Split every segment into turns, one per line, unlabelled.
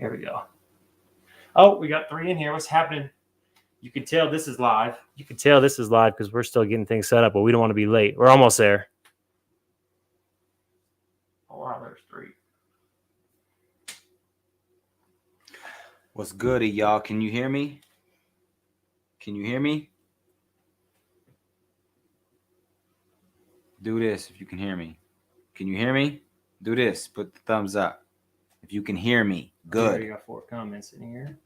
Here we go. Oh, we got 3 in here. What's happening? You can tell this is live. You can tell this is live because we're still getting things set up, but we don't want to be late. We're almost there. Oh, wow, there's 3.
What's good, y'all? Can you hear me? Can you hear me? Do this if you can hear me. Can you hear me? Do this. Put the thumbs up if you can hear me. Good.
You got 4 comments in here.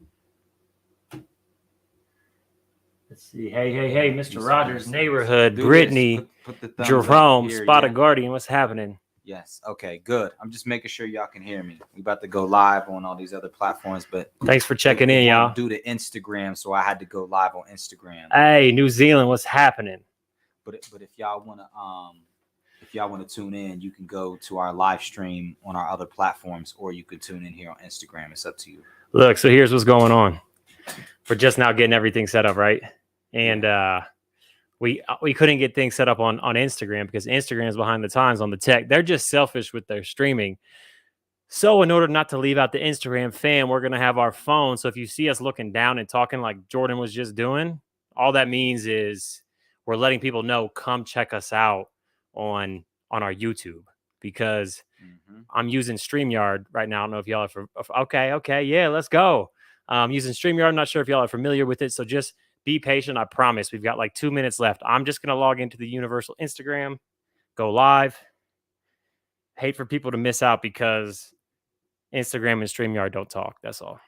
Let's see. Hey, Mr. Rogers neighborhood, Brittany,
put the thumbs
Jerome,
up here,
Spotted Guardian. What's happening?
Yes. Okay, good. I'm just making sure y'all can hear me. We about to go live on all these other platforms, but
thanks for checking in, y'all.
Do the Instagram, so I had to go live on Instagram.
Hey, New Zealand, what's happening?
But if y'all want to tune in, you can go to our live stream on our other platforms, or you could tune in here on Instagram. It's up to you.
Look, so here's what's going on. We're just now getting everything set up, right? And we couldn't get things set up on Instagram because Instagram's behind the times on the tech. They're just selfish with their streaming. So in order not to leave out the Instagram fam, we're going to have our phone. So if you see us looking down and talking like Jordan was just doing, all that means is we're letting people know, come check us out on our YouTube, because I'm using StreamYard right now. I don't know if y'all are okay. Yeah, let's go. I'm using StreamYard. I'm not sure if y'all are familiar with it. So just be patient. I promise. We've got like 2 minutes left. I'm just going to log into the Youniversal Instagram, go live. Hate for people to miss out because Instagram and StreamYard don't talk. That's all.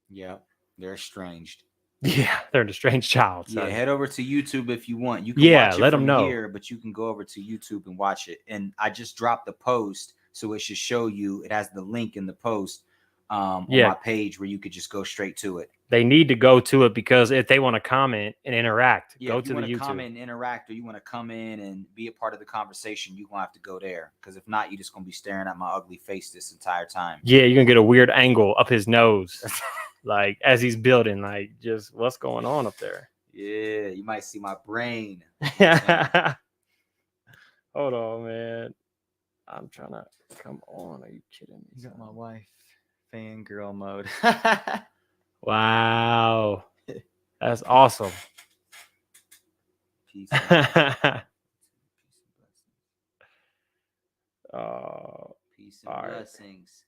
Yeah, they're estranged.
Yeah, they're an estranged child.
Yeah, head over to YouTube if you want. You can
watch
it
let
from
them know.
Here, but you can go over to YouTube and watch it. And I just dropped the post, so it should show you. It has the link in the post on my page where you could just go straight to it.
They need to go to it because if they want to comment and interact, go to the YouTube.
Comment and interact, or you want to come in and be a part of the conversation, you're going to have to go there. Because if not, you're just going to be staring at my ugly face this entire time.
Yeah, you're going to get a weird angle up his nose. Like, as he's building, like, just what's going on up there?
Yeah, you might see my brain.
Hold on, man. I'm trying to come on. Are you kidding me?
You got my wife fangirl mode.
Wow. That's awesome.
Peace. Peace and blessings.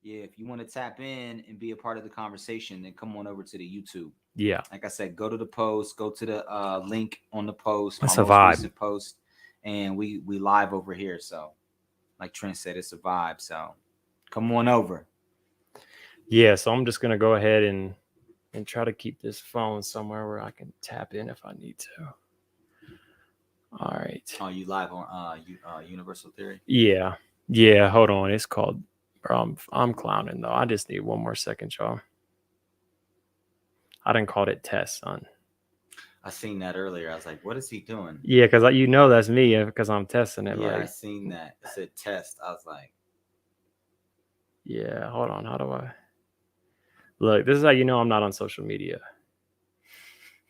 Yeah, if you want to tap in and be a part of the conversation, then come on over to the YouTube.
Yeah.
Like I said, go to the post, go to the link on the post.
It's a vibe. Recent
post, and we live over here. So, like Trent said, it's a vibe. So, come on over.
Yeah, so I'm just gonna go ahead and try to keep this phone somewhere where I can tap in if I need to. All right.
Oh, you live on Youniversal Theory?
Yeah. Hold on. It's called. Bro, I'm clowning though. I just need 1 more second, y'all. I didn't call it test, son.
I seen that earlier. I was like, what is he doing?
Yeah, because that's me because I'm testing it.
Yeah, I seen that. It said test. I was like,
yeah, hold on. How do I? Look, this is how you know I'm not on social media.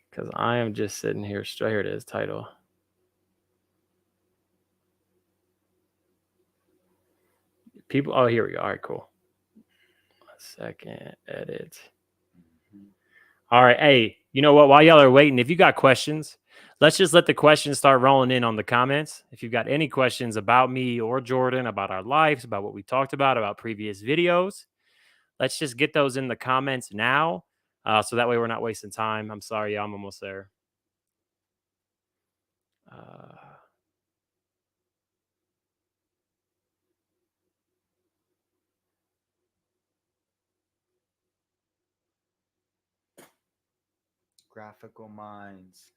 Because I am just sitting here straight. Here it is, title. People, oh, here we go. All right, cool. 1 second, edit. All right, hey, you know what? While y'all are waiting, if you got questions, let's just let the questions start rolling in on the comments. If you've got any questions about me or Jordan, about our lives, about what we talked about previous videos, let's just get those in the comments now, so that way we're not wasting time. I'm sorry, I'm almost there.
Graphical Minds.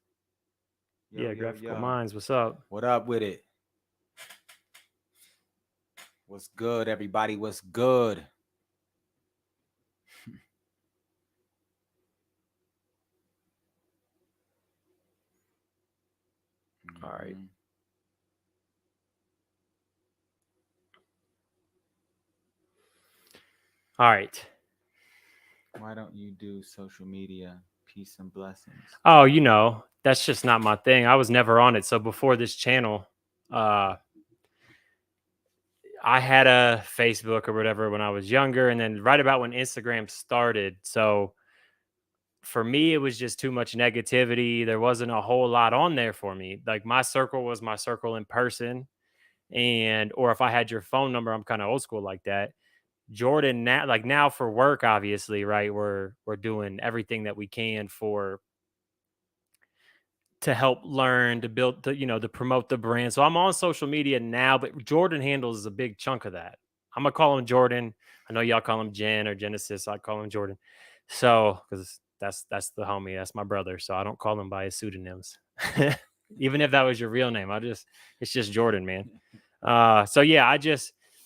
Graphical Minds. What's up?
What up with it? What's good, everybody? What's good?
All right. All right.
Why don't you do social media? Peace and blessings.
Oh, that's just not my thing. I was never on it. So before this channel, I I had a Facebook or whatever when I was younger, and then right about when Instagram started. So for me, it was just too much negativity. There wasn't a whole lot on there for me. Like my circle was my circle in person, and or if I had your phone number, I'm kind of old school like that. Jordan now, like now for work, obviously, right? We're doing everything that we can for to help learn to build the to promote the brand. So I'm on social media now, but Jordan handles a big chunk of that. I'm gonna call him Jordan. I know y'all call him Jen or Genesis. I call him Jordan. So because that's the homie, that's my brother. So I don't call him by his pseudonyms. Even if that was your real name, it's just Jordan, man. So yeah,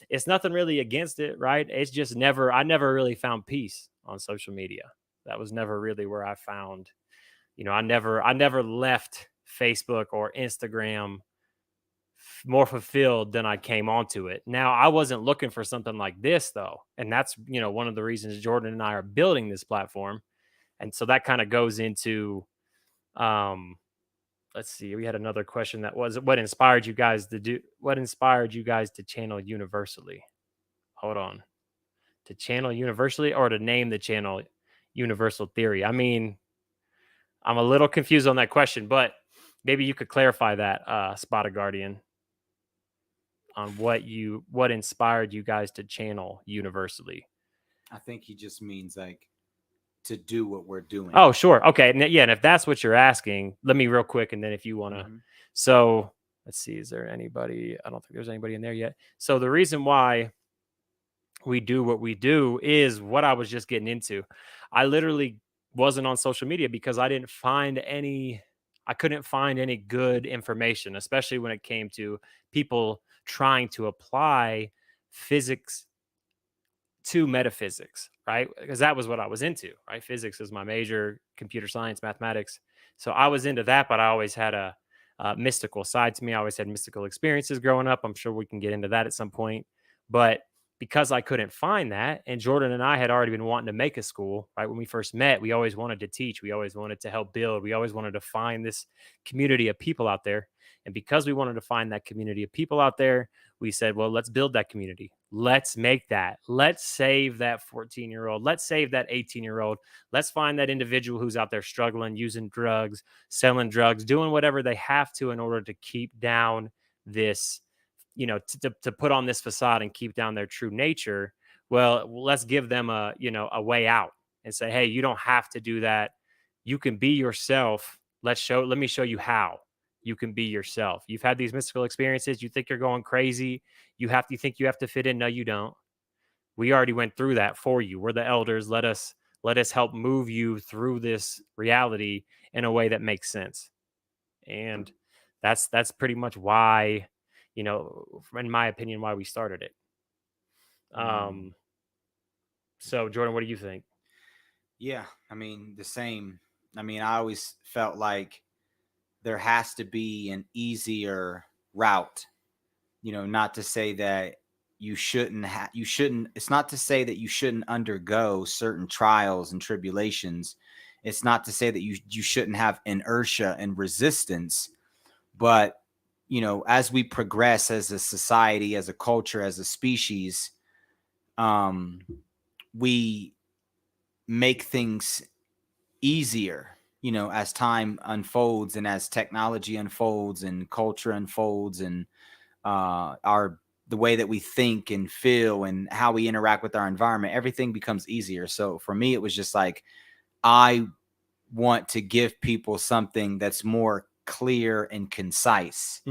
it's nothing really against it, right? It's just I never really found peace on social media. That was never really where I found, I never left Facebook or Instagram more fulfilled than I came onto it. Now, I wasn't looking for something like this though. And that's, one of the reasons Jordan and I are building this platform. And so that kind of goes into, um, let's see, we had another question that was what inspired you guys to channel universally? Hold on. To channel universally or to name the channel Universal Theory? I mean, I'm a little confused on that question, but maybe you could clarify that, Spotted Guardian, on what inspired you guys to channel universally.
I think he just means like to do what we're doing.
Oh, sure. Okay. Yeah. And if that's what you're asking, let me real quick. And then if you want to, so let's see, is there anybody? I don't think there's anybody in there yet. So the reason why we do what we do is what I was just getting into. I literally wasn't on social media because I couldn't find any good information, especially when it came to people trying to apply physics to metaphysics, right? Because that was what I was into, right? Physics is my major, computer science, mathematics. So I was into that, but I always had a mystical side to me. I always had mystical experiences growing up. I'm sure we can get into that at some point. But because I couldn't find that, and Jordan and I had already been wanting to make a school, right? When we first met, we always wanted to teach. We always wanted to help build. We always wanted to find this community of people out there. And because we wanted to find that community of people out there, we said, well, let's build that community. Let's make that. Let's save that 14-year-old. Let's save that 18-year-old. Let's find that individual who's out there struggling, using drugs, selling drugs, doing whatever they have to in order to keep down this, to put on this facade and keep down their true nature. Well, let's give them a way out and say, hey, you don't have to do that. You can be yourself. Let me show you how you can be yourself. You've had these mystical experiences. You think you're going crazy. You think you have to fit in. No, you don't. We already went through that for you. We're the elders. Let us help move you through this reality in a way that makes sense. And that's pretty much why, in my opinion, why we started it. So Jordan, what do you think?
Yeah, I mean, the same. I mean, I always felt like there has to be an easier route. Not to say that you shouldn't it's not to say that you shouldn't undergo certain trials and tribulations. It's not to say that you shouldn't have inertia and resistance, but as we progress as a society, as a culture, as a species, we make things easier, as time unfolds and as technology unfolds and culture unfolds and the way that we think and feel and how we interact with our environment, everything becomes easier. So for me, it was just like, I want to give people something that's more clear and concise,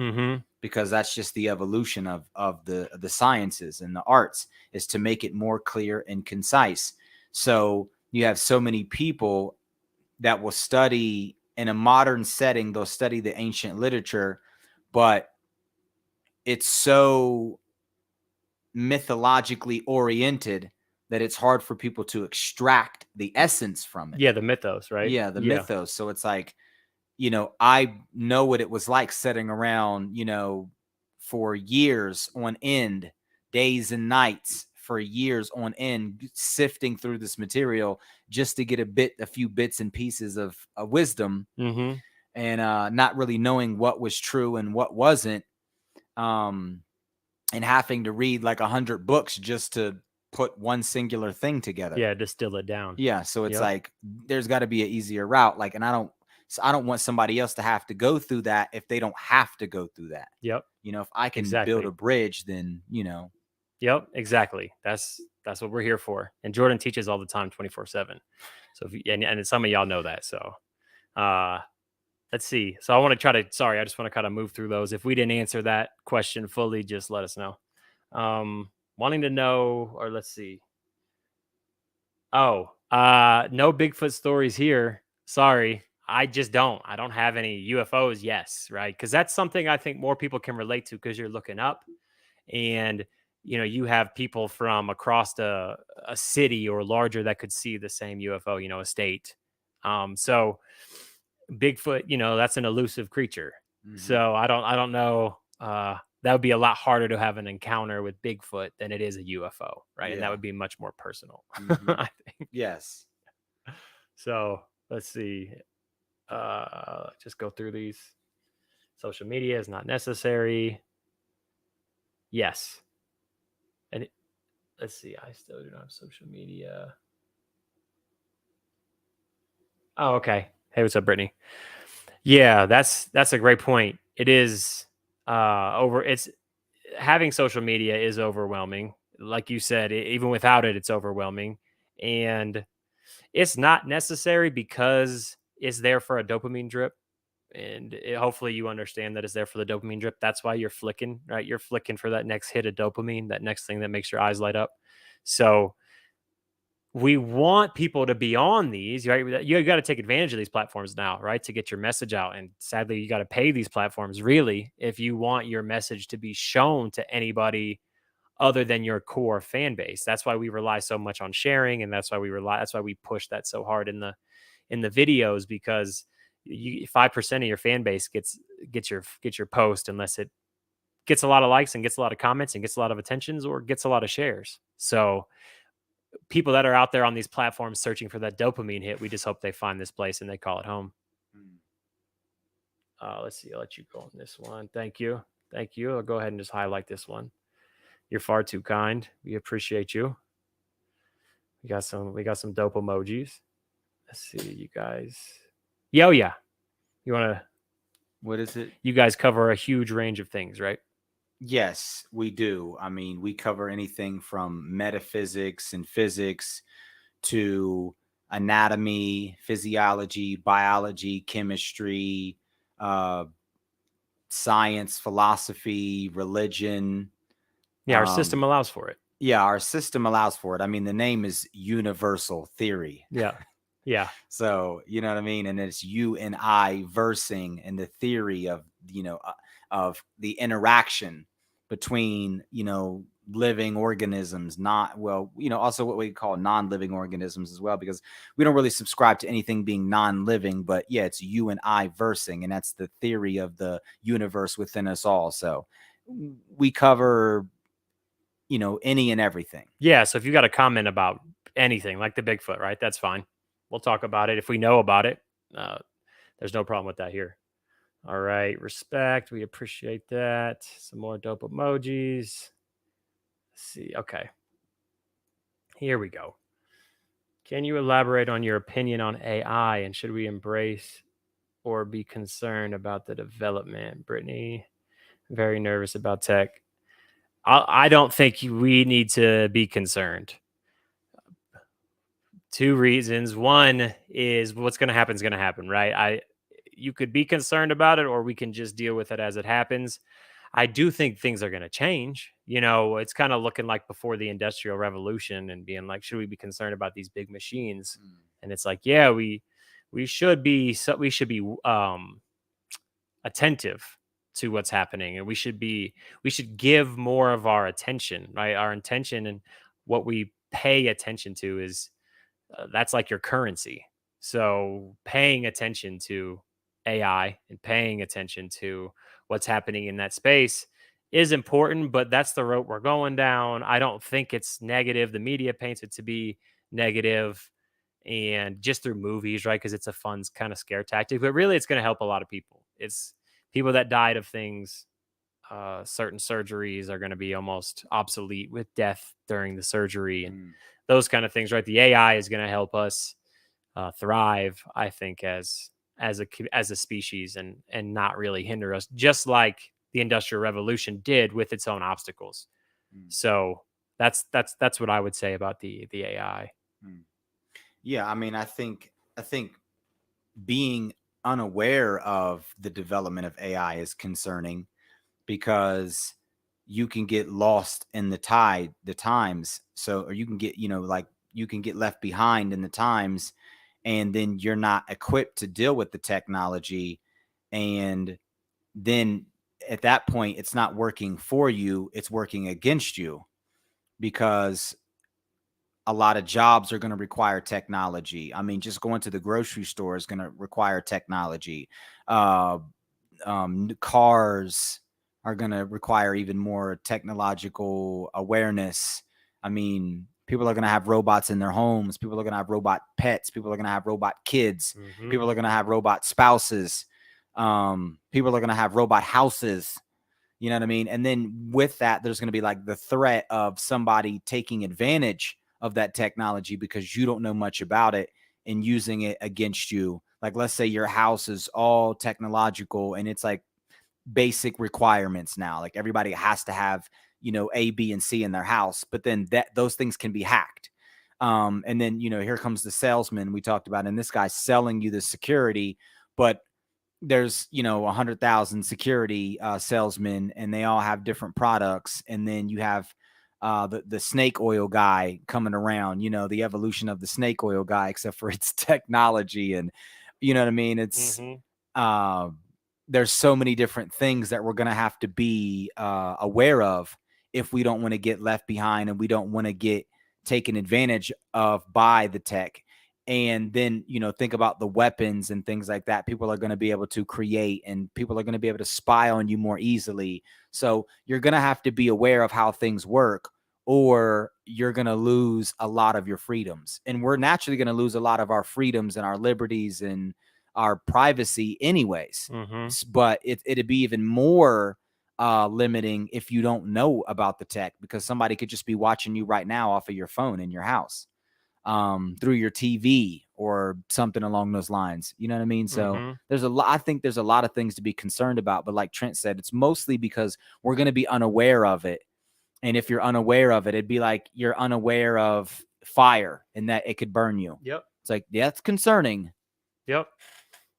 because that's just the evolution of the sciences and the arts, is to make it more clear and concise. So you have so many people that will study in a modern setting, they'll study the ancient literature, but it's so mythologically oriented that it's hard for people to extract the essence from it.
Yeah, the mythos, right?
Yeah, the mythos. So it's like, I know what it was like sitting around, for years on end, days and nights for years on end, sifting through this material just to get a few bits and pieces of wisdom, and not really knowing what was true and what wasn't. and having to read like 100 books just to put one singular thing together.
Yeah, distill it down.
Yeah, so it's
Yep.
like there's got to be an easier route. Like, and I don't want somebody else to have to go through that if they don't have to go through that.
Yep.
You know, if I can build
Exactly.
a bridge, then
Yep. Exactly. That's what we're here for. And Jordan teaches all the time, 24/7. So if you, and some of y'all know that. So let's see. So I want to try to. Sorry, I just want to kind of move through those. If we didn't answer that question fully, just let us know. Wanting to know, or let's see. Oh, no Bigfoot stories here. Sorry. I just don't. I don't have any UFOs. Yes, right? Because that's something I think more people can relate to because you're looking up and you have people from across a city or larger that could see the same UFO, a state. So Bigfoot, that's an elusive creature. So I don't know. That would be a lot harder to have an encounter with Bigfoot than it is a UFO, right? And that
Yeah.
would be much more personal,
Mhm.
I think.
Yes.
So let's see. Just go through these. Social media is not necessary. Yes. And let's see. I still do not have social media. Oh, okay. Hey, what's up, Brittany? Yeah, that's a great point. It is over. It's having social media is overwhelming. Like you said, even without it, it's overwhelming, and it's not necessary because it's there for a dopamine drip. And hopefully you understand that it's there for the dopamine drip. That's why you're flicking, right? You're flicking for that next hit of dopamine, that next thing that makes your eyes light up. So we want people to be on these, right? You got to take advantage of these platforms now, right? To get your message out. And sadly, you got to pay these platforms really if you want your message to be shown to anybody other than your core fan base. That's why we rely so much on sharing. And that's why we push that so hard in the videos, because 5% of your fan base gets your post unless it gets a lot of likes and gets a lot of comments and gets a lot of attentions or gets a lot of shares. So people that are out there on these platforms searching for that dopamine hit, we just hope they find this place and they call it home. Let's see. I'll let you go on this one. Thank you. Thank you. I'll go ahead and just highlight this one. You're far too kind. We appreciate you. We got some dope emojis. Let's see, you guys. Yeah, oh yeah. You want to?
What is it?
You guys cover a huge range of things, right?
Yes, we do. I mean, we cover anything from metaphysics and physics to anatomy, physiology, biology, chemistry, uh, science, philosophy, religion.
Yeah, our system allows for it.
Yeah, our system allows for it. I mean, the name is Youniversal Theory.
Yeah. Yeah.
So, you know what I mean? And it's you and I versing and the theory of, of the interaction between, living organisms, also what we call non-living organisms as well, because we don't really subscribe to anything being non-living, but yeah, it's you and I versing, and that's the theory of the universe within us all. So we cover, any and everything.
Yeah. So if you got a comment about anything like the Bigfoot, right? That's fine. We'll talk about it if we know about it. There's no problem with that here. All right. Respect. We appreciate that. Some more dope emojis. Let's see. Okay. Here we go. Can you elaborate on your opinion on AI and should we embrace or be concerned about the development? Brittany, very nervous about tech. I don't think we need to be concerned. Two reasons. One is what's going to happen is going to happen, right? You could be concerned about it, or we can just deal with it as it happens. I do think things are going to change. It's kind of looking like before the Industrial Revolution and being like, should we be concerned about these big machines? And it's like, yeah, we should be. So we should be attentive to what's happening, and we should give more of our attention, right? Our intention and what we pay attention to is that's like your currency. So paying attention to AI and paying attention to what's happening in that space is important, but that's the road we're going down. I don't think it's negative. The media paints it to be negative and just through movies, right? Because it's a fun kind of scare tactic, but really it's going to help a lot of people. It's people that died of things certain surgeries are going to be almost obsolete with death during the surgery and
Mm.
those kind of things, right? The AI is going to help us thrive, I think, as a species and not really hinder us, just like the Industrial Revolution did with its own obstacles.
Mm.
So that's what I would say about the AI.
Mm. Yeah, I mean, I think being unaware of the development of AI is concerning because you can get lost in the times. So, or you can get, like you can get left behind in the times, and then you're not equipped to deal with the technology. And then at that point, it's not working for you, it's working against you because a lot of jobs are going to require technology. I mean, just going to the grocery store is going to require technology. Uh, Cars are going to require even more technological awareness. I mean, people are going to have robots in their homes. People are going to have robot pets. People are going to have robot kids.
Mm-hmm.
People are going to have robot spouses. People are going to have robot houses. You know what I mean? And then with that, there's going to be like the threat of somebody taking advantage of that technology because you don't know much about it and using it against you. Like, let's say your house is all technological and it's like basic requirements now. Like everybody has to have, A, B, and C in their house, but then those things can be hacked. And then, here comes the salesman we talked about, and this guy's selling you the security, but there's 100,000 security salesmen and they all have different products, and then you have the snake oil guy coming around, the evolution of the snake oil guy, except for its technology. And you know what I mean, it's
Mm-hmm.
uh, there's so many different things that we're going to have to be aware of if we don't want to get left behind and we don't want to get taken advantage of by the tech. And then, think about the weapons and things like that. People are going to be able to create, and people are going to be able to spy on you more easily. So you're going to have to be aware of how things work, or you're going to lose a lot of your freedoms. And we're naturally going to lose a lot of our freedoms and our liberties and our privacy anyways.
Mm-hmm.
But it'd be even more limiting if you don't know about the tech, because somebody could just be watching you right now off of your phone in your house, through your TV or something along those lines. You know what I mean? So
Mm-hmm.
there's a lot. I think there's a lot of things to be concerned about. But like Trent said, it's mostly because we're going to be unaware of it. And if you're unaware of it, it'd be like you're unaware of fire and that it could burn you.
Yep.
It's like, yeah, it's concerning.
Yep.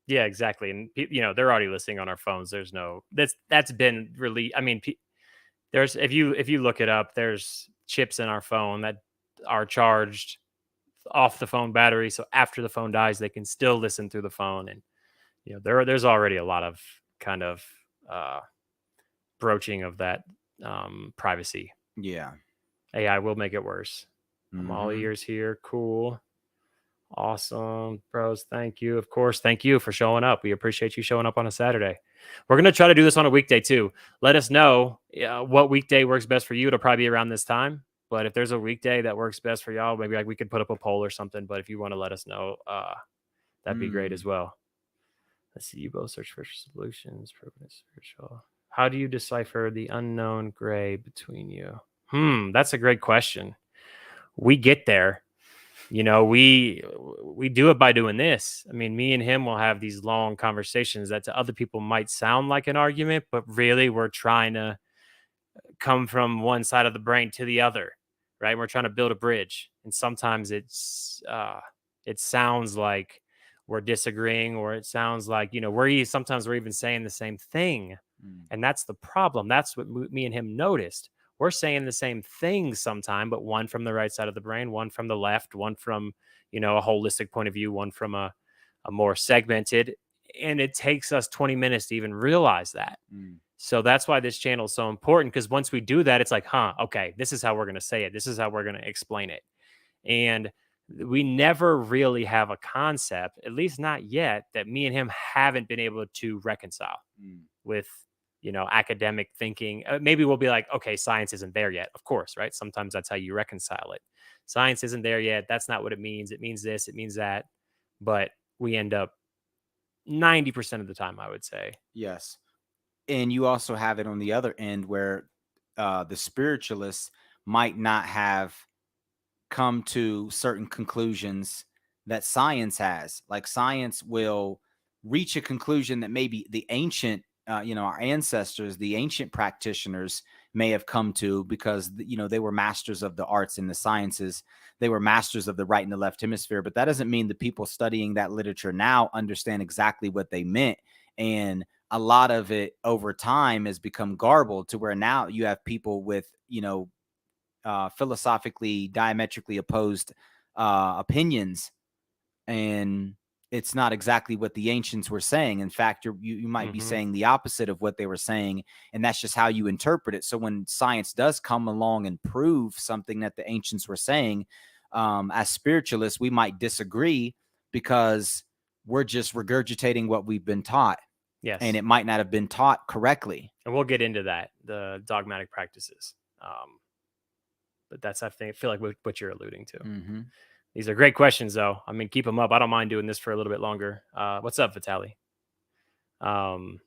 Yeah, exactly. And they're already listening on our phones. That's been really. I mean, there's if you look it up, there's chips in our phone that are charged off the phone battery, so after the phone dies, they can still listen through the phone. And there's already a lot of kind of uh, broaching of that privacy.
Yeah.
AI will make it worse. I'm all
Mm-hmm.
ears here. Cool. Awesome, bros. Thank you. Of course, thank you for showing up. We appreciate you showing up on a Saturday. We're going to try to do this on a weekday too. Let us know what weekday works best for you. It'll probably be around this time. But if there's a weekday that works best for y'all, maybe like we could put up a poll or something. But if you want to let us know, that'd be great as well. Let's see. You both search for solutions, proven spiritual. How do you decipher the unknown gray between you? That's a great question. We get there. We do it by doing this. I mean, me and him will have these long conversations that to other people might sound like an argument, but really we're trying to come from one side of the brain to the other, right? We're trying to build a bridge, and sometimes it sounds like we're disagreeing, or it sounds like sometimes we're even saying the same thing, and that's the problem. That's what me and him noticed. We're saying the same thing sometime, but one from the right side of the brain, one from the left, one from a holistic point of view, one from a more segmented, and it takes us 20 minutes to even realize that. So that's why this channel is so important, because once we do that, it's like, okay, this is how we're going to say it. This is how we're going to explain it. And we never really have a concept, at least not yet, that me and him haven't been able to reconcile with, academic thinking. Maybe we'll be like, okay, science isn't there yet. Of course, right? Sometimes that's how you reconcile it. Science isn't there yet. That's not what it means. It means this, it means that. But we end up 90% of the time, I would say.
Yes. And you also have it on the other end where the spiritualists might not have come to certain conclusions that science has. Like science will reach a conclusion that maybe the ancient, our ancestors, the ancient practitioners may have come to because, they were masters of the arts and the sciences. They were masters of the right and the left hemisphere. But that doesn't mean the people studying that literature now understand exactly what they meant. And a lot of it over time has become garbled to where now you have people with, philosophically diametrically opposed opinions, and it's not exactly what the ancients were saying. In fact, you might be saying the opposite of what they were saying, and that's just how you interpret it. So when science does come along and prove something that the ancients were saying, as spiritualists, we might disagree because we're just regurgitating what we've been taught.
Yes.
And it might not have been taught correctly.
And we'll get into that, the dogmatic practices. But that's, I feel like what you're alluding to.
Mm-hmm.
These are great questions, though. I mean, keep them up. I don't mind doing this for a little bit longer. What's up, Vitaly? Let's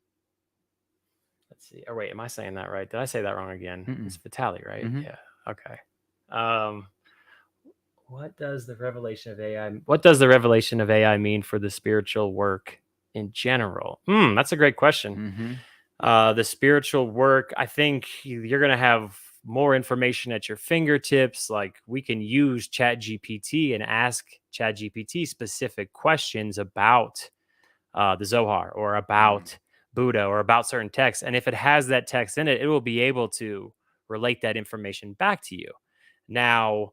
see. Oh, wait, am I saying that right? Did I say that wrong again?
Mm-mm.
It's Vitaly, right?
Mm-hmm.
Yeah. Okay. What does the revelation of AI mean for the spiritual work in general? That's a great question.
Mm-hmm.
The spiritual work, I think you're going to have more information at your fingertips. Like we can use ChatGPT and ask ChatGPT specific questions about the Zohar or about Buddha or about certain texts. And if it has that text in it, it will be able to relate that information back to you. Now,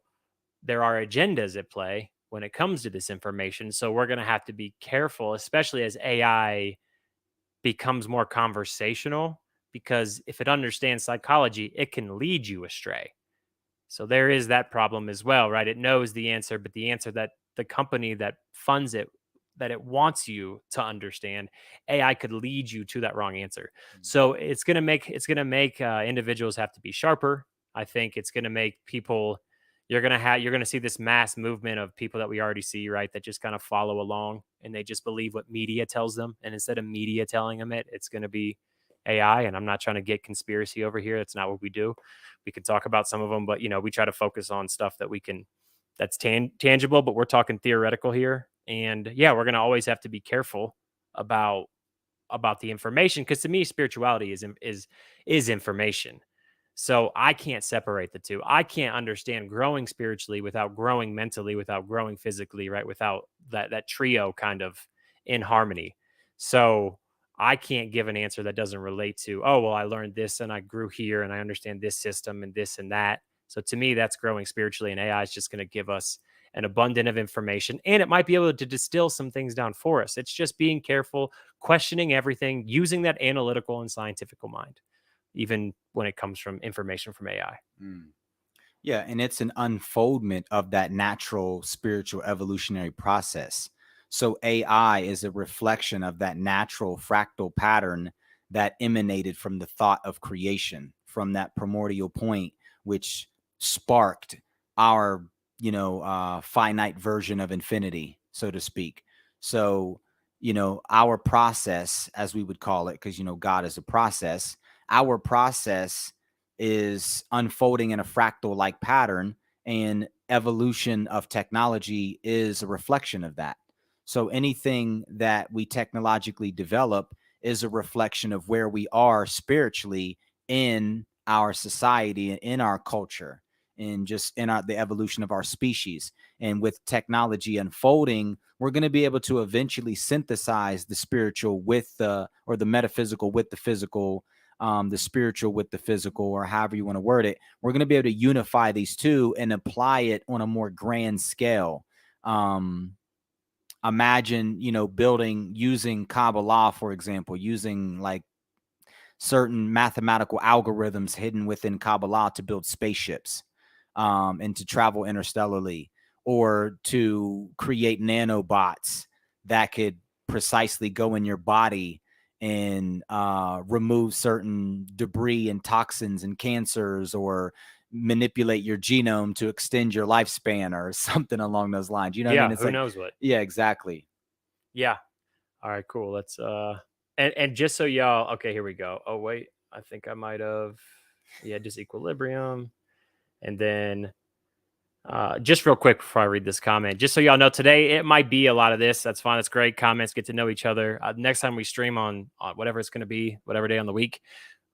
there are agendas at play when it comes to this information. So we're going to have to be careful, especially as AI becomes more conversational, because if it understands psychology, it can lead you astray. So there is that problem as well, right? It knows the answer, but the answer that the company that funds it, that it wants you to understand, AI could lead you to that wrong answer. So it's going to make individuals have to be sharper. I think it's going to make people, you're going to see this mass movement of people that we already see, right? That just kind of follow along and they just believe what media tells them. And instead of media telling them it's going to be AI. And I'm not trying to get conspiracy over here. That's not what we do. We can talk about some of them, but we try to focus on stuff that we can, that's tangible, but we're talking theoretical here. And yeah, we're going to always have to be careful about the information, because to me, spirituality is information. So I can't separate the two. I can't understand growing spiritually without growing mentally, without growing physically, right? Without that trio kind of in harmony. So I can't give an answer that doesn't relate to, oh, well, I learned this and I grew here and I understand this system and this and that. So to me, that's growing spiritually, and AI is just going to give us an abundance of information, and it might be able to distill some things down for us. It's just being careful, questioning everything, using that analytical and scientific mind, even when it comes from information from AI.
Yeah, and it's an unfoldment of that natural spiritual evolutionary process. So AI is a reflection of that natural fractal pattern that emanated from the thought of creation, from that primordial point, which sparked our, finite version of infinity, so to speak. So, our process, as we would call it, because, God is a process, our process is unfolding in a fractal like pattern, and evolution of technology is a reflection of that. So anything that we technologically develop is a reflection of where we are spiritually in our society and in our culture, and just in the evolution of our species. And with technology unfolding, we're going to be able to eventually synthesize the spiritual with the metaphysical with the physical, the spiritual with the physical, or however you want to word it. We're going to be able to unify these two and apply it on a more grand scale. Imagine, using Kabbalah, for example, using like certain mathematical algorithms hidden within Kabbalah to build spaceships, and to travel interstellarly, or to create nanobots that could precisely go in your body and remove certain debris and toxins and cancers, or manipulate your genome to extend your lifespan or something along those lines. You know what I mean? It's
who
like,
knows what?
yeah, exactly.
Yeah. All right, cool. And just so y'all, okay, here we go. Oh wait, I think I might have, yeah, disequilibrium, and then just real quick before I read this comment, just so y'all know, today it might be a lot of this. That's fine. That's great. Comments, get to know each other. Next time we stream on whatever it's going to be, whatever day on the week,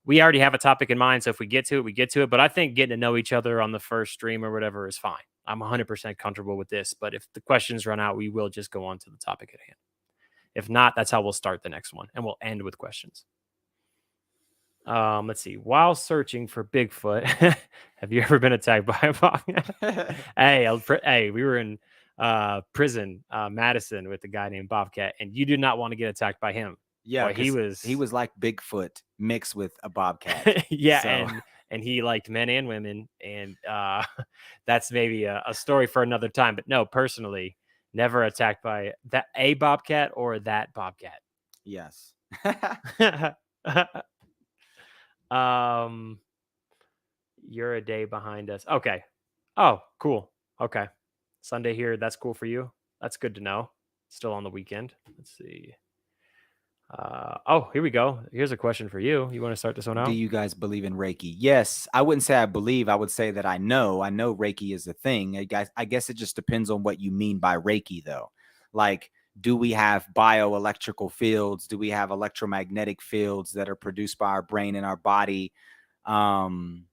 we already have a topic in mind. So if we get to it, we get to it. But I think getting to know each other on the first stream or whatever is fine. I'm 100% comfortable with this. But if the questions run out, we will just go on to the topic at hand. If not, that's how we'll start the next one, and we'll end with questions. Let's see. While searching for Bigfoot, have you ever been attacked by a bobcat? Hey, we were in prison, Madison, with a guy named Bobcat, and you do not want to get attacked by him.
Yeah,
Boy,
he was like Bigfoot mixed with a bobcat.
yeah,
So,
and he liked men and women, and that's maybe a story for another time. But no, personally, never attacked by a bobcat or that bobcat.
yes.
um, you're a day behind us. Okay. Oh, cool. Okay. Sunday here. That's cool for you. That's good to know. Still on the weekend. Let's see. Oh, here we go. Here's a question for you. You want to start this one out?
Do you guys believe in Reiki? Yes. I wouldn't say I believe. I would say that I know. I know Reiki is a thing. I guess it just depends on what you mean by Reiki, though. Like, do we have bioelectrical fields? Do we have electromagnetic fields that are produced by our brain and our body? Can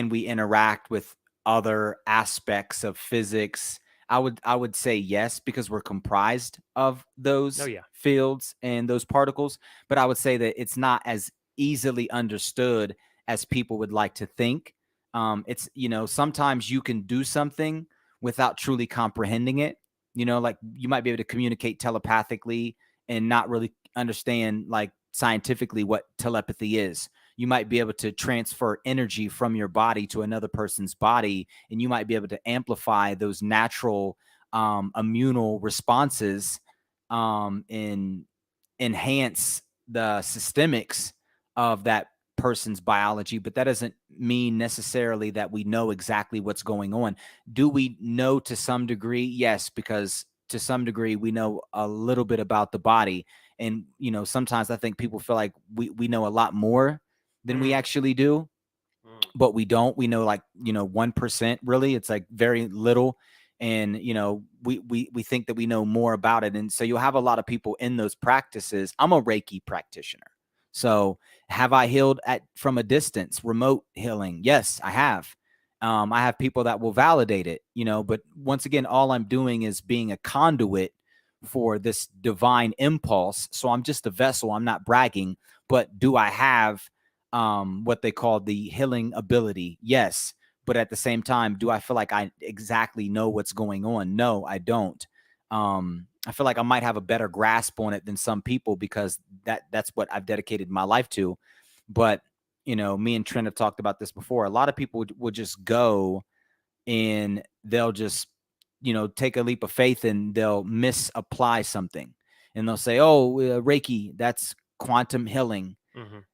we interact with other aspects of physics? I would say yes, because we're comprised of those fields and those particles. But I would say that it's not as easily understood as people would like to think. It's, sometimes you can do something without truly comprehending it. Like you might be able to communicate telepathically and not really understand, like, scientifically what telepathy is. You might be able to transfer energy from your body to another person's body, and you might be able to amplify those natural immunal responses, and enhance the systemics of that person's biology. But that doesn't mean necessarily that we know exactly what's going on. Do we know to some degree? Yes, because to some degree we know a little bit about the body. And sometimes I think people feel like we know a lot more than we actually do, but we don't. We know, like, 1%. Really, it's like very little. And we think that we know more about it. And so you'll have a lot of people in those practices. I'm a Reiki practitioner. So have I healed from a distance, remote healing? Yes, I have. I have people that will validate it, but once again, all I'm doing is being a conduit for this divine impulse. So I'm just a vessel. I'm not bragging. But do I have what they call the healing ability? Yes. But at the same time, do I feel like I exactly know what's going on? No, I don't. I feel like I might have a better grasp on it than some people, because that's what I've dedicated my life to. But, me and Trent have talked about this before. A lot of people would just go and they'll just, take a leap of faith, and they'll misapply something, and they'll say, oh, Reiki, that's quantum healing.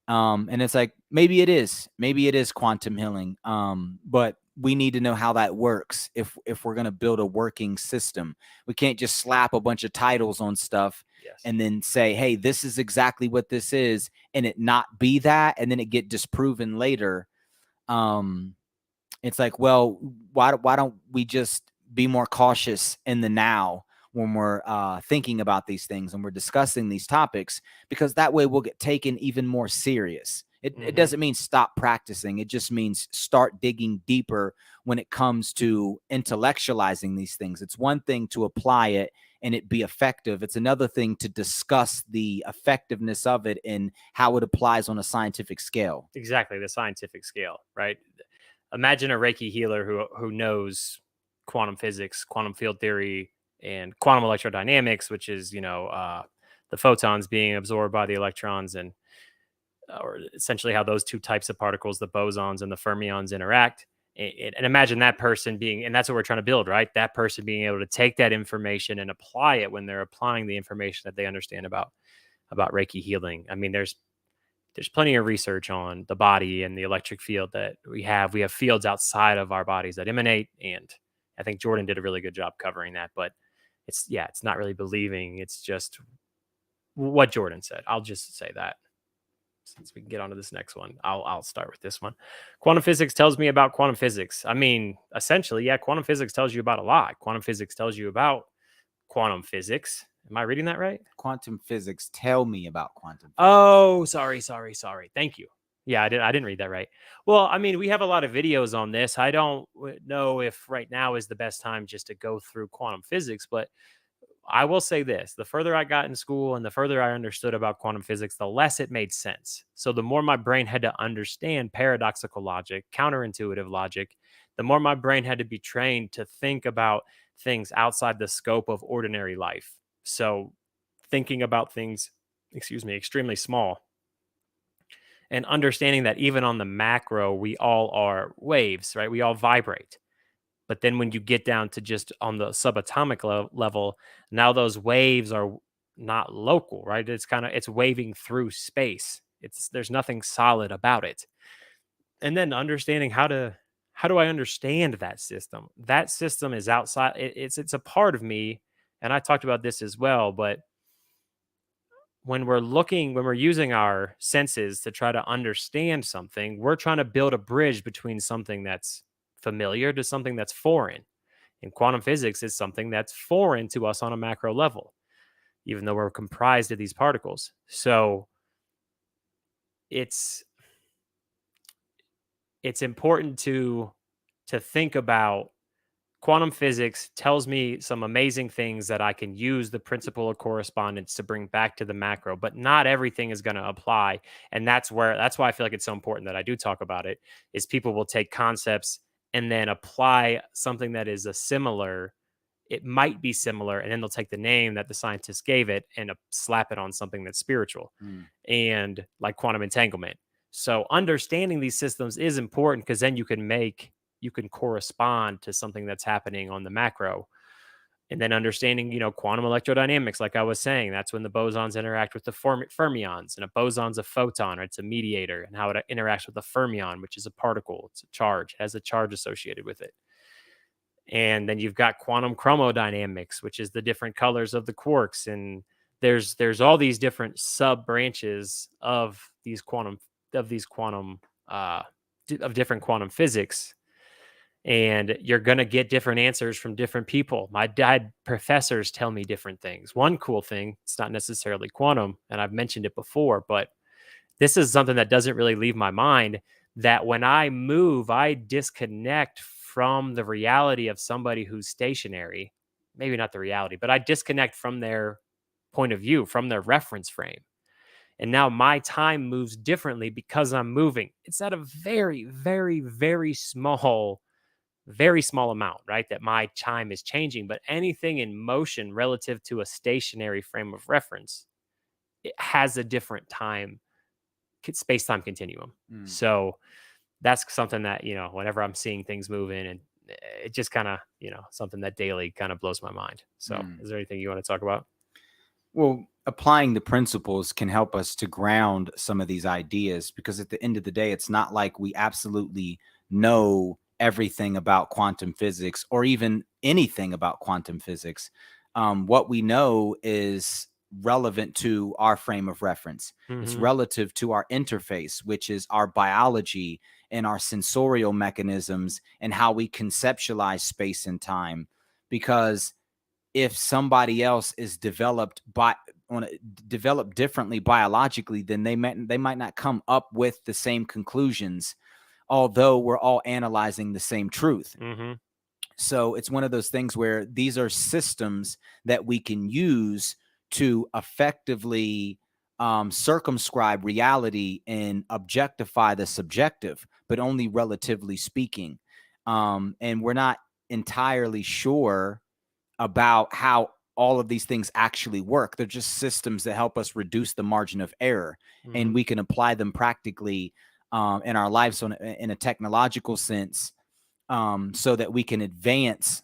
And it's like, maybe it is quantum healing. But we need to know how that works. If we're going to build a working system, we can't just slap a bunch of titles on stuff and then say, hey, this is exactly what this is, and it not be that, and then it get disproven later. It's like, well, why don't we just be more cautious in the now when we're thinking about these things and we're discussing these topics, because that way we'll get taken even more serious. It doesn't mean stop practicing. It just means start digging deeper when it comes to intellectualizing these things. It's one thing to apply it and it be effective. It's another thing to discuss the effectiveness of it and how it applies on a scientific scale.
Exactly, the scientific scale, right? Imagine a Reiki healer who knows quantum physics, quantum field theory, and quantum electrodynamics, which is the photons being absorbed by the electrons, and or essentially how those two types of particles, the bosons and the fermions, interact. And imagine that person being, and that's what we're trying to build, right? That person being able to take that information and apply it when they're applying the information that they understand about Reiki healing. I mean, there's plenty of research on the body and the electric field that we have. We have fields outside of our bodies that emanate, and I think Jordan did a really good job covering that. But it's not really believing. It's just what Jordan said. I'll just say that. Since we can get on to this next one, I'll start with this one. Quantum physics tells me about quantum physics. I mean, essentially, yeah, quantum physics tells you about a lot. Quantum physics tells you about quantum physics. Am I reading that right?
Quantum physics tell me about quantum physics.
Oh, sorry. Thank you. Yeah, I didn't read that right. Well, I mean, we have a lot of videos on this. I don't know if right now is the best time just to go through quantum physics, but I will say this, the further I got in school and the further I understood about quantum physics, the less it made sense. So the more my brain had to understand paradoxical logic, counterintuitive logic, the more my brain had to be trained to think about things outside the scope of ordinary life. So thinking about things, extremely small, and understanding that even on the macro, we all are waves, right? We all vibrate. But then when you get down to just on the subatomic level, now those waves are not local, right? It's waving through space. There's nothing solid about it. And then understanding how do I understand that system? That system is outside. It's a part of me, and I talked about this as well. But when we're using our senses to try to understand something, we're trying to build a bridge between something that's familiar to something that's foreign. And quantum physics is something that's foreign to us on a macro level, even though we're comprised of these particles. So it's important to think about quantum physics tells me some amazing things that I can use the principle of correspondence to bring back to the macro, but not everything is going to apply. And that's why I feel like it's so important that I do talk about it, is people will take concepts and then apply something that is it might be similar, and then they'll take the name that the scientists gave it and slap it on something that's spiritual, and like quantum entanglement. So understanding these systems is important, because then you can correspond to something that's happening on the macro. And then understanding, quantum electrodynamics, like I was saying, that's when the bosons interact with the fermions, and a boson's a photon, or it's a mediator, and how it interacts with the fermion, which is a particle. It's a charge, it has a charge associated with it. And then you've got quantum chromodynamics, which is the different colors of the quarks. And there's all these different sub branches of different quantum physics. And you're going to get different answers from different people. My dad professors tell me different things. One cool thing, it's not necessarily quantum, and I've mentioned it before, but this is something that doesn't really leave my mind, that when I move, I disconnect from the reality of somebody who's stationary. Maybe not the reality, but I disconnect from their point of view, from their reference frame. And now my time moves differently because I'm moving. It's at a very, very, very small amount, right? That my time is changing. But anything in motion relative to a stationary frame of reference, it has a different space-time continuum. So that's something that, whenever I'm seeing things move in, and it just kind of, something that daily kind of blows my mind. So is there anything you want to talk about?
Well, applying the principles can help us to ground some of these ideas, because at the end of the day, it's not like we absolutely know everything about quantum physics, or even anything about quantum physics. What we know is relevant to our frame of reference. It's relative to our interface, which is our biology and our sensorial mechanisms and how we conceptualize space and time. Because if somebody else is developed differently biologically, then they might not come up with the same conclusions, although we're all analyzing the same truth. So it's one of those things where these are systems that we can use to effectively circumscribe reality and objectify the subjective, but only relatively speaking. And we're not entirely sure about how all of these things actually work. They're just systems that help us reduce the margin of error, and we can apply them practically in our lives in a technological sense, so that we can advance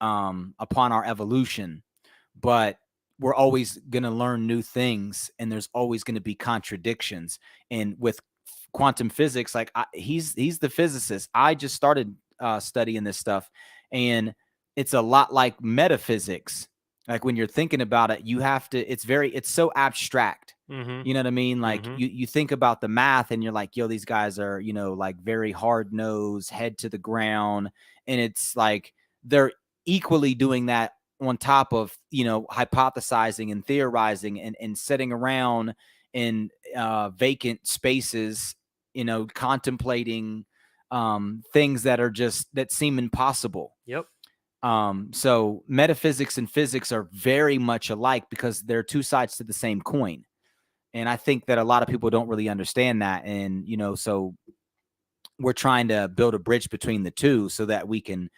upon our evolution. But we're always going to learn new things, and there's always going to be contradictions. And with quantum physics, like he's the physicist. I just started studying this stuff, and it's a lot like metaphysics. Like when you're thinking about it, you have to, it's so abstract.
Mm-hmm.
You know what I mean? Like
Mm-hmm.
you think about the math and you're like, yo, these guys are, like very hard nosed, head to the ground. And it's like they're equally doing that on top of, hypothesizing and theorizing and sitting around in vacant spaces, contemplating things that seem impossible.
Yep.
So metaphysics and physics are very much alike because they're two sides to the same coin. And I think that a lot of people don't really understand that. And, so we're trying to build a bridge between the two so that we can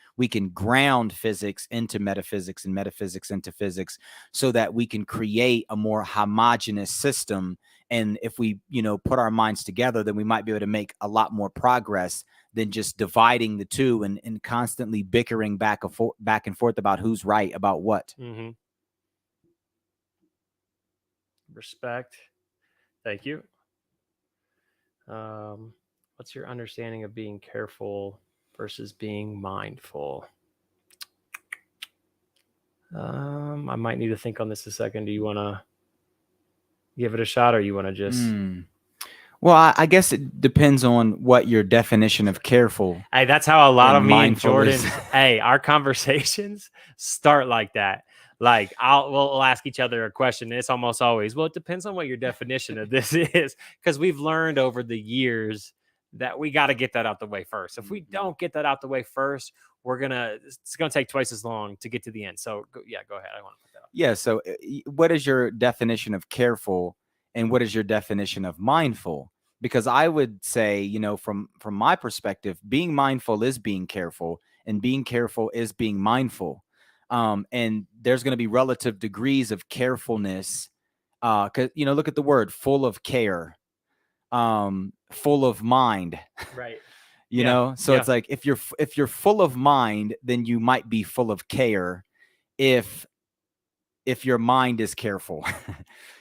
ground physics into metaphysics and metaphysics into physics so that we can create a more homogeneous system. And if we, put our minds together, then we might be able to make a lot more progress than just dividing the two and constantly bickering back and forth about who's right about what.
Mm-hmm. Respect. Thank you. What's your understanding of being careful versus being mindful? I might need to think on this a second. Do you want to give it a shot, or you want to just?
Well, I guess it depends on what your definition of careful.
Hey, that's how a lot of me and
mindful
Jordan.
is.
Hey, our conversations start like that. Like we'll ask each other a question. And it's almost always, well, it depends on what your definition of this is, because we've learned over the years that we got to get that out the way first. If we don't get that out the way first, it's gonna take twice as long to get to the end. So go ahead. I want to put that up.
Yeah. So what is your definition of careful and what is your definition of mindful? Because I would say, from my perspective, being mindful is being careful and being careful is being mindful. And there's going to be relative degrees of carefulness. Cause look at the word full of care, full of mind.
Right.
So it's like, if you're full of mind, then you might be full of care. If your mind is careful,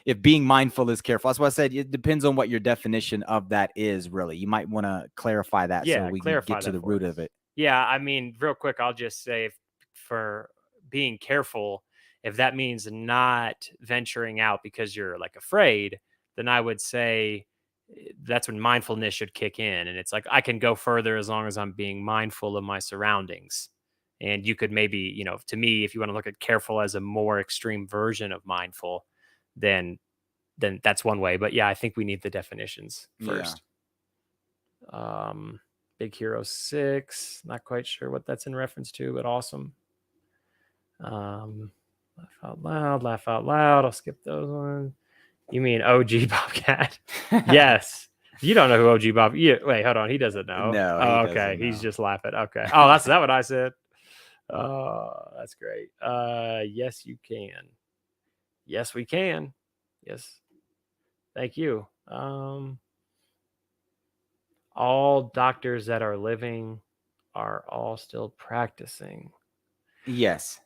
if being mindful is careful. That's why I said it depends on what your definition of that is, really. You might want to clarify that so we can get to the root of it.
Yeah. I mean, real quick, I'll just say for being careful, if that means not venturing out because you're like afraid, then I would say that's when mindfulness should kick in. And it's like, I can go further as long as I'm being mindful of my surroundings. And you could maybe, to me, if you want to look at careful as a more extreme version of mindful, then that's one way. But yeah, I think we need the definitions first. Yeah. Big Hero 6, not quite sure what that's in reference to, but awesome. Laugh out loud. I'll skip those ones. You mean OG Bobcat? Yes. You don't know who OG Bob. Wait, hold on. He doesn't know.
No.
Oh, okay. He's just laughing. Okay. Oh, that's that what I said. That's great. Yes, you can. Yes, we can. Yes. Thank you. All doctors that are living are all still practicing.
Yes.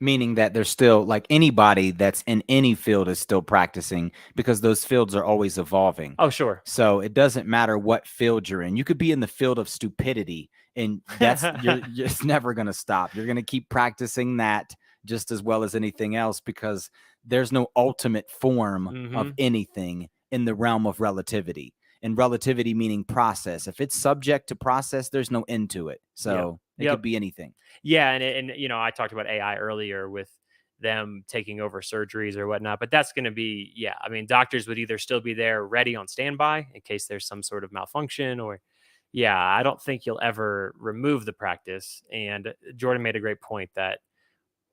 Meaning that there's still, like, anybody that's in any field is still practicing because those fields are always evolving.
Oh, sure.
So it doesn't matter what field you're in. You could be in the field of stupidity and you're just never going to stop. You're going to keep practicing that just as well as anything else because there's no ultimate form of anything in the realm of relativity. And relativity meaning process. If it's subject to process, there's no end to it. So it could be anything.
Yeah. And I talked about AI earlier with them taking over surgeries or whatnot, but that's going to be, I mean, doctors would either still be there ready on standby in case there's some sort of malfunction or, I don't think you'll ever remove the practice. And Jordan made a great point that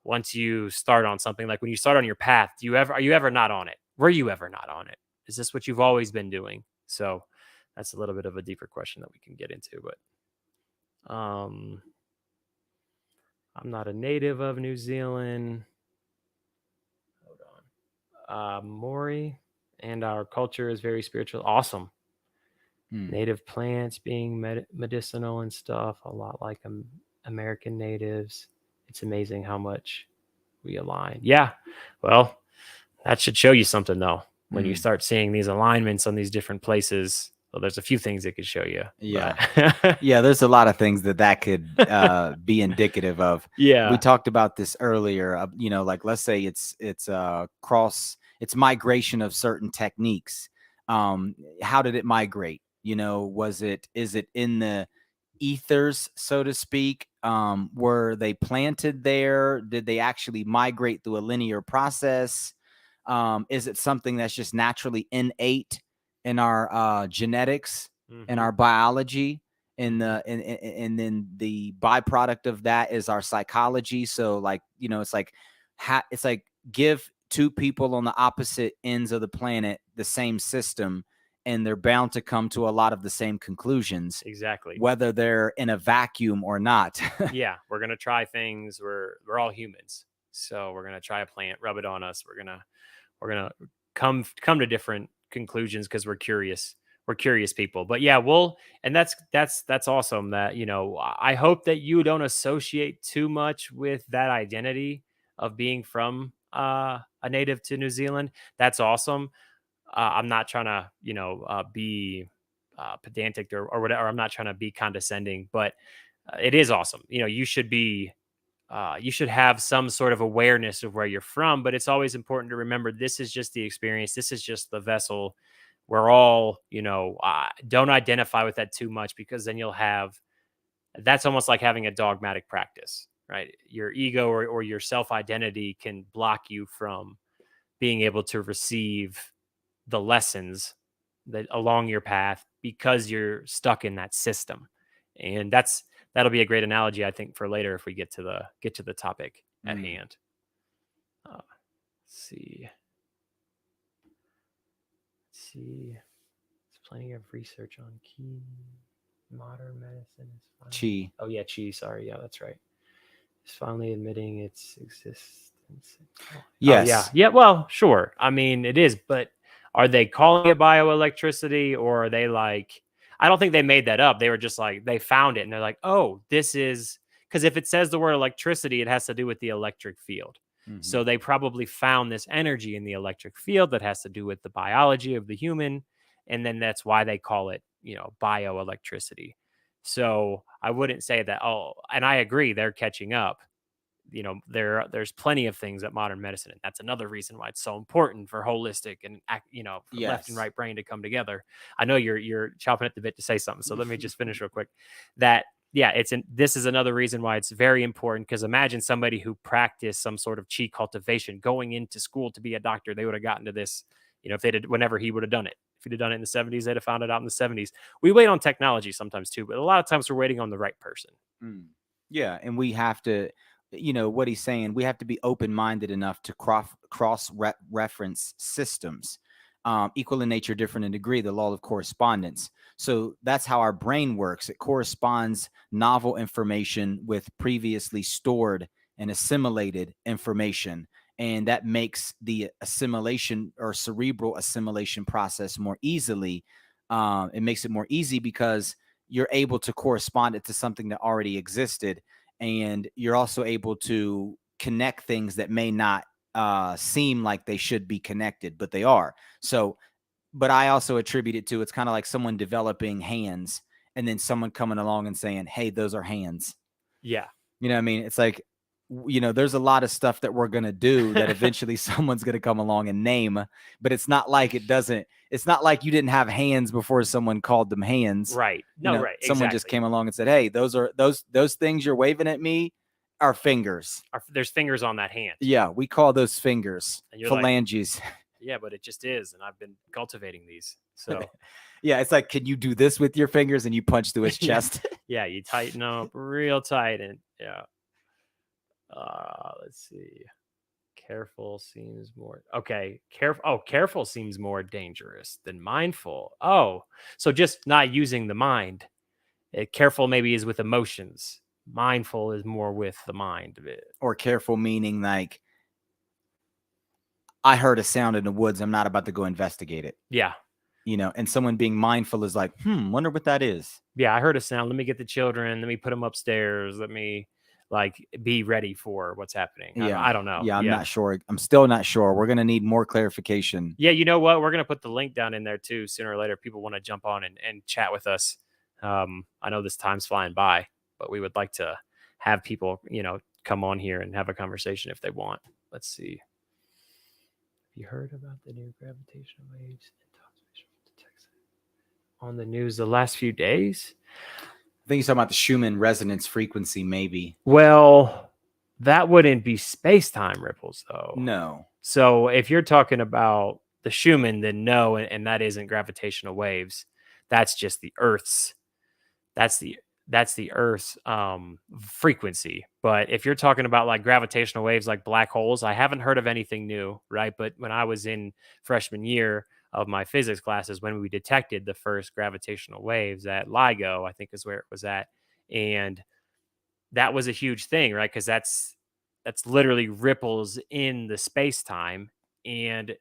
once you start on something, like when you start on your path, are you ever not on it? Were you ever not on it? Is this what you've always been doing? So that's a little bit of a deeper question that we can get into, but I'm not a native of New Zealand. Hold on. Maori, and our culture is very spiritual. Awesome. Native plants being medicinal and stuff, a lot like American natives. It's amazing how much we align. Yeah. Well, that should show you something, though. When you start seeing these alignments on these different places, Well, there's a few things it could show you.
Yeah.
But
Yeah, there's a lot of things that could be indicative of.
yeah.
We talked about this earlier. Like let's say it's it's migration of certain techniques. How did it migrate? Is it in the ethers, so to speak? Were they planted there? Did they actually migrate through a linear process? Is it something that's just naturally innate in our genetics, in our biology? And then the byproduct of that is our psychology. So like, it's like it's like give two people on the opposite ends of the planet the same system, and they're bound to come to a lot of the same conclusions,
Exactly.
whether they're in a vacuum or not.
Yeah, we're gonna try things. We're all humans, so we're gonna try a plant, rub it on us. We're gonna come to different conclusions because we're curious. We're curious people. But yeah, and that's awesome. That I hope that you don't associate too much with that identity of being from a native to New Zealand. That's awesome. I'm not trying to be pedantic or whatever. I'm not trying to be condescending, but it is awesome. You should be you should have some sort of awareness of where you're from, but it's always important to remember this is just the experience. This is just the vessel. We're all, don't identify with that too much, because then that's almost like having a dogmatic practice, right? Your ego or your self identity can block you from being able to receive the lessons that along your path because you're stuck in that system. And that'll be a great analogy, I think, for later if we get to the topic at hand. Let's see. There's plenty of research on key modern medicine is
Chi.
Oh yeah, chi. Sorry, yeah, that's right. It's finally admitting its existence.
Yes.
Oh, yeah. Well, sure. I mean, it is, but are they calling it bioelectricity, or are they like? I don't think they made that up. They were just like, they found it and they're like, oh, this is, because if it says the word electricity, it has to do with the electric field.
Mm-hmm.
So they probably found this energy in the electric field that has to do with the biology of the human. And then that's why they call it, bioelectricity. So I wouldn't say that, and I agree, they're catching up. There's plenty of things that modern medicine, and that's another reason why it's so important for holistic and left and right brain to come together. I know you're chopping at the bit to say something, so let me just finish real quick. This is another reason why it's very important, because imagine somebody who practiced some sort of chi cultivation going into school to be a doctor. They would have gotten to this, if they did, whenever he would have done it. If he'd have done it in the 70s, they'd have found it out in the 70s. We wait on technology sometimes too, but a lot of times we're waiting on the right person.
Yeah, and we have to, what he's saying, we have to be open-minded enough to cross-reference systems, equal in nature, different in degree, the law of correspondence. So that's how our brain works. It corresponds novel information with previously stored and assimilated information. And that makes the assimilation or cerebral assimilation process more easily. It makes it more easy because you're able to correspond it to something that already existed. And you're also able to connect things that may not seem like they should be connected, but they are. So, but I also attribute it to, it's kind of like someone developing hands and then someone coming along and saying, hey, those are hands.
Yeah.
You know what I mean? It's like, there's a lot of stuff that we're going to do that eventually someone's going to come along and name, but it's not like it's not like you didn't have hands before someone called them hands.
Right. No, right.
Someone
exactly.
just came along and said, hey, those things you're waving at me are fingers.
There's fingers on that hand.
Yeah. We call those fingers phalanges.
Like, yeah, but it just is. And I've been cultivating these. So
yeah, it's like, can you do this with your fingers? And you punch through his chest.
Yeah. You tighten up real tight. And yeah. Let's see. Careful seems more careful seems more dangerous than mindful. Oh, so just not using the mind. Careful maybe is with emotions. Mindful is more with the mind of it.
Or careful meaning like, I heard a sound in the woods. I'm not about to go investigate it.
Yeah.
And someone being mindful is like, wonder what that is.
Yeah, I heard a sound. Let me get the children. Let me put them upstairs. like be ready for what's happening.
Yeah.
I don't know.
Yeah, I'm not sure. I'm still not sure. We're gonna need more clarification.
Yeah, you know what? We're gonna put the link down in there too. Sooner or later, people want to jump on and chat with us. I know this time's flying by, but we would like to have people, come on here and have a conversation if they want. Let's see. Have you heard about the new gravitational waves on the news the last few days?
I think you're talking about the Schumann resonance frequency, maybe.
Well, that wouldn't be space-time ripples, though.
No.
So if you're talking about the Schumann, then no, and that isn't gravitational waves. That's just the Earth's. That's the Earth's frequency. But if you're talking about like gravitational waves, like black holes, I haven't heard of anything new, right? But when I was in freshman year of my physics classes, when we detected the first gravitational waves at LIGO, I think is where it was at, and that was a huge thing, right? Because that's literally ripples in the space time, and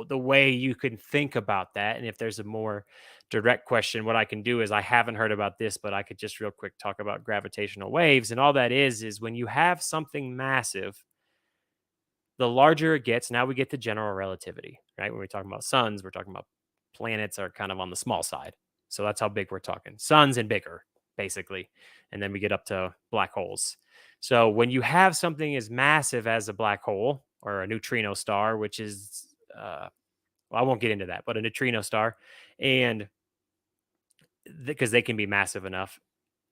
the way you can think about that. And if there's a more direct question, what I can do is I haven't heard about this, but I could just real quick talk about gravitational waves. And all that is when you have something massive, the larger it gets. Now we get to general relativity, right? When we're talking about suns, we're talking about planets are kind of on the small side. So that's how big we're talking. Suns and bigger, basically. And then we get up to black holes. So when you have something as massive as a black hole or a neutrino star, which is, well, I won't get into that, but a neutrino star, and because they can be massive enough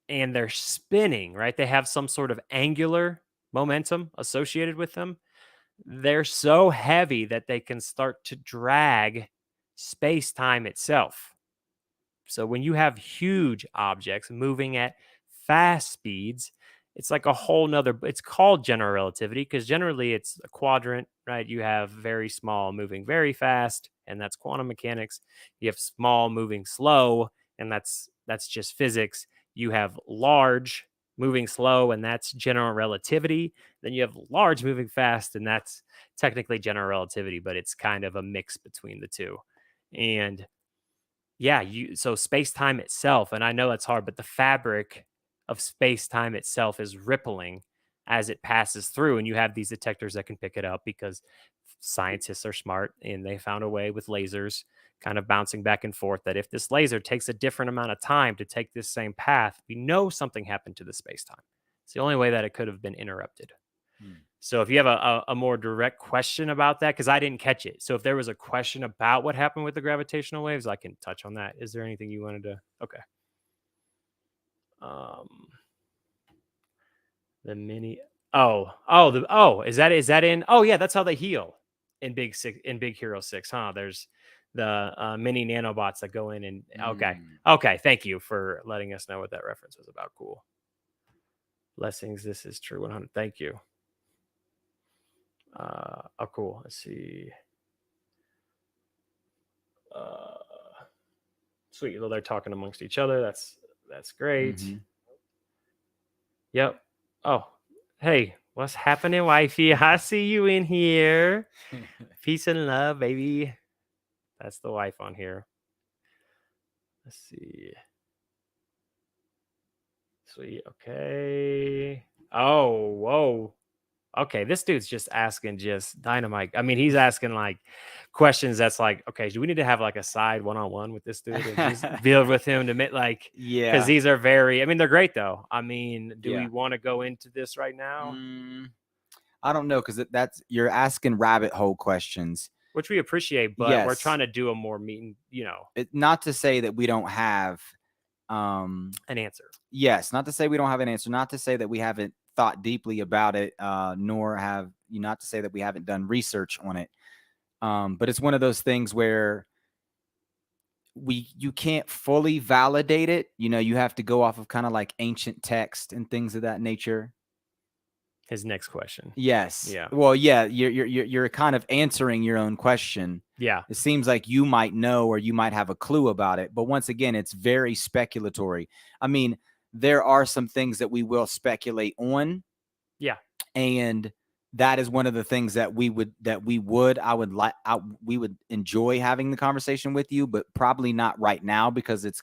and they're spinning, right? They have some sort of angular momentum associated with them. They're so heavy that they can start to drag space time itself. So when you have huge objects moving at fast speeds, it's like a whole nother, it's called general relativity because generally it's a quadrant, right? You have very small moving very fast, and that's quantum mechanics. You have small moving slow, and that's just physics. You have large moving slow, and that's general relativity. Then you have large moving fast, and that's technically general relativity, but it's kind of a mix between the two. And yeah, so space-time itself, and I know it's hard, but the fabric of space-time itself is rippling as it passes through, and you have these detectors that can pick it up because scientists are smart and they found a way with lasers kind of bouncing back and forth that if this laser takes a different amount of time to take this same path, we know something happened to the space-time. It's the only way that it could have been interrupted. So if you have a more direct question about that, because I didn't catch it. So if there was a question about what happened with the gravitational waves, I can touch on that. Is there anything you wanted to? Okay. The mini. Is that in? Oh yeah, that's how they heal in Big Hero 6, huh? There's the mini nanobots that go in and okay. Thank you for letting us know what that reference was about. Cool. Blessings. This is true 100. Thank you. Cool. Let's see. Sweet. Well, they're talking amongst each other. That's great. Mm-hmm. Yep. Oh, hey, what's happening, wifey? I see you in here. Peace and love, baby. That's the wife on here. Let's see. Sweet. Okay. Oh, whoa. Okay, this dude's just asking just dynamite. I mean, he's asking like questions that's like, okay, do we need to have like a side one-on-one with this dude and just build with him to make like,
yeah,
because these are very, I mean, they're great though. I mean, do we want to go into this right now?
I don't know, because that's you're asking rabbit hole questions,
which we appreciate, but we're trying to do a more
not to say that we don't have
an answer.
Yes, not to say we don't have an answer, not to say that we haven't thought deeply about it, nor have not to say that we haven't done research on it. But it's one of those things where you can't fully validate it. You have to go off of kind of like ancient text and things of that nature.
His next question.
Yes.
Yeah.
Well, yeah, you're kind of answering your own question.
Yeah.
It seems like you might know or you might have a clue about it, but once again, it's very speculatory. I mean, there are some things that we will speculate on.
Yeah.
And that is one of the things that we would enjoy having the conversation with you, but probably not right now because it's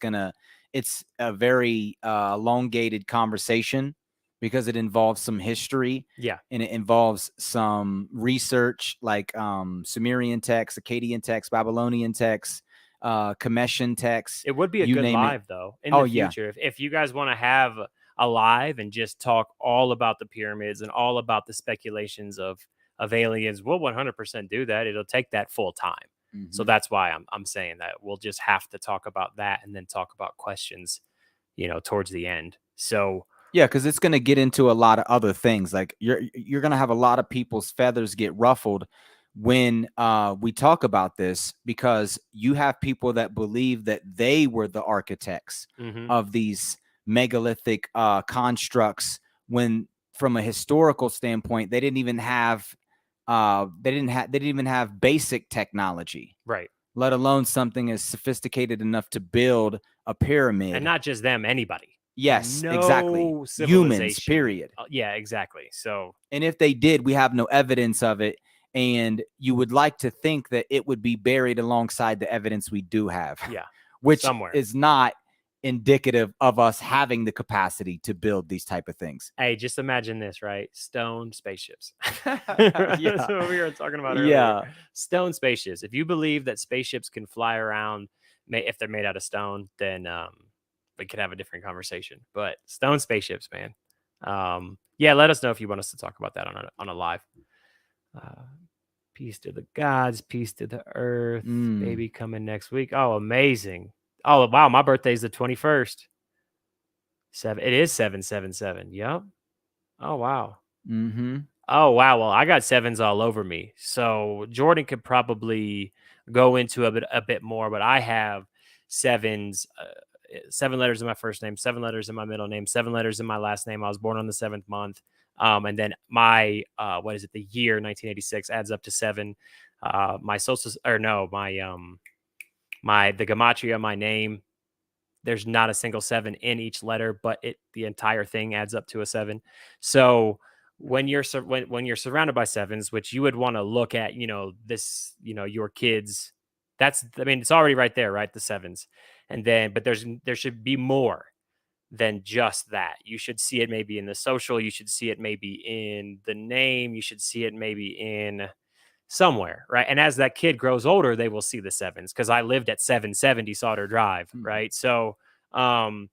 a very elongated conversation. because it involves some history
Yeah.
and it involves some research like Sumerian texts, Akkadian texts, Babylonian texts, Cometian texts,
It would be a
you
good
name it.
live though in
Oh
the
yeah.
future. If you guys want to have a live and just talk all about the pyramids and all about the speculations of aliens, we'll 100% do that. It'll take that full time. So
Hmm.
that's why I'm saying that we'll just have to talk about that and then talk about questions, towards the end. So
Yeah, because it's going to get into a lot of other things. Like you're going to have a lot of people's feathers get ruffled when we talk about this, because you have people that believe that they were the architects
mhm,
of these megalithic constructs, when from a historical standpoint they didn't even have basic technology,
right.
let alone something as sophisticated enough to build a
And
pyramid.
not just them, anybody.
Yes, exactly.
No
Humans,
civilization.
period.
Yeah, exactly. So
And if they did, we have no evidence of it. And you would like to think that it would be buried alongside the evidence we do have,
yeah,
which
somewhere.
is not indicative of us having the capacity to build these type of things.
Hey, just imagine this, right? Stone spaceships. That's
Yeah.
what we were talking about earlier.
Yeah.
Stone spaceships. If you believe that spaceships can fly around, if they're made out of stone, then we could have a different conversation. But stone spaceships, man. Yeah, let us know if you want us to talk about that on a live. Uh, peace to the gods, peace to the earth.
Mm.
Baby coming next week. Oh, amazing. Oh, wow. My birthday's the 21st. It is 777. Yep. Oh, wow.
Mm-hmm.
Oh, wow. Well, I got sevens all over me. So Jordan could probably go into a bit more, but I have sevens, 7 letters in my first name, 7 letters in my middle name, 7 letters in my last name. I was born on the 7th month. And then my, what is it? The year 1986 adds up to seven. My social, or no, the gematria, my name, there's not a single seven in each letter, but the entire thing adds up to a seven. So when you're surrounded by sevens, which you would want to look at, this, your kids, it's already right there, right? The sevens. And then, but there should be more than just that. You should see it maybe in the social, you should see it maybe in the name, you should see it maybe in somewhere, right? And as that kid grows older, they will see the sevens, because I lived at 770 Sauter Drive, right? So um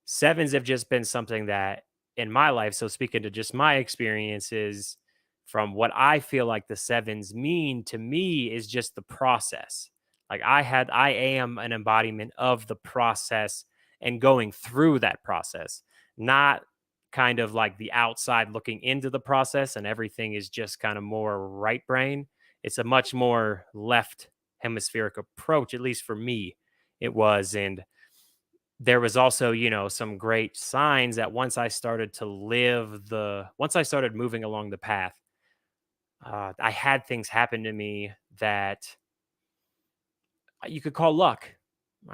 sevens have just been something that in my life, so speaking to just my experiences, from what I feel like the sevens mean to me is just the process. Like I am an embodiment of the process and going through that process, not kind of like the outside looking into the process and everything is just kind of more right brain. It's a much more left hemispheric approach, at least for me it was. And there was also, some great signs that once I started moving along the path, I had things happen to me that you could call luck.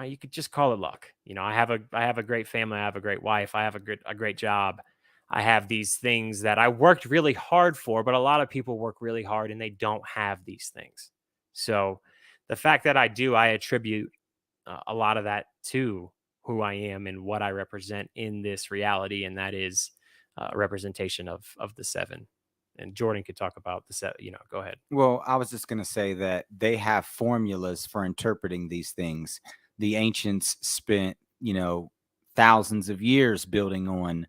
You could just call it luck. I have a great family. I have a great wife. I have a great job. I have these things that I worked really hard for, but a lot of people work really hard and they don't have these things. So the fact that I do, I attribute a lot of that to who I am and what I represent in this reality, and that is a representation of the seven. And Jordan could talk about the seven. Go ahead.
Well, I was just going to say that they have formulas for interpreting these things. The ancients spent, thousands of years building on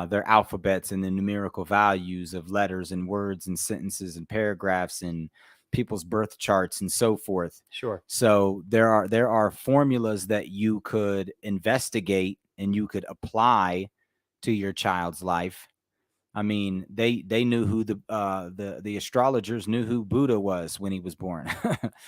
their alphabets and the numerical values of letters and words and sentences and paragraphs and people's birth charts and so forth.
Sure.
So there are formulas that you could investigate and you could apply to your child's life. I mean, they knew who the astrologers knew who Buddha was when he was born.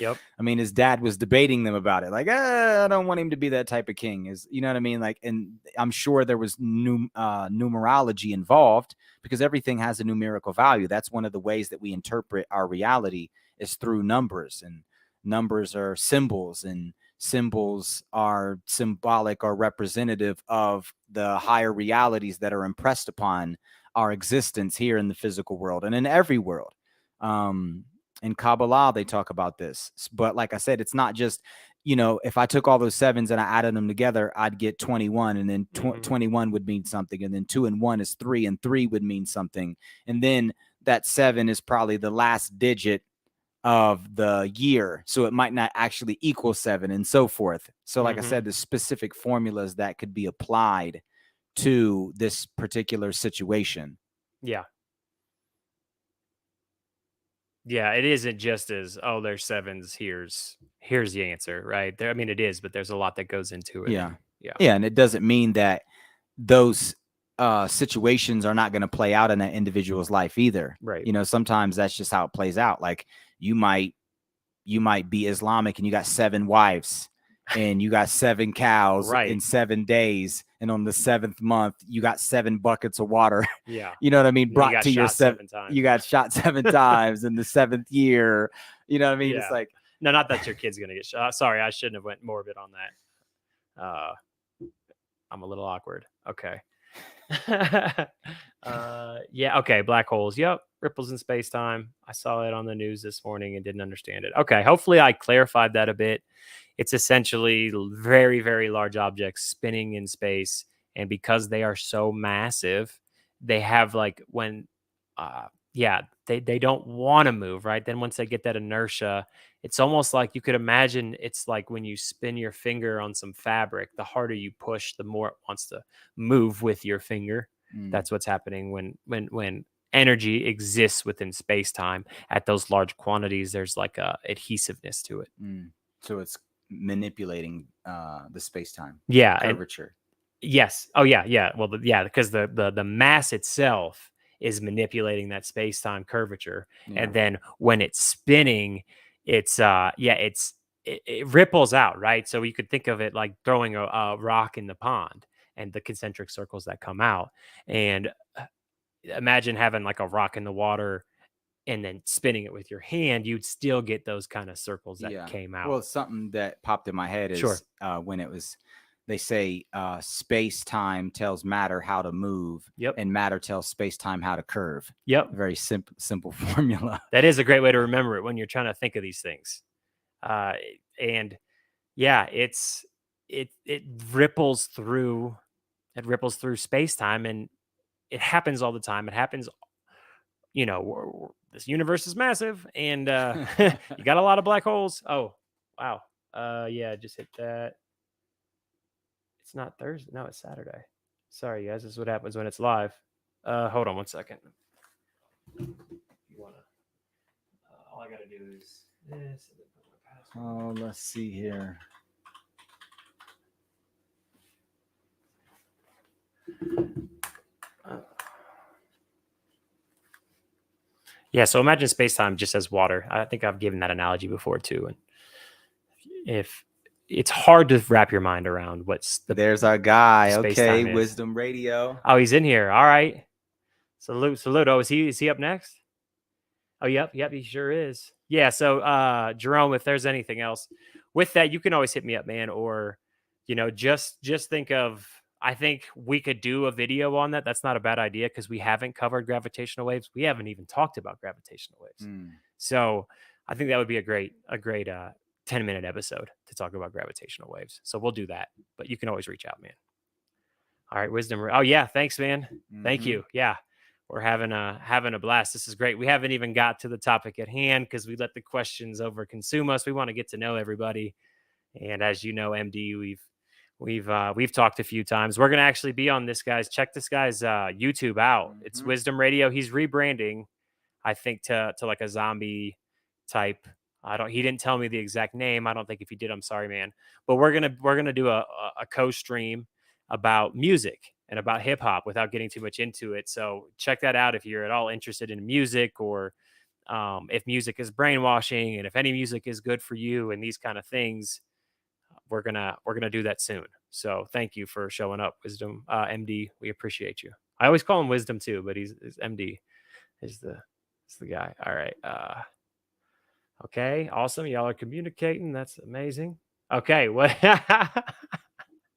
Yep.
I mean, his dad was debating them about it, like, I don't want him to be that type of king. Is you know what I mean? Like, and I'm sure there was numerology involved, because everything has a numerical value. That's one of the ways that we interpret our reality is through numbers, and numbers are symbols, and symbols are symbolic or representative of the higher realities that are impressed upon our existence here in the physical world and in every world. In Kabbalah, they talk about this. But like I said, it's not just, if I took all those sevens and I added them together, I'd get 21, and then 21 would mean something, and then 2 and 1 is 3, and 3 would mean something, and then that 7 is probably the last digit of the year, so it might not actually equal 7, and so forth. So like I said, the specific formulas that could be applied to this particular situation.
Yeah. Yeah, it isn't just as, oh, there's sevens, here's the answer, right? There, I mean, it is, but there's a lot that goes into it.
Yeah.
Yeah.
Yeah, and it doesn't mean that those situations are not going to play out in that individual's life either.
Right.
Sometimes that's just how it plays out. Like you might be Islamic and you got 7 wives and you got 7 cows in 7 days, and on the 7th month you got 7 buckets of water.
Yeah.
You know what I mean? Brought to your
7 times.
You got shot 7 times in the 7th year. You know what I mean?
Yeah.
It's like,
no, not that your kid's gonna get shot. Sorry, I shouldn't have went morbid on that. I'm a little awkward. Okay. Yeah. Okay. Black holes. Yep. Ripples in space time. I saw it on the news this morning and didn't understand it. Okay. Hopefully I clarified that a bit. It's essentially very, very large objects spinning in space. And because they are so massive, they have like when, they don't want to move, right? Then once they get that inertia, it's almost like you could imagine it's like when you spin your finger on some fabric, the harder you push, the more it wants to move with your finger. That's what's happening when energy exists within space-time at those large quantities. There's like a adhesiveness to it.
So it's manipulating the space-time
curvature.
And,
yes. Oh yeah. Well, because the mass itself is manipulating that space-time curvature, and then when it's spinning, it ripples out, right? So you could think of it like throwing a rock in the pond and the concentric circles that come out. And imagine having like a rock in the water and then spinning it with your hand, you'd still get those kind of circles that came out.
Well, something that popped in my head is when it was, they say space-time tells matter how to move, and matter tells space-time how to curve. Very simple formula.
That is a great way to remember it when you're trying to think of these things. And yeah, it ripples through space-time, and it happens all the time. It happens, this universe is massive, and you got a lot of black holes. Oh, wow. Yeah, just hit that. It's not Thursday. No, it's Saturday. Sorry, guys. This is what happens when it's live. Hold on 1 second. You wanna? All I gotta do is this.
Oh, let's see here.
Yeah, so imagine space-time just as water. I think I've given that analogy before too. And if it's hard to wrap your mind around
there's our guy. Okay,
is.
Wisdom Radio.
Oh, he's in here. All right. Salute. Oh, is he up next? Oh, yep, he sure is. Yeah, so Jerome, if there's anything else with that, you can always hit me up, man. Or, just think of, I think we could do a video on that. That's not a bad idea because we haven't covered gravitational waves. We haven't even talked about gravitational waves. So I think that would be a great 10-minute episode to talk about gravitational waves. So we'll do that, but you can always reach out, man. All right, Wisdom. Oh yeah. Thanks, man. Thank you. Yeah. We're having a blast. This is great. We haven't even got to the topic at hand because we let the questions over consume us. We want to get to know everybody. And as you know, MD, we've talked a few times. We're going to actually be on this guy's, check this guy's YouTube out. It's Wisdom Radio. He's rebranding, I think, to like a zombie type. He didn't tell me the exact name. I don't think if he did, I'm sorry, man. But we're going to do a co-stream about music and about hip hop without getting too much into it. So check that out if you're at all interested in music, or if music is brainwashing, and if any music is good for you and these kind of things. We're gonna do that soon. So thank you for showing up, Wisdom MD. We appreciate you. I always call him Wisdom too, but he's MD is the guy. All right. Okay. Awesome. Y'all are communicating. That's amazing. Okay. What?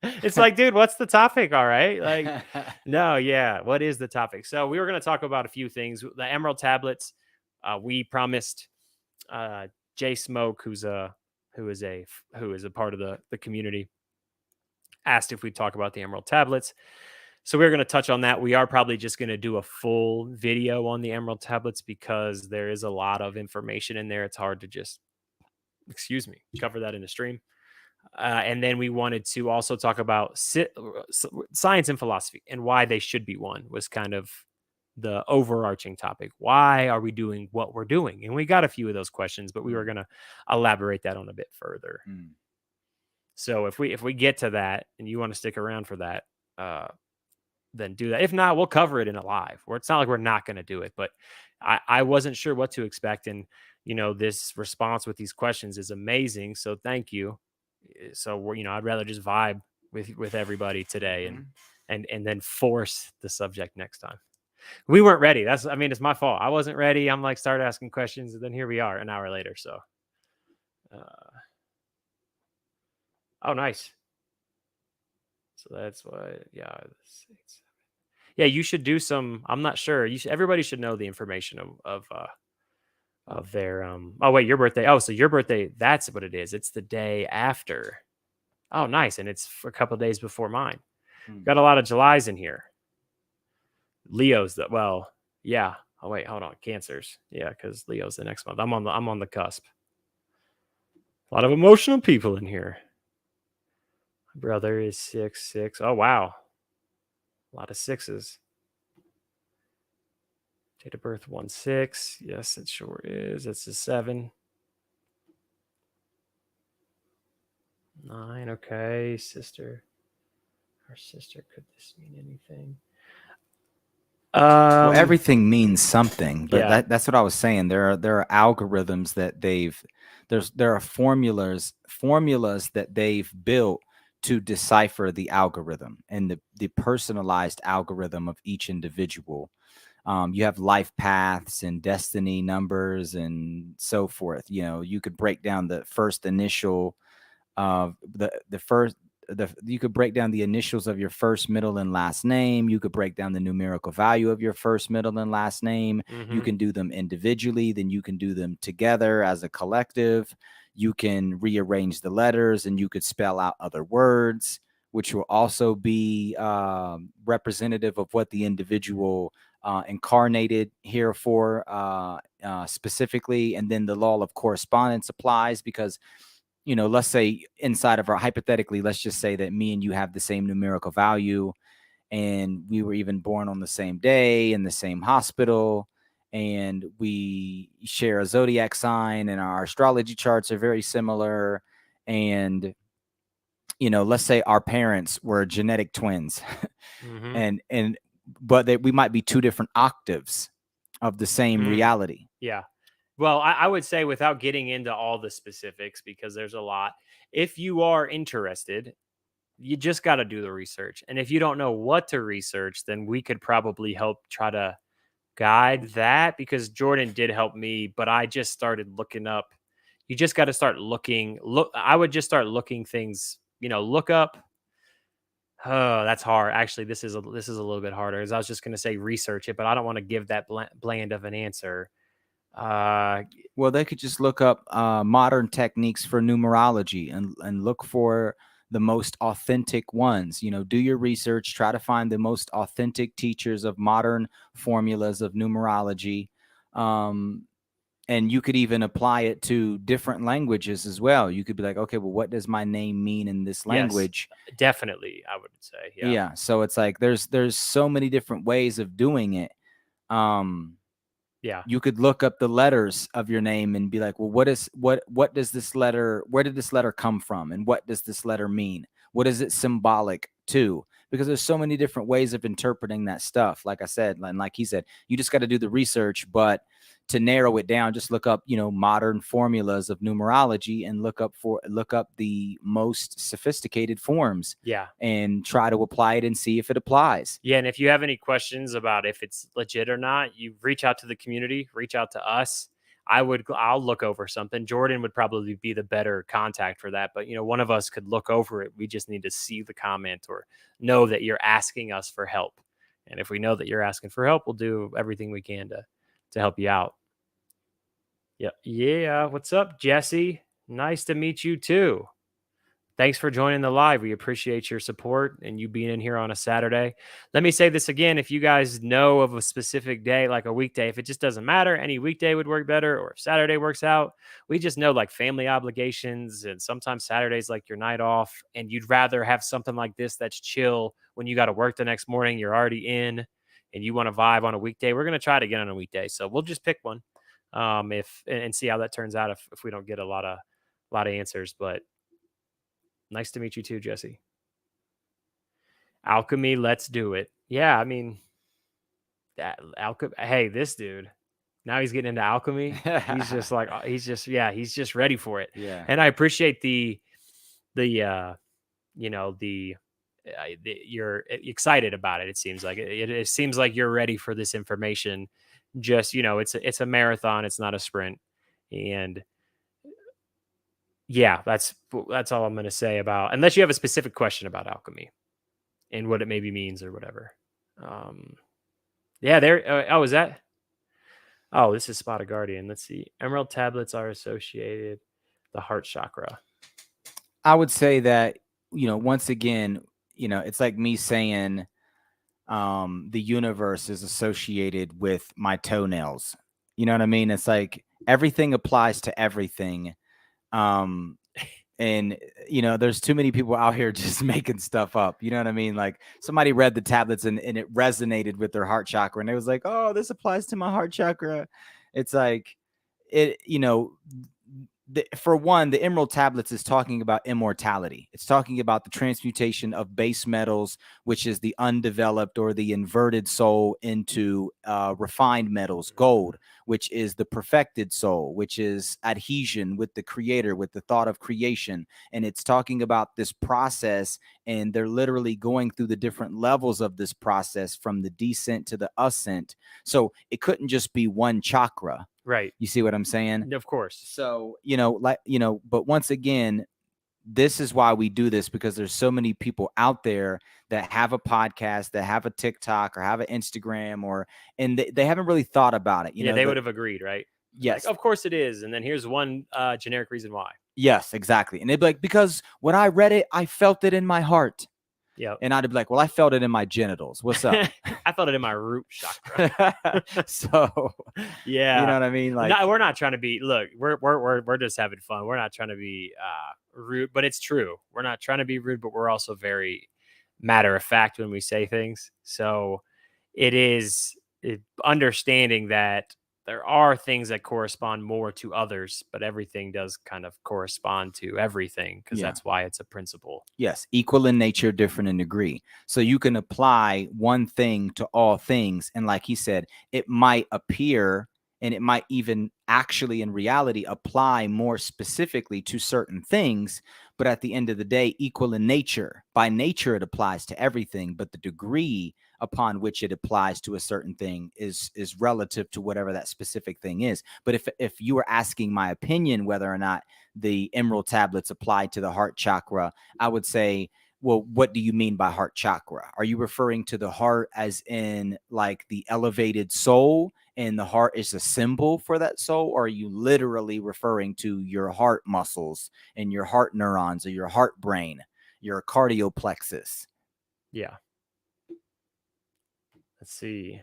It's like, dude, what's the topic? All right. Like, no, yeah. What is the topic? So we were going to talk about a few things. The Emerald tablets. We promised Jay Smoke, who's who is a part of the community, asked if we'd talk about the Emerald tablets. So we're going to touch on that. We are probably just going to do a full video on the Emerald tablets because there is a lot of information in there. It's hard to just, cover that in a stream. And then we wanted to also talk about science and philosophy and why they should be one, was kind of the overarching topic. Why are we doing what we're doing? And we got a few of those questions, but we were going to elaborate that on a bit further. So if we get to that and you want to stick around for that, then do that. If not, we'll cover it in a live, where it's not like we're not going to do it. But I wasn't sure what to expect. And, this response with these questions is amazing. So thank you. So I'd rather just vibe with everybody today and then force the subject next time. We weren't ready. It's my fault. I wasn't ready. I'm like, start asking questions, and then here we are an hour later. So, oh, nice. So that's why, yeah. Yeah, you should do some. I'm not sure. Everybody should know the information of their. Oh wait, your birthday. Oh, so your birthday. That's what it is. It's the day after. Oh, nice, and it's for a couple of days before mine. Got a lot of Julys in here. Leo's yeah. Oh wait, hold on. Cancers. Yeah, because Leo's the next month. I'm on the cusp. A lot of emotional people in here. My brother is 6'6". Oh wow. A lot of sixes. Date of birth 1/6. Yes, it sure is. It's a 7. 9. Okay, sister. Our sister. Could this mean anything?
Well, everything means something, but
yeah.
that's what I was saying. There are algorithms that there are formulas that they've built to decipher the algorithm and the personalized algorithm of each individual. You have life paths and destiny numbers and so forth. You could break down the first initial of you could break down the initials of your first, middle, and last name. You could break down the numerical value of your first, middle, and last name. You can do them individually, then you can do them together as a collective. You can rearrange the letters, and you could spell out other words, which will also be representative of what the individual incarnated here for specifically. And then the law of correspondence applies because let's say inside of hypothetically, let's just say that me and you have the same numerical value and we were even born on the same day in the same hospital and we share a zodiac sign and our astrology charts are very similar. And, let's say our parents were genetic twins but we might be two different octaves of the same reality.
Yeah. Well, I would say, without getting into all the specifics, because there's a lot, if you are interested, you just got to do the research. And if you don't know what to research, then we could probably help try to guide that, because Jordan did help me, but I just started looking up. You just got to start looking. I would just start looking things, look up. Oh, that's hard. Actually, this is a little bit harder, as I was just going to say research it, but I don't want to give that bland of an answer.
Well, they could just look up modern techniques for numerology and look for the most authentic ones. Do your research, try to find the most authentic teachers of modern formulas of numerology. And you could even apply it to different languages as well. You could be like, okay, well, what does my name mean in this language?
Yes, definitely, I would say.
Yeah. So it's like there's so many different ways of doing it.
Yeah.
You could look up the letters of your name and be like, well, what does this letter, where did this letter come from? And what does this letter mean? What is it symbolic to? Because there's so many different ways of interpreting that stuff. Like I said, and like he said, you just got to do the research, but to narrow it down, just look up, modern formulas of numerology and look up the most sophisticated forms.
Yeah.
And try to apply it and see if it applies.
Yeah. And if you have any questions about if it's legit or not, you reach out to the community, reach out to us. I'll look over something. Jordan would probably be the better contact for that. But, one of us could look over it. We just need to see the comment or know that you're asking us for help. And if we know that you're asking for help, we'll do everything we can to help you out. Yeah. Yeah. What's up, Jesse? Nice to meet you too. Thanks for joining the live. We appreciate your support and you being in here on a Saturday. Let me say this again. If you guys know of a specific day, like a weekday, if it just doesn't matter, any weekday would work better, or if Saturday works out, we just know like family obligations and sometimes Saturdays like your night off, and you'd rather have something like this that's chill when you got to work the next morning, you're already in, and you want to vibe on a weekday. We're going to try to get on a weekday. So we'll just pick one if and see how that turns out if we don't get a lot of answers. But nice to meet you too, Jesse. Alchemy, let's do it. Yeah, I mean, that alchemy. Hey, this dude. Now he's getting into alchemy. He's just like he's just ready for it.
Yeah.
And I appreciate the you're excited about it. It seems like it seems like you're ready for this information. Just it's a marathon. It's not a sprint. And yeah, that's all I'm going to say about, unless you have a specific question about alchemy and what it maybe means or whatever. Yeah, there. Oh, is that? Oh, this is Spot of Guardian. Let's see. Emerald tablets are associated the heart chakra.
I would say that, once again, it's like me saying the universe is associated with my toenails. You know what I mean? It's like everything applies to everything. And there's too many people out here just making stuff up. You know what I mean? Like somebody read the tablets and it resonated with their heart chakra, and it was like, oh, this applies to my heart chakra. It's like for one, the Emerald Tablets is talking about immortality. It's talking about the transmutation of base metals, which is the undeveloped or the inverted soul, into refined metals, gold, which is the perfected soul, which is adhesion with the creator, with the thought of creation. And it's talking about this process, and they're literally going through the different levels of this process from the descent to the ascent. So it couldn't just be one chakra.
Right.
You see what I'm saying?
Of course.
So, but once again, this is why we do this, because there's so many people out there that have a podcast, that have a TikTok or have an Instagram, and they haven't really thought about it.
They would have agreed, right?
Yes.
Like, of course it is. And then here's one generic reason why.
Yes, exactly. And they'd be like, because when I read it, I felt it in my heart.
Yeah.
And I'd be like, well, I felt it in my genitals. What's up?
I felt it in my root chakra.
So,
yeah.
You know what I mean? Like,
no, we're not trying to be, look, we're just having fun. We're not trying to be rude, but it's true. We're not trying to be rude, but we're also very matter of fact when we say things. So it is understanding that there are things that correspond more to others, but everything does kind of correspond to everything, because that's why it's a principle.
Yes. Equal in nature, different in degree. So you can apply one thing to all things. And like he said, it might appear, and it might even actually in reality apply more specifically to certain things. But at the end of the day, equal in nature. By nature, it applies to everything, but the degree upon which it applies to a certain thing is relative to whatever that specific thing is. But if you were asking my opinion whether or not the Emerald Tablets apply to the heart chakra, I would say, well, what do you mean by heart chakra? Are you referring to the heart as in like the elevated soul, and the heart is a symbol for that soul? Or are you literally referring to your heart muscles and your heart neurons, or your heart brain, your cardioplexus?
Yeah. Let's see.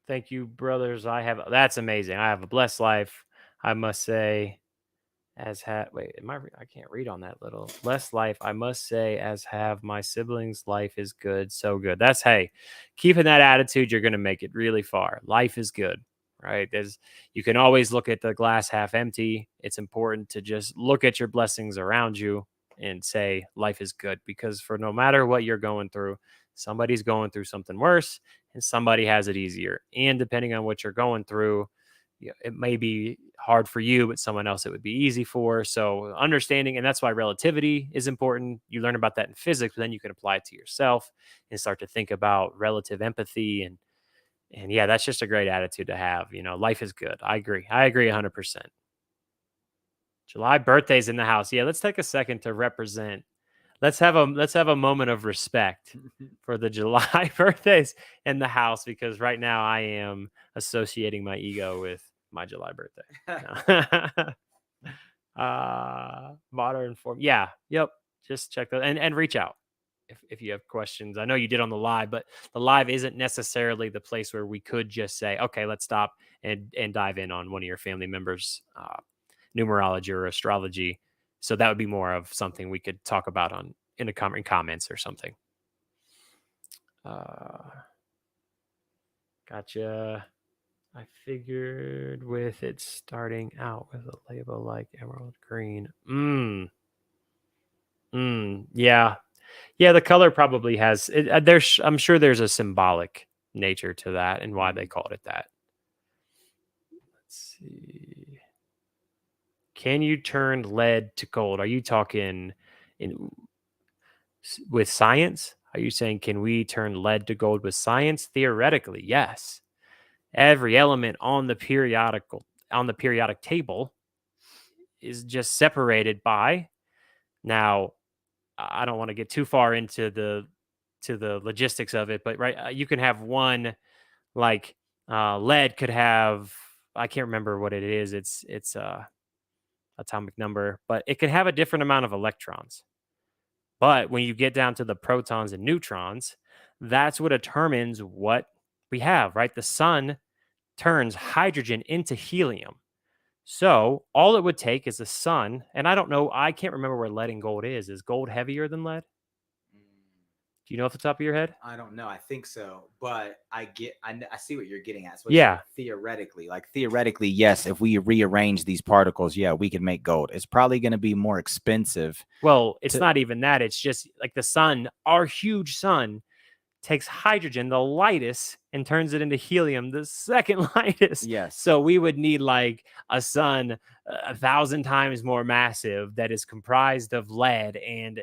Thank you, brothers. That's amazing. I have a blessed life, I must say. I can't read on that little. Blessed life, I must say, as have my siblings. Life is good, so good. Hey, keeping that attitude, you're going to make it really far. Life is good, right? You can always look at the glass half empty. It's important to just look at your blessings around you and say life is good, because for no matter what you're going through, somebody's going through something worse and somebody has it easier. And depending on what you're going through, it may be hard for you, but someone else it would be easy for. So understanding, and that's why relativity is important. You learn about that in physics, but then you can apply it to yourself and start to think about relative empathy. And yeah, that's just a great attitude to have. Life is good. I agree 100%. July birthdays in the house. Yeah, let's take a second to represent. Let's have a moment of respect for the July birthdays in the house, because right now I am associating my ego with my July birthday. Modern form. Yeah. Yep. Just check that and reach out if you have questions. I know you did on the live, but the live isn't necessarily the place where we could just say, okay, let's stop and dive in on one of your family members' numerology or astrology. So that would be more of something we could talk about in comments or something. Gotcha. I figured with it starting out with a label like emerald green. Yeah. Yeah, the color probably has it, there's I'm sure there's a symbolic nature to that and why they called it that. Let's see. Can you turn lead to gold? Are you talking in with science? Are you saying can we turn lead to gold with science? Theoretically, yes. Every element on the periodic table is just separated by. Now, I don't want to get too far into the logistics of it, but right, you can have one like lead could have, I can't remember what it is. It's atomic number, but it can have a different amount of electrons. But when you get down to the protons and neutrons, that's what determines what we have, right? The sun turns hydrogen into helium. So all it would take is the sun, and I don't know, I can't remember where lead and gold is. Is gold heavier than lead? Do you know off the top of your head?
I don't know. I think so, but I see what you're getting at. So
Yeah.
Theoretically, yes, if we rearrange these particles, yeah, we could make gold. It's probably going to be more expensive.
Well, it's not even that. It's just like the sun, our huge sun, takes hydrogen, the lightest, and turns it into helium, the second lightest.
Yes.
So we would need like a sun 1,000 times more massive that is comprised of lead, and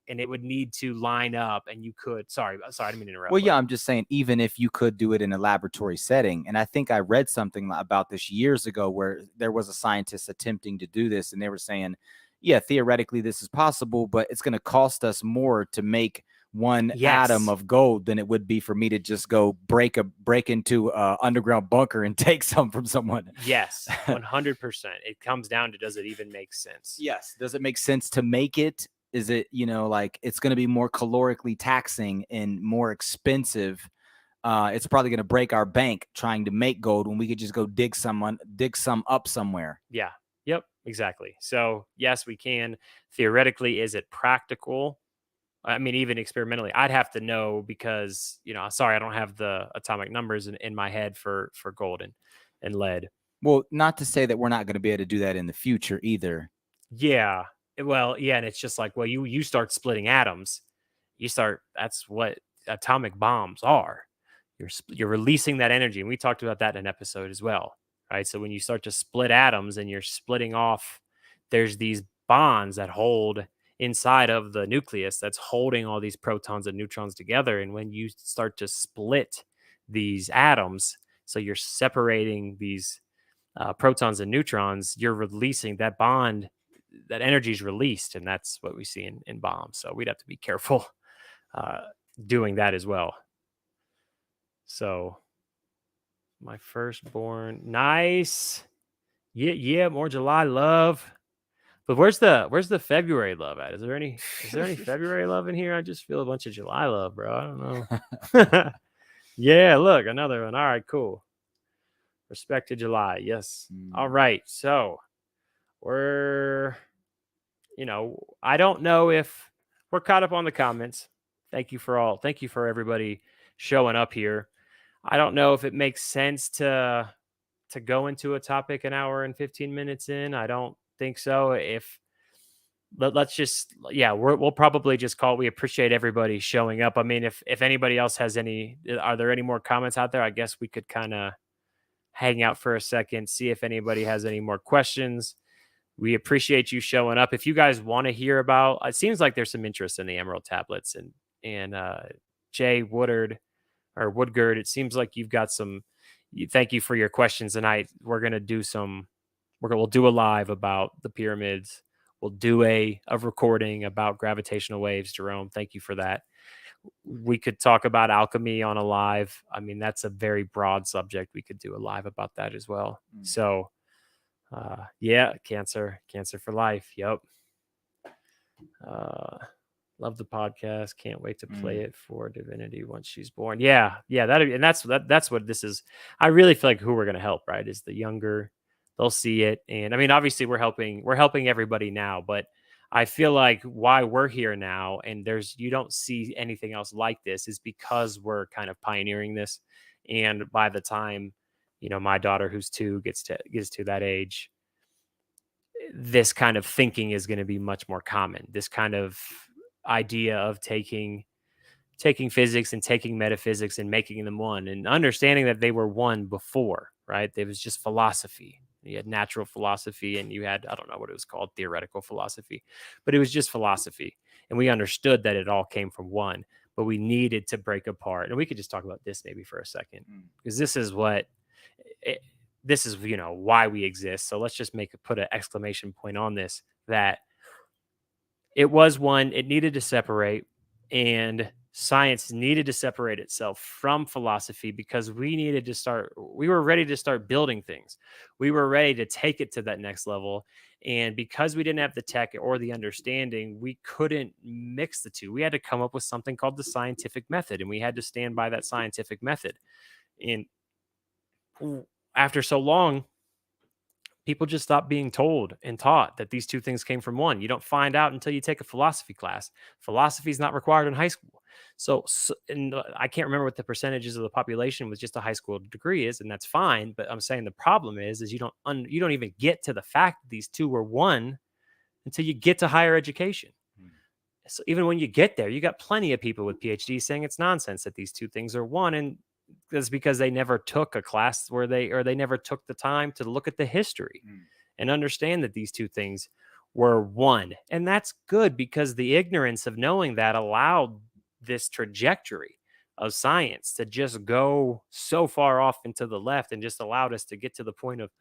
it would need to line up. And you could, sorry, I didn't mean to interrupt.
Well, yeah, I'm just saying, even if you could do it in a laboratory setting, and I think I read something about this years ago where there was a scientist attempting to do this, and they were saying, yeah, theoretically this is possible, but it's going to cost us more to make one atom of gold than it would be for me to just go break into a underground bunker and take some from someone.
Yes, 100%. It comes down to, does it even make sense?
Yes. Does it make sense to make it? Is it, like it's going to be more calorically taxing and more expensive? It's probably going to break our bank trying to make gold when we could just go dig some up somewhere.
Yeah. Yep. Exactly. So yes, we can. Theoretically, is it practical? I mean, even experimentally, I'd have to know because, sorry, I don't have the atomic numbers in my head for gold and lead.
Well, not to say that we're not going to be able to do that in the future either.
Yeah. Well, yeah. And it's just like, well, you start splitting atoms. That's what atomic bombs are. You're releasing that energy. And we talked about that in an episode as well, right? So when you start to split atoms and you're splitting off, there's these bonds that hold inside of the nucleus that's holding all these protons and neutrons together. And when you start to split these atoms, so you're separating these protons and neutrons, you're releasing that bond, that energy is released. And that's what we see in bombs. So we'd have to be careful doing that as well. So my firstborn, nice. Yeah, more July love. But where's the February love at? Is there any February love in here? I just feel a bunch of July love, bro. I don't know. Yeah, look, another one. All right, cool. Respect to July. Yes. All right. So we're, I don't know if we're caught up on the comments. Thank you for everybody showing up here. I don't know if it makes sense to go into a topic an hour and 15 minutes in. I don't think so. Let's just, we'll probably just call. We appreciate everybody showing up. I mean, if anybody else has are there any more comments out there? I guess we could kind of hang out for a second, see if anybody has any more questions. We appreciate you showing up. If you guys want to hear about, it seems like there's some interest in the Emerald tablets and Jay Woodard or Woodgard. It seems like you've got some. Thank you for your questions tonight. We'll do a live about the pyramids. We'll do a recording about gravitational waves. Jerome, thank you for that. We could talk about alchemy on a live. I mean, that's a very broad subject. We could do a live about that as well. So Yeah, cancer for life. Yep. Uh, love the podcast. Can't wait to play it for Divinity once she's born. Yeah, yeah. That's what this is. I really feel like who we're gonna help, right? Is the younger. They'll see it, and I mean, obviously, we're helping everybody now, but I feel like why we're here now, and you don't see anything else like this, is because we're kind of pioneering this, and by the time, my daughter who's 2 gets to that age, this kind of thinking is going to be much more common. This kind of idea of taking physics and taking metaphysics and making them one, and understanding that they were one before, right? There was just philosophy. You had natural philosophy and you had, I don't know what it was called, theoretical philosophy, but it was just philosophy. And we understood that it all came from one, but we needed to break apart. And we could just talk about this maybe for a second, because this is why we exist. So let's just put an exclamation point on this, that it was one, it needed to separate, and science needed to separate itself from philosophy, because we were ready to start building things. We were ready to take it to that next level. And because we didn't have the tech or the understanding, we couldn't mix the two. We had to come up with something called the scientific method, and we had to stand by that scientific method. And after so long, people just stop being told and taught that these two things came from one. You don't find out until you take a philosophy class. Philosophy is not required in high school. And I can't remember what the percentages of the population with just a high school degree is, and that's fine. But I'm saying the problem is you don't even get to the fact that these two were one until you get to higher education. So even when you get there, you got plenty of people with PhDs saying it's nonsense that these two things are one, and that's because they never took a class they never took the time to look at the history and understand that these two things were one. And that's good, because the ignorance of knowing that allowed this trajectory of science to just go so far off into the left, and just allowed us to get to the point of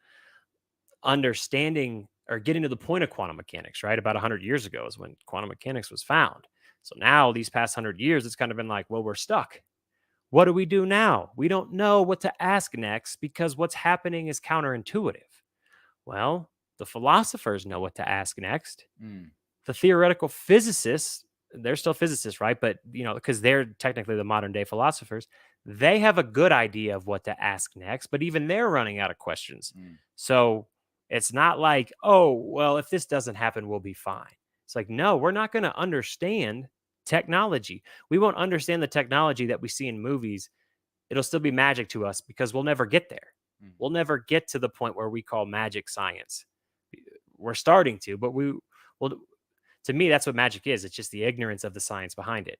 understanding, or getting to the point of quantum mechanics, right? About 100 years ago is when quantum mechanics was found. So now these past 100 years, it's kind of been like, well, we're stuck. What do we do now? We don't know what to ask next, because what's happening is counterintuitive. Well, the philosophers know what to ask next. The theoretical physicists, they're still physicists, right? But, because they're technically the modern day philosophers, they have a good idea of what to ask next, but even they're running out of questions. So it's not like, oh, well, if this doesn't happen, we'll be fine. It's like, no, we're not going to understand technology. We won't understand the technology that we see in movies. It'll still be magic to us, because we'll never get there. We'll never get to the point where we call magic science. We're starting to, but to me, that's what magic is. It's just the ignorance of the science behind it.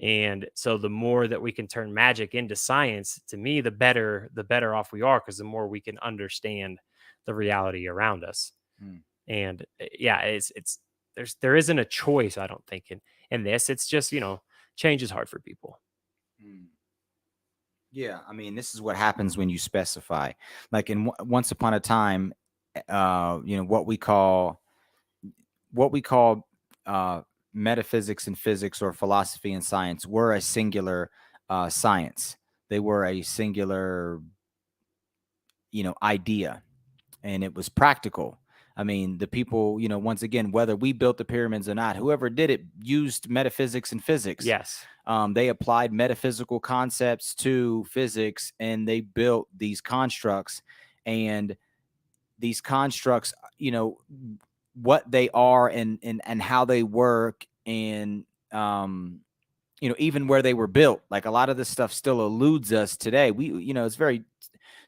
And so the more that we can turn magic into science, to me, the better off we are, because the more we can understand the reality around us. And yeah, there isn't a choice, I don't think, in this. It's just, change is hard for people.
Yeah, I mean, this is what happens when you specify. Like in once upon a time, what we call metaphysics and physics, or philosophy and science, were a singular science. They were a singular, idea, and it was practical. I mean, the people, once again, whether we built the pyramids or not, whoever did it used metaphysics and physics.
Yes.
They applied metaphysical concepts to physics, and they built these constructs. And these constructs, what they are, and how they work, and even where they were built. Like, a lot of this stuff still eludes us today. It's very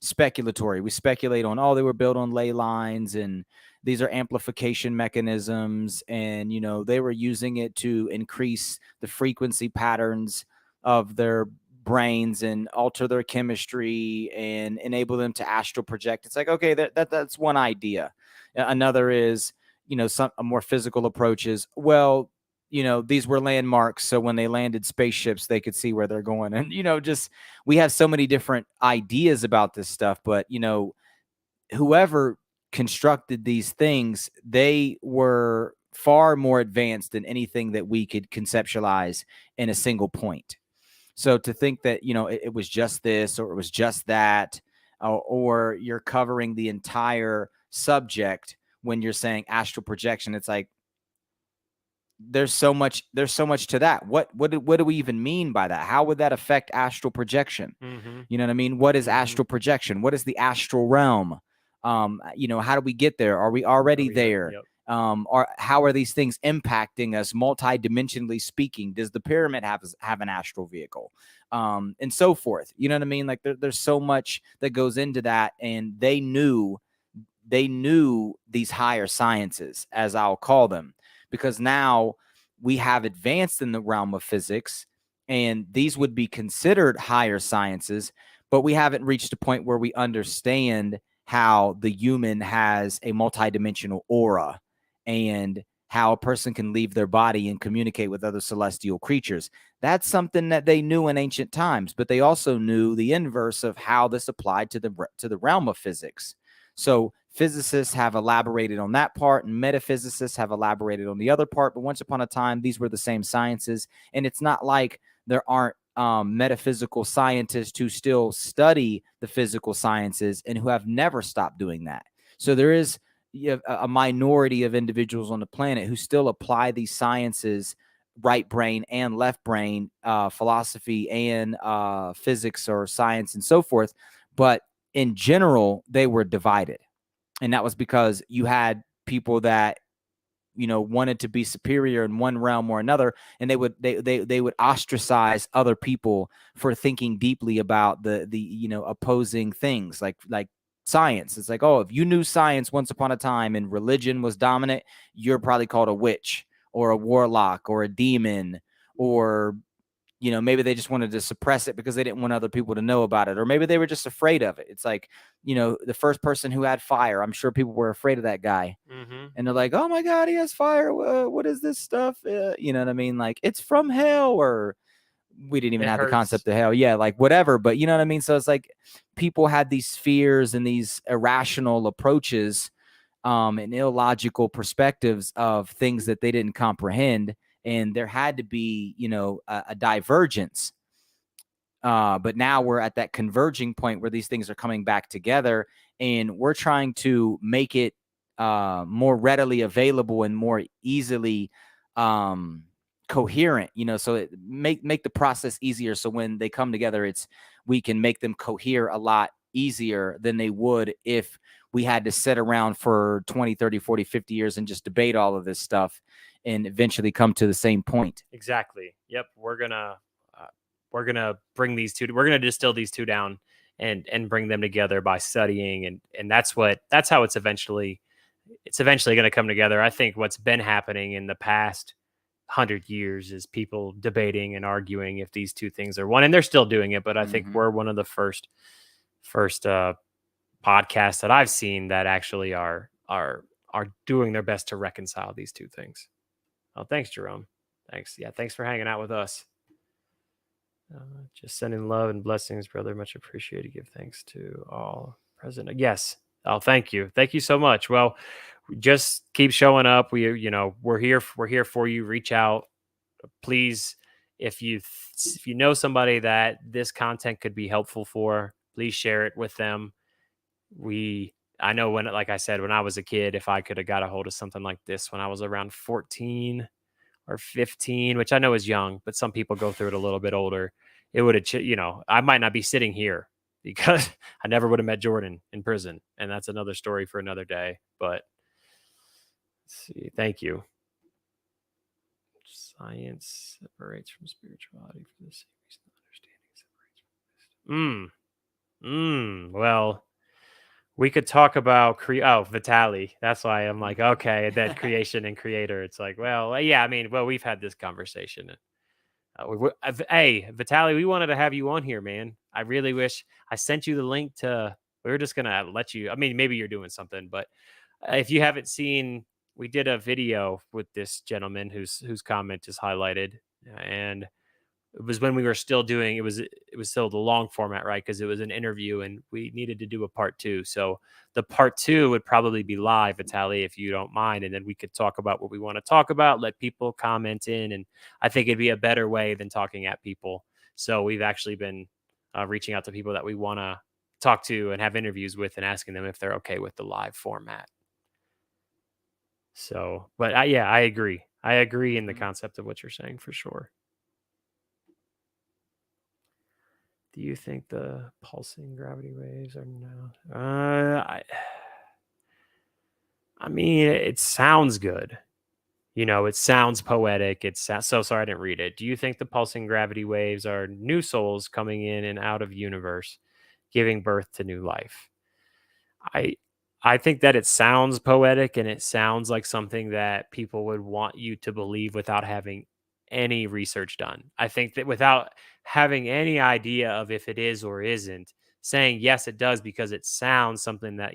speculatory. We speculate on, they were built on ley lines, and these are amplification mechanisms, and they were using it to increase the frequency patterns of their brains and alter their chemistry and enable them to astral project. It's like, okay, that's one idea. Another is, a more physical approach is, well, these were landmarks, so when they landed spaceships, they could see where they're going. And, just, we have so many different ideas about this stuff, but, whoever constructed these things, they were far more advanced than anything that we could conceptualize in a single point. So to think that, it was just this, or it was just that, or you're covering the entire subject when you're saying astral projection. It's like there's so much to that. What do we even mean by that? How would that affect astral projection?
Mm-hmm.
You know what I mean? What is
Mm-hmm.
astral projection? What is the astral realm? You know, how do we get there? Are we already there?
Yep.
Or how are these things impacting us multidimensionally speaking? Does the pyramid have an astral vehicle? And so forth. You know what I mean? Like there's so much that goes into that, and they knew these higher sciences, as I'll call them, because now we have advanced in the realm of physics, and these would be considered higher sciences, but we haven't reached a point where we understand how the human has a multidimensional aura and how a person can leave their body and communicate with other celestial creatures. That's something that they knew in ancient times, but they also knew the inverse of how this applied to the realm of physics. So physicists have elaborated on that part, and metaphysicists have elaborated on the other part. But once upon a time, these were the same sciences. And it's not like there aren't metaphysical scientists who still study the physical sciences and who have never stopped doing that. So there is a minority of individuals on the planet who still apply these sciences, right brain and left brain, philosophy and physics or science and so forth. But in general, they were divided. And that was because you had people that, you know, wanted to be superior in one realm or another, and they would ostracize other people for thinking deeply about the you know, opposing things like science. It's like, oh, if you knew science once upon a time and religion was dominant, you're probably called a witch or a warlock or a demon, or you know, maybe they just wanted to suppress it because they didn't want other people to know about it, or maybe they were just afraid of it. It's like, you know, the first person who had fire, I'm sure people were afraid of that guy.
Mm-hmm.
And they're like, oh my God, he has fire. What is this stuff? You know what I mean? Like, it's from hell, or we didn't even have the concept of hell. Yeah, like whatever. But you know what I mean? So it's like people had these fears and these irrational approaches and illogical perspectives of things that they didn't comprehend. And there had to be, you know, a divergence. But now we're at that converging point where these things are coming back together, and we're trying to make it more readily available and more easily coherent, you know, so it make the process easier. So when they come together, we can make them cohere a lot easier than they would if we had to sit around for 20, 30, 40, 50 years and just debate all of this stuff and eventually come to the same point.
Exactly. Yep. We're gonna bring these two. We're gonna distill these two down and bring them together by studying, and that's how it's eventually going to come together. I think what's been happening in the past 100 years is people debating and arguing if these two things are one, and they're still doing it. But I think we're one of the first podcasts that I've seen that actually are doing their best to reconcile these two things. Oh, thanks, Jerome. Thanks. Yeah, thanks for hanging out with us. Just sending love and blessings, brother. Much appreciated. Give thanks to all present. Yes. Oh, thank you. Thank you so much. Well, just keep showing up. We're here for you. Reach out, please. If you know somebody that this content could be helpful for, please share it with them. I know like I said, when I was a kid, if I could have got a hold of something like this when I was around 14 or 15, which I know is young, but some people go through it a little bit older, it would have, I might not be sitting here because I never would have met Jordan in prison. And that's another story for another day. But let's see. Thank you. Science separates from spirituality for the same reason understanding separates from wisdom. Well, we could talk about Vitaly. That's why I'm like, okay, that creation and creator. It's like, well, yeah, I mean, we've had this conversation. Hey, Vitaly, we wanted to have you on here, man. I really wish I sent you the link to. We were just gonna let you. I mean, maybe you're doing something, but if you haven't seen, we did a video with this gentleman whose comment is highlighted, and it was when we were still doing it was still the long format, right? Because it was an interview and we needed to do a part 2. So the part 2 would probably be live, Vitaly, if you don't mind, and then we could talk about what we want to talk about, let people comment in, and I think it'd be a better way than talking at people. So we've actually been reaching out to people that we want to talk to and have interviews with and asking them if they're okay with the live format. So, but I agree. I agree in the concept of what you're saying for sure. Do you think the pulsing gravity waves are no? I mean, it sounds good. It sounds poetic. So sorry I didn't read it. Do you think the pulsing gravity waves are new souls coming in and out of universe, giving birth to new life? I I think that it sounds poetic and it sounds like something that people would want you to believe without having any research done. I think that without having any idea of if it is or isn't, saying yes it does because it sounds something that,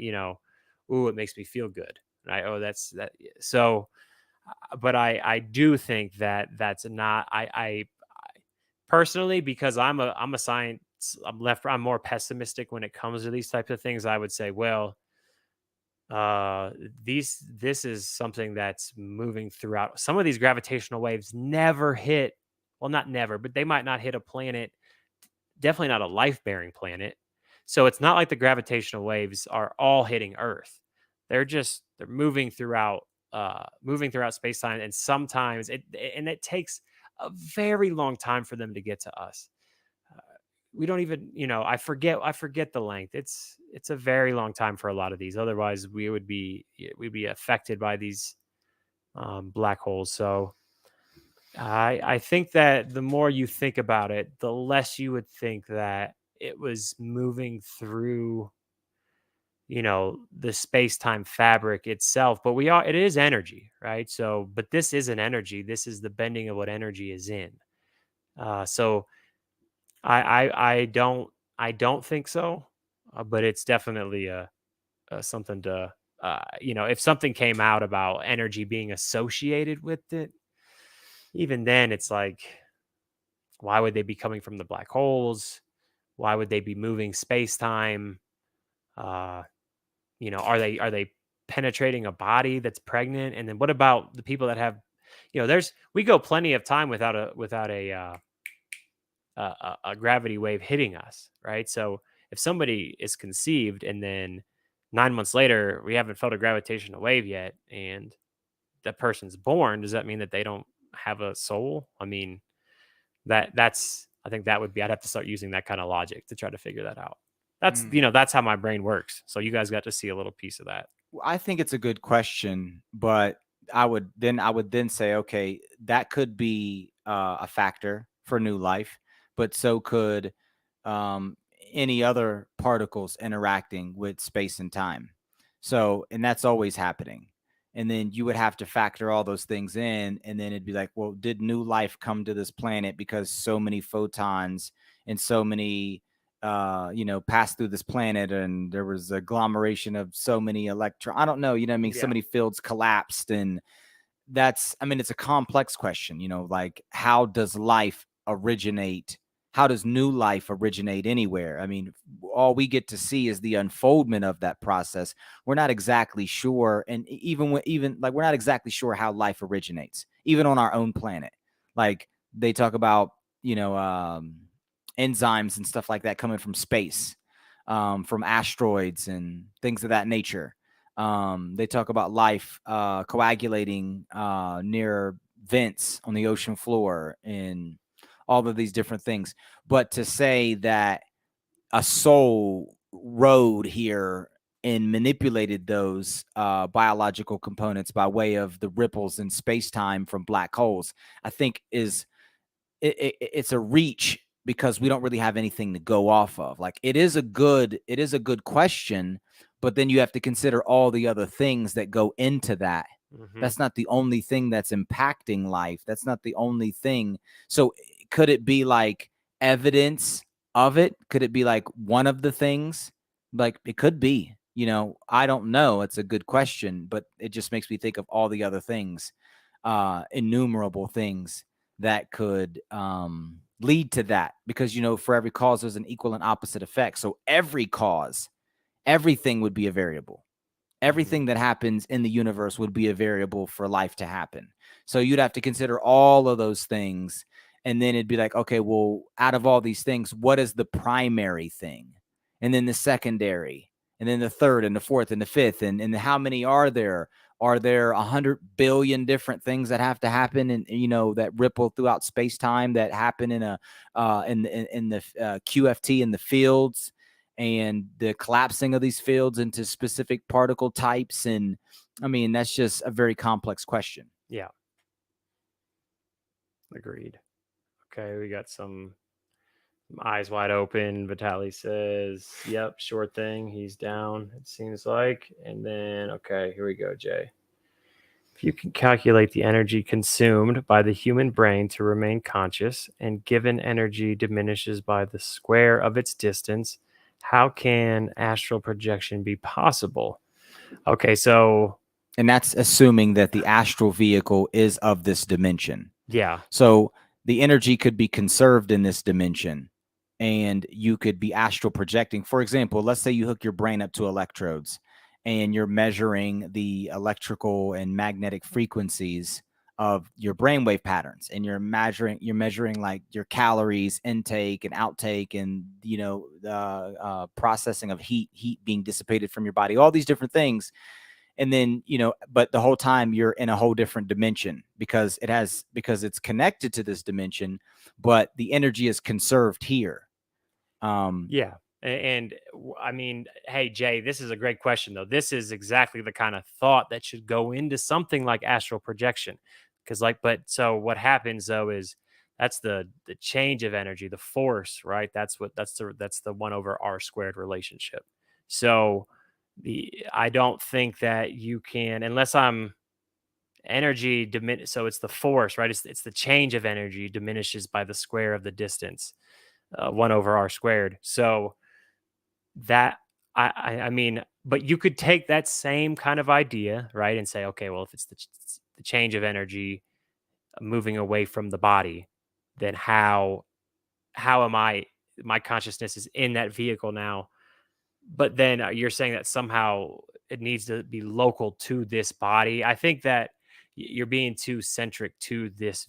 ooh, it makes me feel good. Right? Oh, that's that. So but I do think that that's not personally, because I'm a science I'm more pessimistic when it comes to these types of things. I would say, well, this is something that's moving throughout. Some of these gravitational waves never hit, well, not never, but they might not hit a planet, definitely not a life-bearing planet. So it's not like the gravitational waves are all hitting Earth. They're moving throughout space-time, and sometimes it takes a very long time for them to get to us. We don't even, I forget the length. It's a very long time for a lot of these. Otherwise, we'd be affected by these black holes. So I think that the more you think about it, the less you would think that it was moving through, the space-time fabric itself. But it is energy, right? So, but this isn't energy. This is the bending of what energy is in. So I don't think so, but it's definitely something to, if something came out about energy being associated with it, even then it's like, why would they be coming from the black holes? Why would they be moving space time? Uh, are they penetrating a body that's pregnant? And then what about the people that have, we go plenty of time without a gravity wave hitting us, right? So if somebody is conceived and then 9 months later we haven't felt a gravitational wave yet, and that person's born, does that mean that they don't have a soul? I mean, I think that would be, I'd have to start using that kind of logic to try to figure that out. That's how my brain works. So you guys got to see a little piece of that.
I think it's a good question, but I would then say, okay, that could be a factor for new life, but so could um, any other particles interacting with space and time. So, and that's always happening. And then you would have to factor all those things in, and then it'd be like, well, did new life come to this planet because so many photons and so many pass through this planet, and there was agglomeration of so many electrons. I don't know, I mean, so
Yeah.
many fields collapsed, and I mean, it's a complex question, like how does life originate? How does new life originate anywhere? I mean, all we get to see is the unfoldment of that process. We're not exactly sure, and even like we're not exactly sure how life originates, even on our own planet. Like they talk about, you know, enzymes and stuff like that coming from space, from asteroids and things of that nature. They talk about life coagulating near vents on the ocean floor and all of these different things. But to say that a soul rode here and manipulated those biological components by way of the ripples in space time from black holes, I think it's a reach because we don't really have anything to go off of. Like it is a good question, but then you have to consider all the other things that go into that.
Mm-hmm.
That's not the only thing that's impacting life. That's not the only thing. So could it be like evidence of it? Could it be like one of the things? Like it could be, I don't know. It's a good question, but it just makes me think of all the other things, innumerable things that could lead to that, because for every cause there's an equal and opposite effect. So every cause, everything would be a variable. Everything that happens in the universe would be a variable for life to happen. So you'd have to consider all of those things, and then it'd be like, okay, well, out of all these things, what is the primary thing? and then the secondary, and then the third and the fourth and the fifth, and how many are there? Are there 100 billion different things that have to happen, and that ripple throughout space time that happen in the QFT in the fields, and the collapsing of these fields into specific particle types? And I mean, that's just a very complex question.
Yeah. Agreed. Okay, we got some eyes wide open. Vitali says, yep, sure thing. He's down, it seems like. And then, okay, here we go, Jay. If you can calculate the energy consumed by the human brain to remain conscious, and given energy diminishes by the square of its distance, how can astral projection be possible? Okay, so.
And that's assuming that the astral vehicle is of this dimension.
Yeah.
So the energy could be conserved in this dimension, and you could be astral projecting. For example, let's say you hook your brain up to electrodes and you're measuring the electrical and magnetic frequencies of your brainwave patterns, and you're measuring like your calories intake and outtake, and the processing of heat being dissipated from your body, all these different things. And then but the whole time you're in a whole different dimension, because it's connected to this dimension, but the energy is conserved here.
Yeah. And I mean, hey, Jay, this is a great question, though. This is exactly the kind of thought that should go into something like astral projection. Because, so what happens, though, is that's the change of energy, the force, right? That's the 1/r² relationship. So I don't think that you can, unless I'm energy diminish. So it's the force, right? It's the change of energy diminishes by the square of the distance, 1/r². So that I mean, but you could take that same kind of idea, right, and say, okay, well, if it's the change of energy moving away from the body, then how am my consciousness is in that vehicle now? But then you're saying that somehow it needs to be local to this body. I think that you're being too centric to this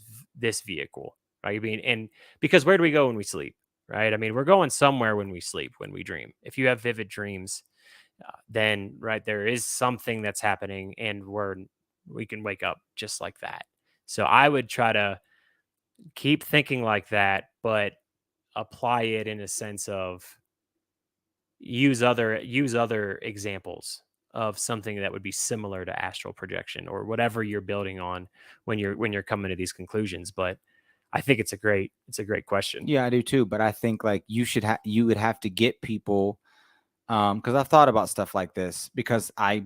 vehicle, right? You're being and because where do we go when we sleep, right? I mean, we're going somewhere when we sleep, when we dream. If you have vivid dreams, then right there is something that's happening, and we can wake up just like that. So I would try to keep thinking like that, but apply it in a sense of use other examples of something that would be similar to astral projection or whatever you're building on when you're coming to these conclusions. But I think it's a great question.
Yeah, I do too. But I think like you would have to get people, because I've thought about stuff like this, because I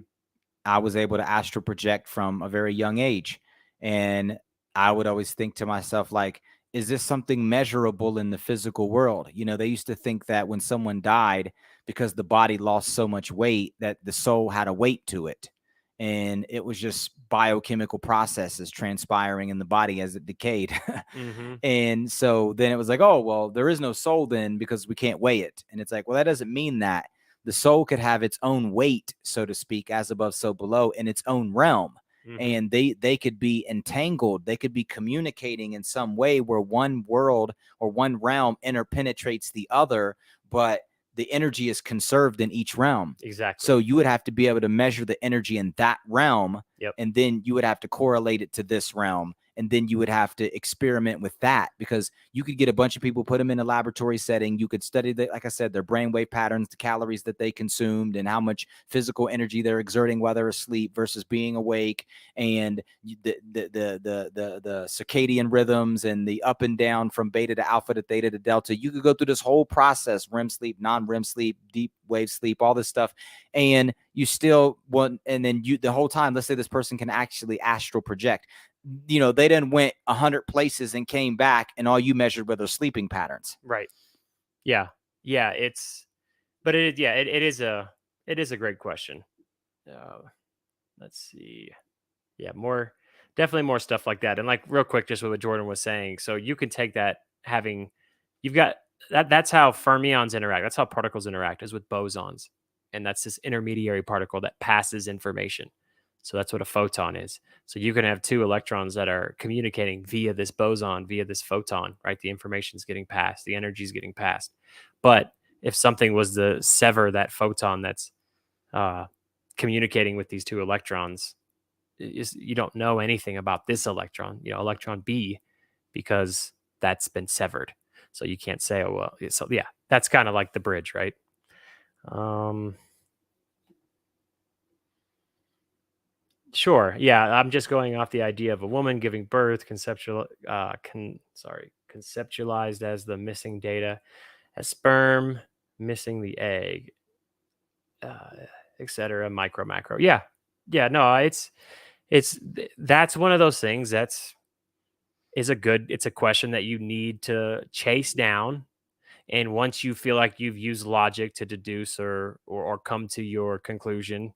was able to astral project from a very young age. And I would always think to myself, like, is this something measurable in the physical world? They used to think that when someone died, because the body lost so much weight, that the soul had a weight to it. And it was just biochemical processes transpiring in the body as it decayed.
Hmm.
And so then it was like, oh, well, there is no soul then, because we can't weigh it. And it's like, well, that doesn't mean that. The soul could have its own weight, so to speak, as above, so below, in its own realm.
Hmm.
And they could be entangled. They could be communicating in some way where one world or one realm interpenetrates the other, but the energy is conserved in each realm.
Exactly.
So you would have to be able to measure the energy in that realm.
Yep.
And then you would have to correlate it to this realm. And then you would have to experiment with that, because you could get a bunch of people, put them in a laboratory setting. You could study, like I said, their brainwave patterns, the calories that they consumed, and how much physical energy they're exerting while they're asleep versus being awake, and the circadian rhythms, and the up and down from beta to alpha to theta to delta. You could go through this whole process: REM sleep, non-REM sleep, deep wave sleep, all this stuff, and you still want. And then the whole time, let's say this person can actually astral project. They then went 100 places and came back, and all you measured were their sleeping patterns.
Right. Yeah. Yeah. It is a great question. Uh, let's see. Yeah, definitely more stuff like that. And like real quick, just what Jordan was saying. So you can take that you've got that's how fermions interact. That's how particles interact, is with bosons. And that's this intermediary particle that passes information. So that's what a photon is. So you can have two electrons that are communicating via this boson, via this photon, right? The information is getting passed, the energy is getting passed. But if something was to sever that photon that's communicating with these two electrons, you don't know anything about this electron, electron B, because that's been severed. So you can't say, oh, well, so yeah, that's kind of like the bridge, right? Sure. Yeah, I'm just going off the idea of a woman giving birth, conceptualized as the missing data, as sperm missing the egg, etc. Micro, macro. Yeah, yeah. No, that's one of those things it's a question that you need to chase down. And once you feel like you've used logic to deduce or come to your conclusion,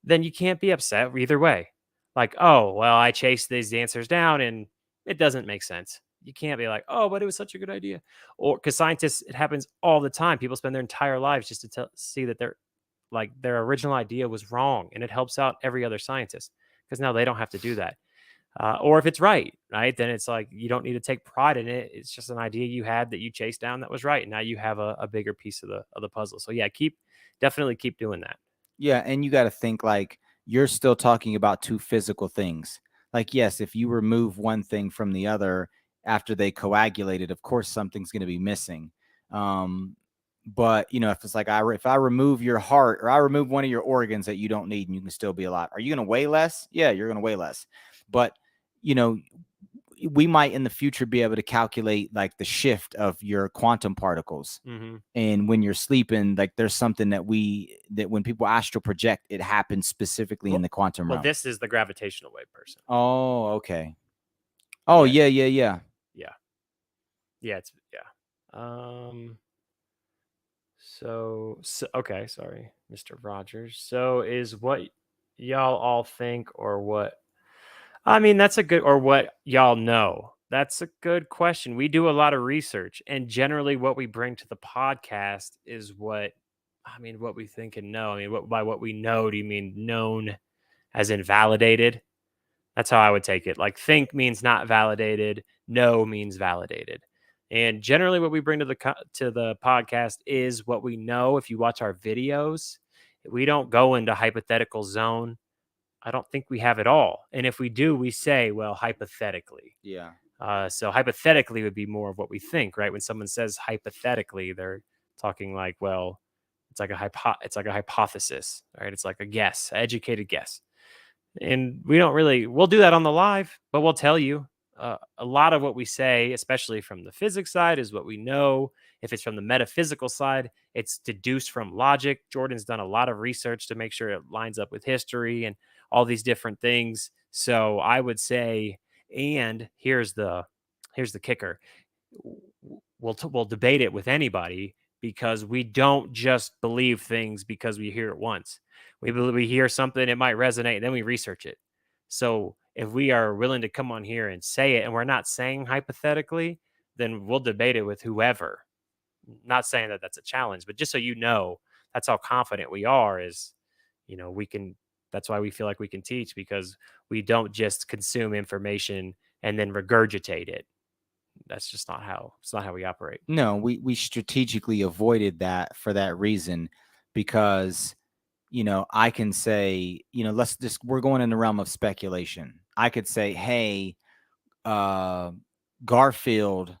then you can't be upset either way. Like, oh, well, I chased these answers down and it doesn't make sense. You can't be like, oh, but it was such a good idea. Or because scientists, it happens all the time. People spend their entire lives just to see that their original idea was wrong, and it helps out every other scientist because now they don't have to do that. Or if it's right, then it's like you don't need to take pride in it. It's just an idea you had that you chased down that was right, and now you have a bigger piece of the puzzle. So yeah, definitely keep doing that.
Yeah, and you got to think like you're still talking about two physical things. Like, yes, if you remove one thing from the other after they coagulated, of course something's going to be missing. But if it's like if I remove your heart or I remove one of your organs that you don't need and you can still be alive, are you going to weigh less? Yeah, you're going to weigh less. But we might in the future be able to calculate like the shift of your quantum particles.
Mm-hmm.
And when you're sleeping, like there's something that when people astral project, it happens specifically in the quantum realm.
Well, this is the gravitational wave person.
Oh, okay. Oh, yeah.
It's So okay, sorry, Mr. Rogers. So is what y'all all think, or what? I mean, that's a good, or what y'all know. That's a good question. We do a lot of research, and generally, what we bring to the podcast is what we think and know. I mean, by what we know, do you mean known as in validated? That's how I would take it. Like, think means not validated, know means validated. And generally, what we bring to the podcast is what we know. If you watch our videos, we don't go into hypothetical zone. I don't think we have it all. And if we do, we say, well, hypothetically.
Yeah.
So hypothetically would be more of what we think, right? When someone says hypothetically, they're talking like, well, it's like a hypothesis, right? It's like a guess, an educated guess. And we'll do that on the live, but we'll tell you a lot of what we say, especially from the physics side, is what we know. If it's from the metaphysical side, it's deduced from logic. Jordan's done a lot of research to make sure it lines up with history and all these different things. So I would say, and here's the kicker. We'll debate it with anybody, because we don't just believe things because we hear it once. We hear something, it might resonate, and then we research it. So if we are willing to come on here and say it, and we're not saying hypothetically, then we'll debate it with whoever. Not saying that that's a challenge, but just so you know, that's how confident we are. Is we can. That's why we feel like we can teach, because we don't just consume information and then regurgitate it. That's just not how. It's not how we operate.
No, we strategically avoided that for that reason, because I can say, we're going in the realm of speculation. I could say, hey, Garfield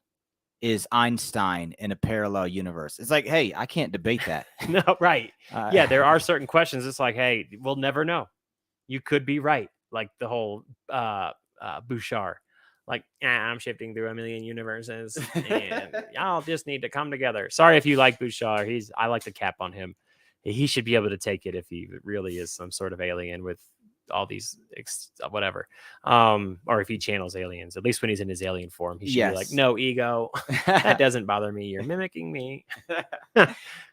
is Einstein in a parallel universe. It's like, hey, I can't debate that.
No, right. Yeah, there are certain questions. It's like, hey, we'll never know. You could be right. Like the whole Bouchard. Like, I'm shifting through a million universes, and y'all just need to come together. Sorry if you like Bouchard. I like the cap on him. He should be able to take it if he really is some sort of alien with all these whatever, or if he channels aliens. At least when he's in his alien form, he should be like, no ego, that doesn't bother me. You're mimicking me.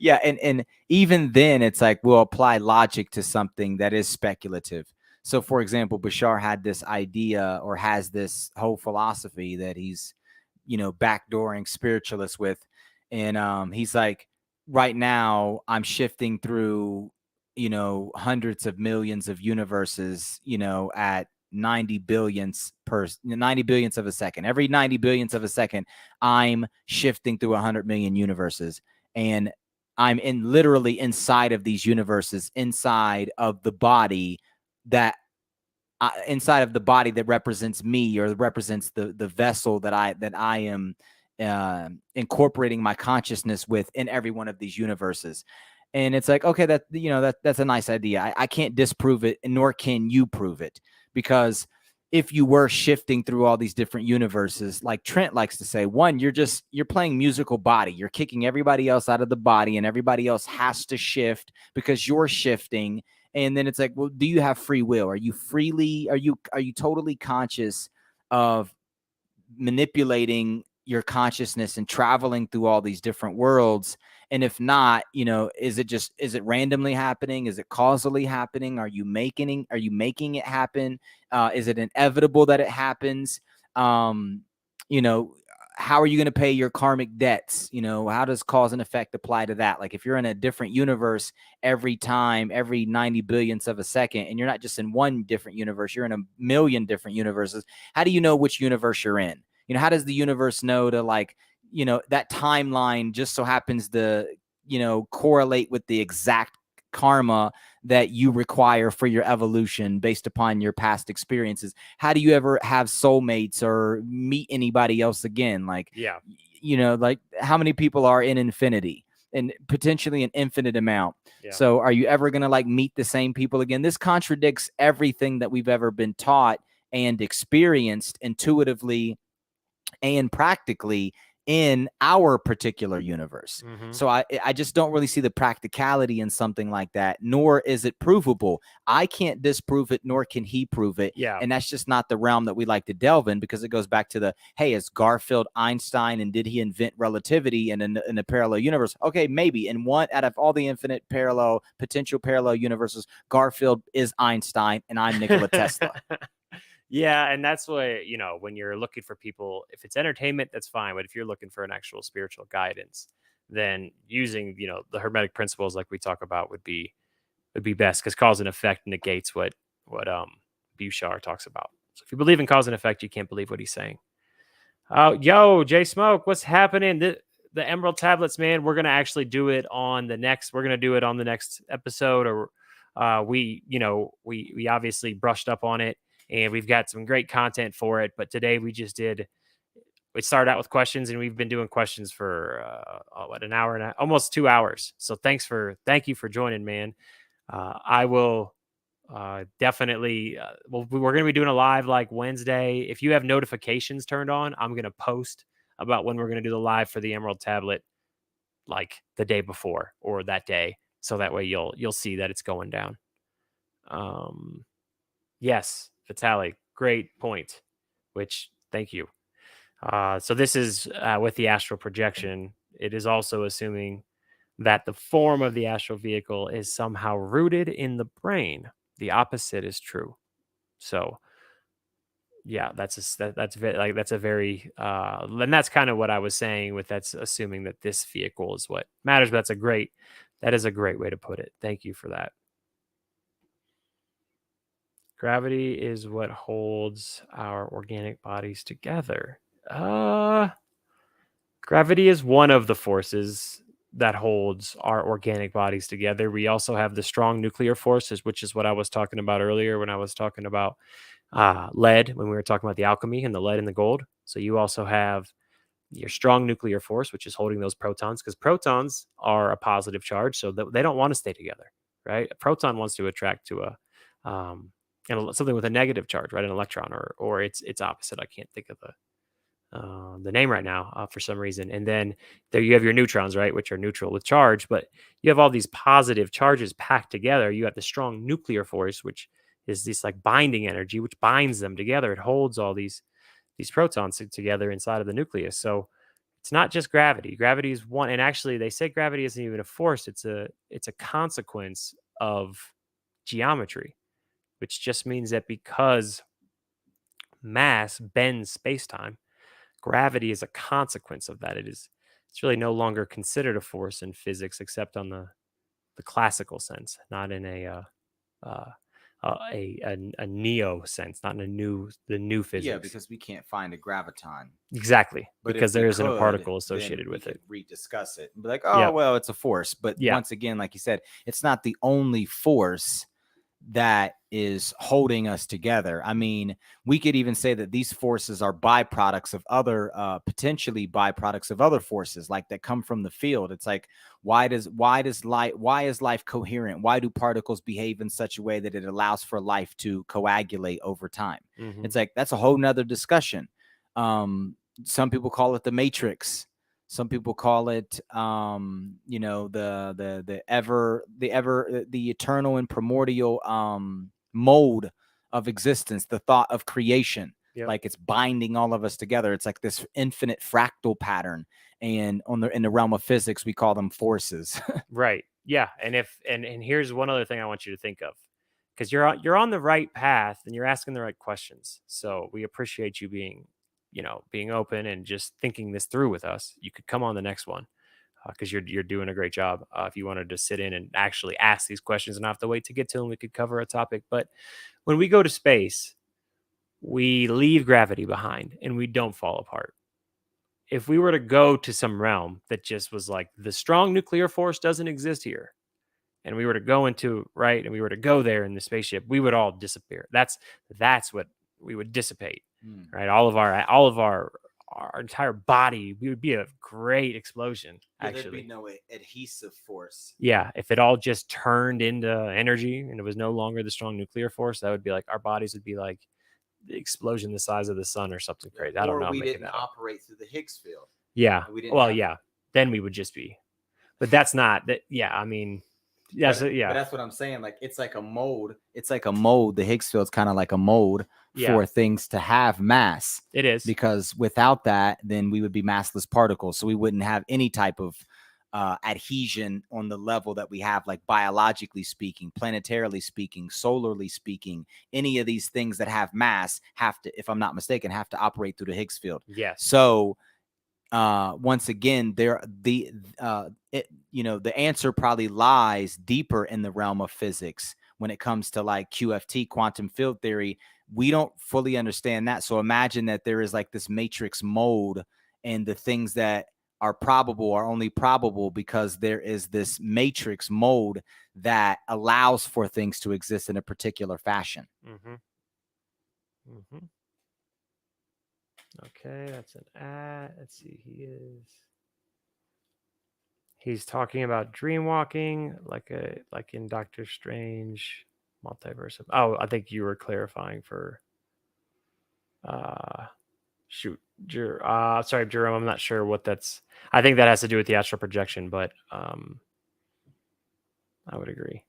Yeah, and even then, it's like we'll apply logic to something that is speculative. So, for example, Bashar had this idea, or has this whole philosophy that he's, backdooring spiritualists with, and he's like, right now I'm shifting through, hundreds of millions of universes, at 90 billionths of a second. Every 90 billionths of a second, I'm shifting through 100 million universes. And I'm in literally inside of these universes, inside of the body that inside of the body that represents me, or represents the vessel that I am incorporating my consciousness with in every one of these universes. And it's like, okay, that's a nice idea. I can't disprove it, nor can you prove it, because if you were shifting through all these different universes, like Trent likes to say, one, you're playing musical body. You're kicking everybody else out of the body, and everybody else has to shift because you're shifting. And then it's like, well, do you have free will? Are you totally conscious of manipulating your consciousness and traveling through all these different worlds? And if not, is it randomly happening? Is it causally happening? Are you making it happen? Is it inevitable that it happens? You know, how are you going to pay your karmic debts? How does cause and effect apply to that? Like, if you're in a different universe every 90 billionths of a second, and you're not just in one different universe, you're in a million different universes. How do you know which universe you're in? How does the universe know to, like, that timeline just so happens to, correlate with the exact karma that you require for your evolution based upon your past experiences? How do you ever have soulmates or meet anybody else again? Like,
Yeah.
Like, how many people are in infinity? And potentially an infinite amount.
Yeah.
So are you ever going to, like, meet the same people again? This contradicts everything that we've ever been taught and experienced intuitively and practically in our particular universe.
Mm-hmm.
So I just don't really see the practicality in something like that, nor is it provable. I can't disprove it, nor can he prove it.
Yeah.
And that's just not the realm that we like to delve in, because it goes back to hey, is Garfield Einstein, and did he invent relativity in a parallel universe? Okay, maybe in one out of all the infinite potential parallel universes, Garfield is Einstein and I'm Nikola Tesla.
Yeah, and that's what, when you're looking for people, if it's entertainment, that's fine. But if you're looking for an actual spiritual guidance, then using, the hermetic principles like we talk about would be best, because cause and effect negates what Bouchard talks about. So if you believe in cause and effect, you can't believe what he's saying. Yo, Jay Smoke, what's happening? The Emerald Tablets, man, we're gonna actually do it on the next. We're gonna do it on the next episode, or we obviously brushed up on it, and we've got some great content for it. But today we started out with questions, and we've been doing questions for an hour and almost 2 hours. So thank you for joining, man. I will definitely. We're going to be doing a live like Wednesday. If you have notifications turned on, I'm going to post about when we're going to do the live for the Emerald Tablet, like the day before or that day, so that way you'll see that it's going down. Yes, Vitalik, great point. Which, thank you. So this is with the astral projection. It is also assuming that the form of the astral vehicle is somehow rooted in the brain. The opposite is true. So, yeah, that's a very and that's kind of what I was saying with that's assuming that this vehicle is what matters. But that is a great way to put it. Thank you for that. Gravity is what holds our organic bodies together. Gravity is one of the forces that holds our organic bodies together. We also have the strong nuclear forces, which is what I was talking about earlier when I was talking about lead, when we were talking about the alchemy and the lead and the gold. So you also have your strong nuclear force, which is holding those protons, because protons are a positive charge, so they don't want to stay together, right? A proton wants to attract to something with a negative charge, right? An electron, or its opposite. I can't think of the name right now for some reason. And then there you have your neutrons, right, which are neutral with charge, but you have all these positive charges packed together. You have the strong nuclear force, which is this like binding energy, which binds them together. It holds all these protons together inside of the nucleus. So it's not just gravity. Gravity is one, and actually they say gravity isn't even a force. It's a consequence of geometry, which just means that because mass bends space-time, gravity is a consequence of that. It's really no longer considered a force in physics, except on the classical sense, not in a a neo sense, not in the new
Yeah,
physics.
because we can't find a graviton.
Exactly,
But if
because
we
there isn't a
could,
particle
then
associated
we
with
could
it.
rediscuss it and be like, oh,
Yeah,
well, it's a force. But
yeah,
once again, like you said, it's not the only force that is holding us together. I mean, we could even say that these forces are byproducts of other, potentially byproducts of other forces, like that come from the field. It's like, why is life coherent? Why do particles behave in such a way that it allows for life to coagulate over time?
hmm
It's like, that's a whole nother discussion. Um, some people call it the matrix. Some people call it, the eternal and primordial mode of existence, the thought of creation.
yep,
Like, it's binding all of us together. It's like this infinite fractal pattern. And in the realm of physics, we call them forces.
right, yeah. And here's one other thing I want you to think of, because you're on the right path and you're asking the right questions. So we appreciate you being open and just thinking this through with us. You could come on the next one, because you're doing a great job. If you wanted to sit in and actually ask these questions and not have to wait to get to them, we could cover a topic. But when we go to space, we leave gravity behind and we don't fall apart. If we were to go to some realm that just was like the strong nuclear force doesn't exist here, and we were to go into right, and we were to go there in the spaceship, we would all disappear. That's what we would dissipate, right? All of our entire body, we would be a great explosion.
Yeah, there'd be
Actually,
no adhesive force.
yeah, if it all just turned into energy and it was no longer the strong nuclear force, that would be like our bodies would be like the explosion the size of the sun or something
Yeah,
crazy. I don't
or
know, I'm
we
making
didn't
that up.
operate through the Higgs field.
Yeah.
We didn't
Well,
have,
yeah. Then we would just be. But that's not that. Yeah. I mean, that's
but
yeah.
that's what I'm saying. Like, it's like a mold. It's like a mold. The Higgs field's kind of like a mold
Yeah.
for things to have mass.
It is.
Because without that, then we would be massless particles. So we wouldn't have any type of adhesion on the level that we have, like biologically speaking, planetarily speaking, solarly speaking. Any of these things that have mass have to, if I'm not mistaken, have to operate through the Higgs field.
Yes.
So once again, the answer probably lies deeper in the realm of physics when it comes to like QFT, quantum field theory. We don't fully understand that. So imagine that there is like this matrix mode, and the things that are probable are only probable because there is this matrix mode that allows for things to exist in a particular fashion.
Mm-hmm. Mm-hmm. Okay, that's an ad. Let's see. He's talking about dream walking, like in Doctor Strange, multiverse. Oh, I think you were clarifying for uh shoot. Sorry, Jerome. I'm not sure what that's. I think that has to do with the astral projection, but I would agree.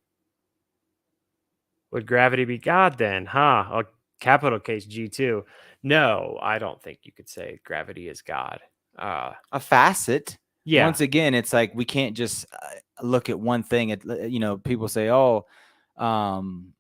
Would gravity be God then? Huh? A capital case G2. No, I don't think you could say gravity is God.
A facet.
Yeah.
Once again, it's like we can't just look at one thing. People say, "Oh,"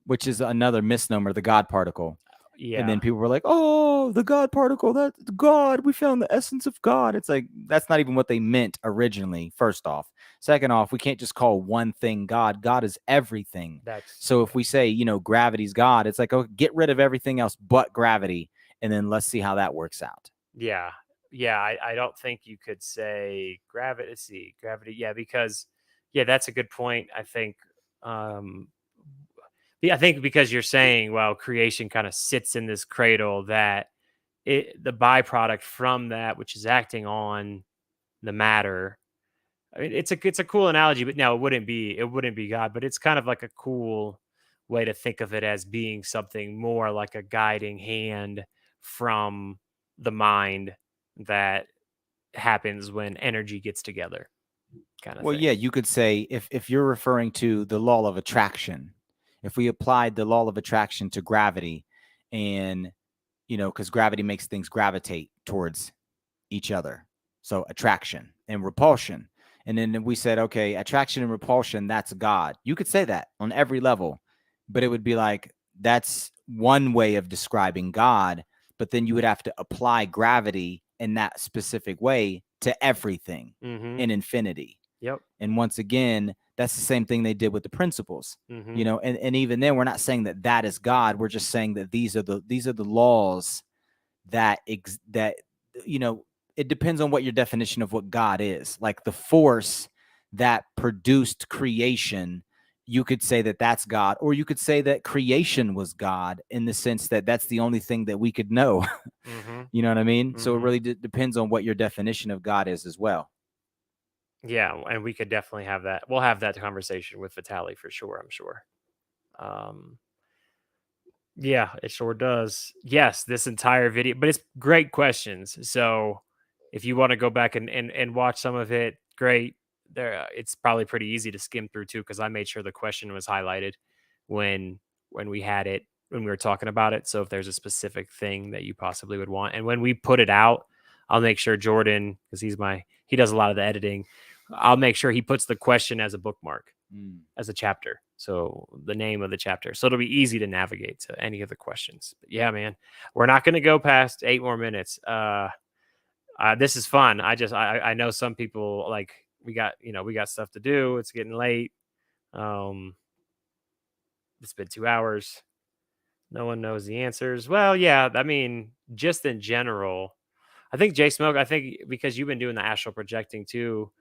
which is another misnomer, the God particle.
Yeah.
And then people were like, "Oh, the God particle, that's God. We found the essence of God." It's like, that's not even what they meant originally, first off. Second off, we can't just call one thing God. God is everything. So if we say, gravity's God, it's like, oh, get rid of everything else but gravity, and then let's see how that works out.
Yeah. Yeah. I don't think you could say gravity. Let's see. Gravity. Yeah. Because, yeah, that's a good point. I think, I think because you're saying, well, creation kind of sits in this cradle that the byproduct from that, which is acting on the matter. I mean, it's a cool analogy, but no, it wouldn't be God, but it's kind of like a cool way to think of it as being something more like a guiding hand from the mind that happens when energy gets together, kind of
Well,
thing.
yeah, you could say, if you're referring to the law of attraction, if we applied the law of attraction to gravity, and because gravity makes things gravitate towards each other. So attraction and repulsion. And then we said, okay, attraction and repulsion, that's God. You could say that on every level, but it would be like, that's one way of describing God. But then you would have to apply gravity in that specific way to everything
Mm-hmm.
in infinity.
Yep.
And once again, that's the same thing they did with the principles.
Mm-hmm.
And even then, we're not saying that that is God. We're just saying that these are the laws that it depends on what your definition of what God is. Like the force that produced creation, you could say that that's God, or you could say that creation was God, in the sense that that's the only thing that we could know.
Mm-hmm.
You know what I mean? So it
Mm-hmm.
really depends on what your definition of God is as well.
Yeah, and we could definitely have that. We'll have that conversation with Vitali for sure. I'm sure. Um, yeah, it sure does. Yes, this entire video, but it's great questions. So if you want to go back and watch some of it, great. There, it's probably pretty easy to skim through too, because I made sure the question was highlighted when when we had it when we were talking about it. So if there's a specific thing that you possibly would want, and when we put it out, I'll make sure Jordan, because he does a lot of the editing. I'll make sure he puts the question as a bookmark, as a chapter. So the name of the chapter. So it'll be easy to navigate to any of the questions. But yeah, man, we're not going to go past 8 more minutes. This is fun. I know some people like we got stuff to do. It's getting late. Um, it's been 2 hours. No one knows the answers. Well, yeah, I mean, just in general, I think Jay Smoke. I think because you've been doing the astral projecting too,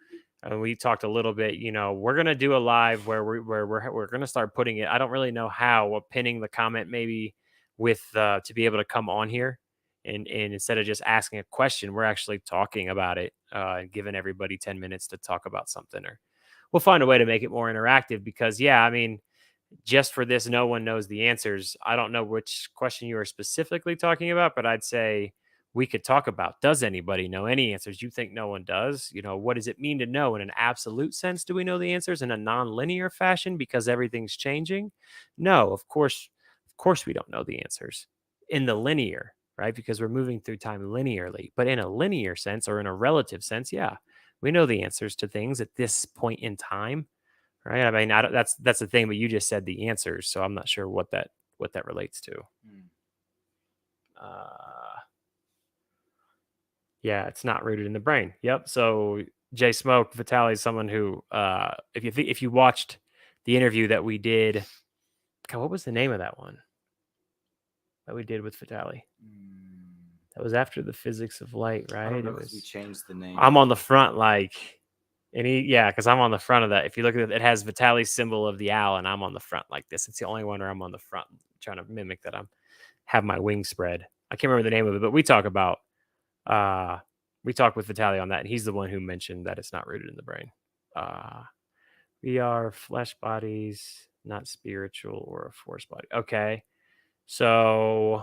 and we talked a little bit. We're gonna do a live where we're gonna start putting it. I don't really know how. We're pinning the comment maybe with to be able to come on here, and instead of just asking a question, we're actually talking about it and giving everybody 10 minutes to talk about something. Or we'll find a way to make it more interactive because yeah, I mean just for this, no one knows the answers. I don't know which question you are specifically talking about, but I'd say we could talk about, does anybody know any answers? You think no one does? What does it mean to know in an absolute sense? Do we know the answers in a non-linear fashion because everything's changing? No, of course we don't know the answers in the linear, right? Because we're moving through time linearly. But in a linear sense or in a relative sense, yeah, we know the answers to things at this point in time. Right? I mean, I don't, that's the thing, but you just said the answers, so I'm not sure what that relates to. Uh, yeah, it's not rooted in the brain. Yep. So Jay Smoke Vitali is someone who, if you watched the interview that we did, God, what was the name of that one that we did with Vitali? That was after the physics of light, right?
I don't know
It
because we
was.
changed the name.
I'm on the front, because I'm on the front of that. If you look at it, it has Vitali's symbol of the owl, and I'm on the front like this. It's the only one where I'm on the front, trying to mimic that I'm have my wings spread. I can't remember the name of it, but we talk with Vitali on that, and he's the one who mentioned that it's not rooted in the brain. Uh, we are flesh bodies, not spiritual or a force body. Okay, so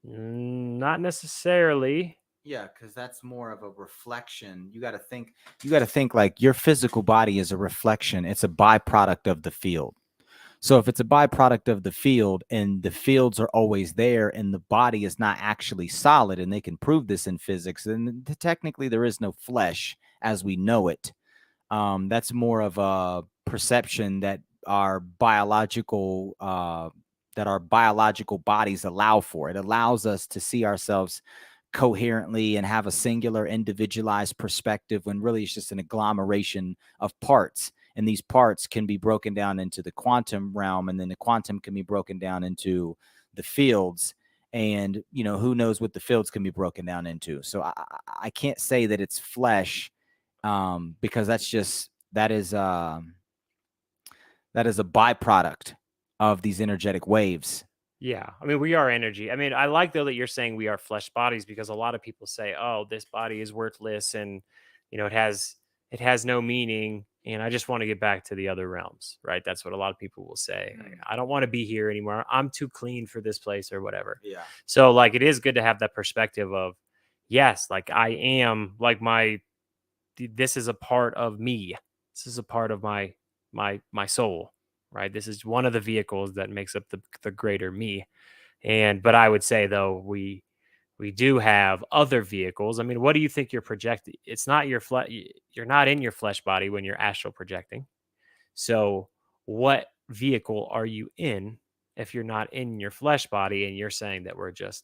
not necessarily.
Yeah, because that's more of a reflection. You got to think. You got to think like your physical body is a reflection. It's a byproduct of the field. So if it's a byproduct of the field and the fields are always there and the body is not actually solid, and they can prove this in physics, then technically there is no flesh as we know it. That's more of a perception that our biological bodies allow for. It allows us to see ourselves coherently and have a singular individualized perspective when really it's just an agglomeration of parts, and these parts can be broken down into the quantum realm, and then the quantum can be broken down into the fields, and who knows what the fields can be broken down into. So I can't say that it's flesh, because that is a byproduct of these energetic waves.
Yeah, I mean, we are energy. I mean, I like though that you're saying we are flesh bodies because a lot of people say, "Oh, this body is worthless," and it has no meaning. And I just want to get back to the other realms, right? That's what a lot of people will say. Like, I don't want to be here anymore. I'm too clean for this place or whatever.
Yeah.
So, like, it is good to have that perspective of, yes, like I am, like this is a part of me. This is a part of my soul, right? This is one of the vehicles that makes up the greater me. But I would say though we do have other vehicles. I mean, what do you think you're projecting? It's not your flesh. You're not in your flesh body when you're astral projecting. So what vehicle are you in if you're not in your flesh body and you're saying that we're just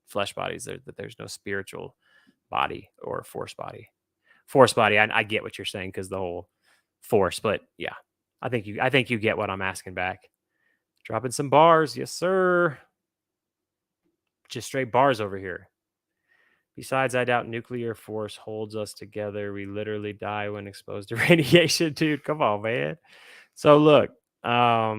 flesh bodies, that there's no spiritual body or force body? force body. I get what you're saying because the whole force, but yeah, I think you get what I'm asking back. Dropping some bars, yes sir. Just straight bars over here. Besides, I doubt nuclear force holds us together. We literally die when exposed to radiation, dude. Come on, man. So look, yeah,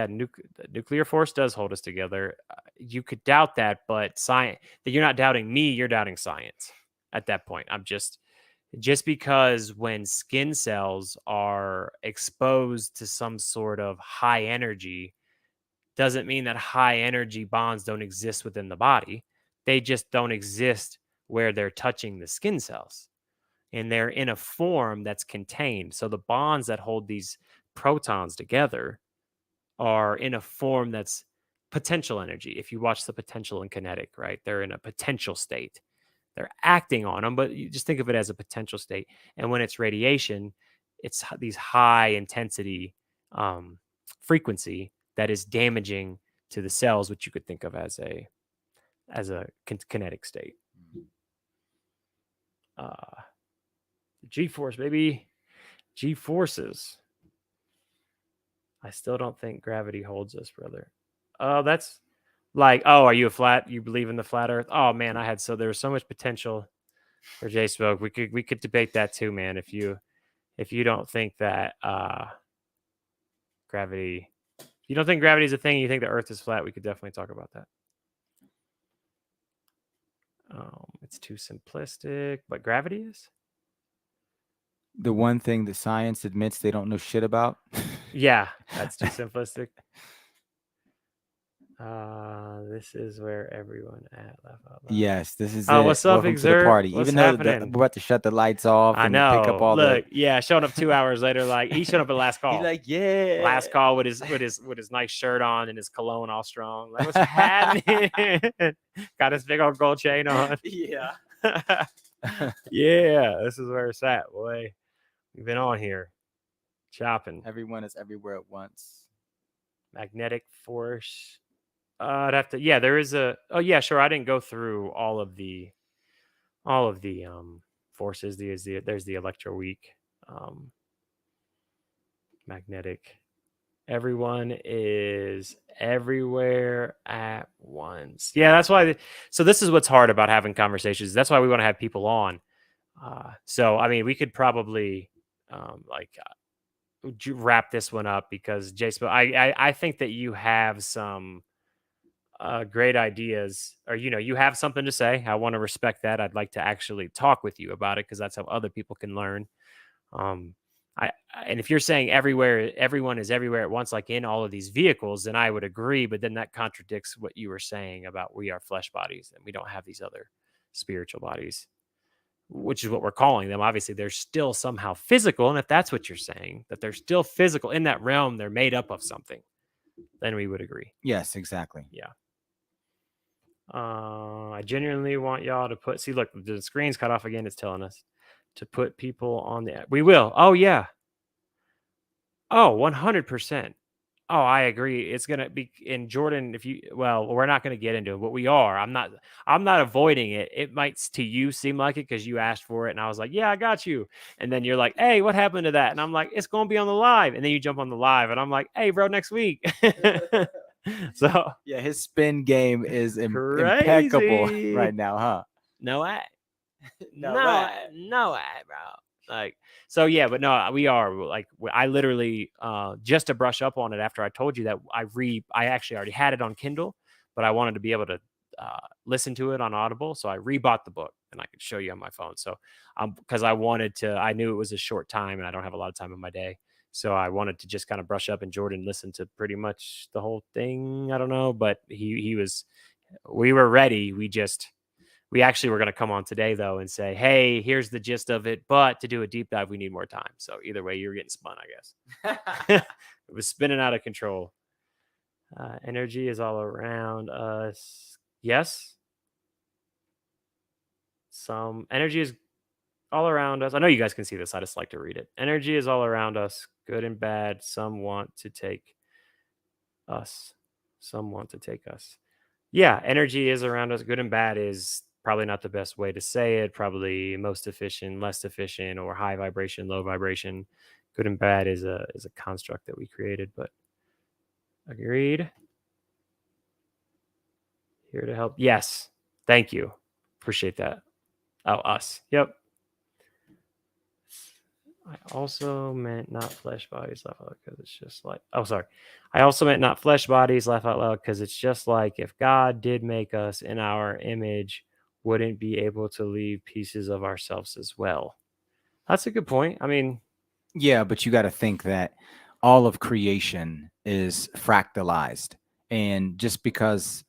nuclear force does hold us together. You could doubt that, but science. That you're not doubting me. You're doubting science. At that point, I'm just because when skin cells are exposed to some sort of high energy, doesn't mean that high energy bonds don't exist within the body. They just don't exist where they're touching the skin cells. And they're in a form that's contained. So the bonds that hold these protons together are in a form that's potential energy. If you watch the potential and kinetic, right? They're in a potential state. They're acting on them, but you just think of it as a potential state. And when it's radiation, it's these high intensity frequency that is damaging to the cells, which you could think of as a kinetic state. G-force, baby. G-forces. I still don't think gravity holds us, brother. Oh, that's like, oh, are you you believe in the flat earth? Oh man, there was so much potential for J Smoke. We could debate that too, man. If you don't think that gravity, if you don't think gravity is a thing, you think the earth is flat, we could definitely talk about that. It's too simplistic, but gravity is
the one thing that science admits they don't know shit about.
Yeah, that's too simplistic. This is where everyone at laugh out loud.
Yes, this is
Oh,
it.
what's up,
Welcome
Exert?
to the party.
What's
Even though
happening?
we're about to shut the lights off
I
and
know.
pick up all
Look,
the
yeah, showing up 2 hours later, like he showed up at last call.
He's like, yeah.
Last call with his nice shirt on and his cologne all strong. Like, what's happening? Got his big old gold chain on.
Yeah.
Yeah, this is where it's at, boy. We've been on here chopping.
Everyone is everywhere at once.
Magnetic force. I'd have to. Yeah, there is a. Oh yeah, sure. I didn't go through all of the forces. There's the electroweak, magnetic. Everyone is everywhere at once. Yeah, that's why. So this is what's hard about having conversations. That's why we want to have people on. So I mean, we could probably wrap this one up because Jason, I think that you have some great ideas, or you have something to say. I want to respect that. I'd like to actually talk with you about it because that's how other people can learn. And if you're saying everyone is everywhere at once, like in all of these vehicles, then I would agree. But then that contradicts what you were saying about we are flesh bodies and we don't have these other spiritual bodies, which is what we're calling them. Obviously, they're still somehow physical. And if that's what you're saying, that they're still physical in that realm, they're made up of something, then we would agree.
Yes, exactly.
Yeah. I genuinely want y'all to put, see, look, the screen's cut off again. It's telling us to put people on the, we will. Oh, yeah. Oh, 100%. Oh, I agree. It's going to be in Jordan. We're not going to get into it, but we are. I'm not avoiding it. It might to you seem like it because you asked for it. And I was like, yeah, I got you. And then you're like, hey, what happened to that? And I'm like, it's going to be on the live. And then you jump on the live and I'm like, hey, bro, next week. So
yeah, his spin game is impeccable right now, huh?
No way, no way, bro. Like, so yeah, but no, we are like, I literally just to brush up on it after I told you that I actually already had it on Kindle, but I wanted to be able to listen to it on Audible, so I rebought the book and I could show you on my phone. So because I knew it was a short time and I don't have a lot of time in my day. So I wanted to just kind of brush up, and Jordan listened to pretty much the whole thing. I don't know, but we were ready. We actually were going to come on today though and say, hey, here's the gist of it, but to do a deep dive, we need more time. So either way, you're getting spun, I guess. It was spinning out of control. Energy is all around us. Yes. Some energy is all around us. I know you guys can see this. I just like to read it. Energy is all around us, good and bad. Some want to take us. Some want to take us. Yeah, energy is around us. Good and bad is Probably not the best way to say it. Probably most efficient, less efficient, or high vibration, low vibration. Good and bad is a construct that we created, but agreed. Here to help. Yes. Thank you. Appreciate that. Oh, us. Yep. I also meant not flesh bodies, laugh out loud, because it's just like, oh, sorry. I also meant not flesh bodies, laugh out loud, because it's just like if God did make us in our image, wouldn't be able to leave pieces of ourselves as well. That's a good point. I mean,
Yeah, but you got to think that all of creation is fractalized. And just because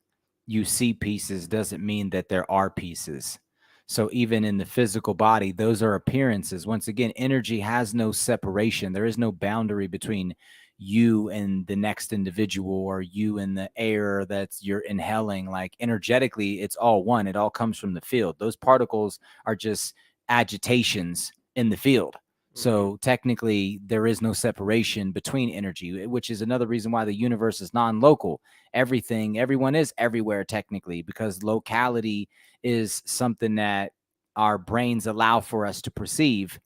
you see pieces doesn't mean that there are pieces. So even in the physical body, those are appearances. Once again, energy has no separation. There is no boundary between you and the next individual, or you and the air that's you're inhaling. Like energetically, it's all one. It all comes from the field. Those particles are just agitations in the field. So technically, there is no separation between energy, which is another reason why the universe is non-local. Everyone is everywhere technically, because locality is something that our brains allow for us to perceive,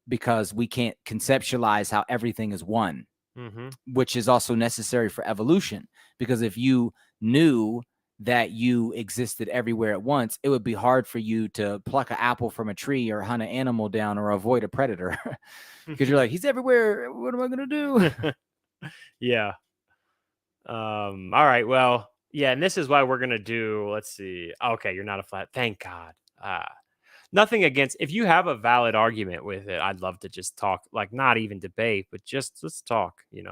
because we can't conceptualize how everything is one, which is also necessary for evolution. Because if you knew that you existed everywhere at once, it would be hard for you to pluck an apple from a tree or hunt an animal down or avoid a predator, because you're like, he's everywhere. What am I going to do?
Yeah. All right. Well, yeah. And this is why we're going to do, let's see. Okay. You're not a flat. Thank God. Nothing against, if you have a valid argument with it, I'd love to just talk, like not even debate, but just let's talk, you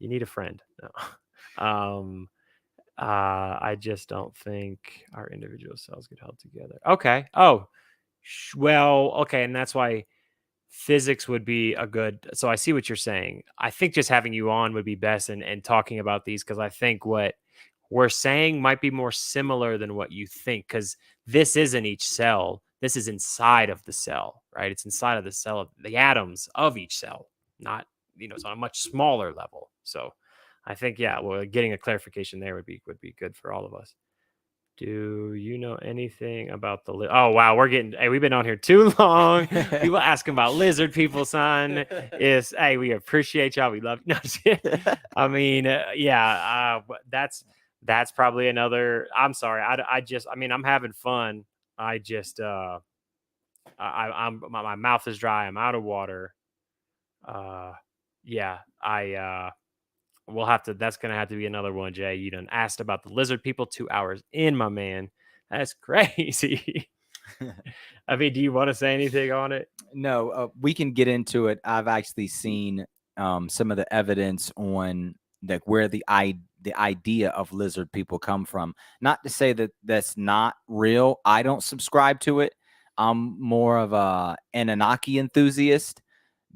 need a friend. No. I just don't think our individual cells get held together. Okay. Oh, well, okay. And that's why physics would be a good, so I see what you're saying. I think just having you on would be best, and talking about these, because I think what we're saying might be more similar than what you think, because this isn't each cell. This is inside of the cell, right? It's inside of the cell, of the atoms of each cell, not, it's on a much smaller level. So I think, yeah, well, getting a clarification there would be good for all of us. Do you know anything about the oh wow, we've been on here too long. People asking about lizard people, son. Is hey, we appreciate y'all. We love no, I mean, yeah, that's probably another. I'm sorry. I'm having fun. I just my mouth is dry. I'm out of water. Yeah, we'll have to. That's gonna have to be another one, Jay. You done asked about the lizard people 2 hours in, my man. That's crazy. I mean, do you want to say anything on it?
No, we can get into it. I've actually seen some of the evidence on like where the idea of lizard people come from. Not to say that that's not real. I don't subscribe to it. I'm more of a Anunnaki enthusiast.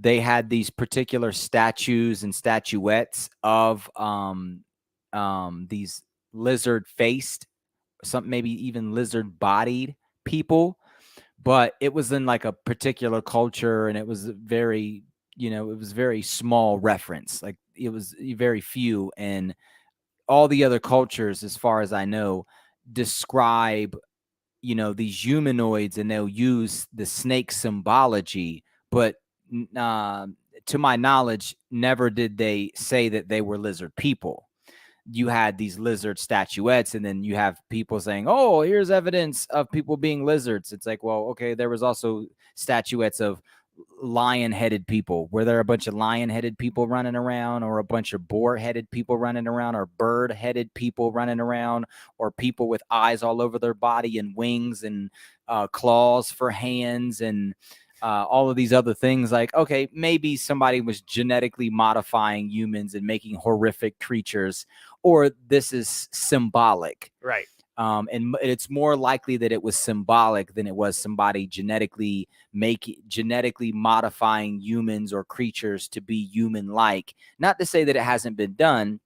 They had these particular statues and statuettes of these lizard faced, some maybe even lizard bodied people, but it was in like a particular culture, and it was very, it was very small reference. Like it was very few, and all the other cultures, as far as I know, describe, these humanoids, and they'll use the snake symbology, but to my knowledge, never did they say that they were lizard people. You had these lizard statuettes, and then you have people saying, oh, here's evidence of people being lizards. It's like, well, okay, there was also statuettes of lion-headed people. Were there a bunch of lion-headed people running around, or a bunch of boar-headed people running around, or bird-headed people running around, or people with eyes all over their body and wings and claws for hands and all of these other things? Like, okay, maybe somebody was genetically modifying humans and making horrific creatures, or this is symbolic.
Right.
And it's more likely that it was symbolic than it was somebody genetically modifying humans or creatures to be human-like. Not to say that it hasn't been done,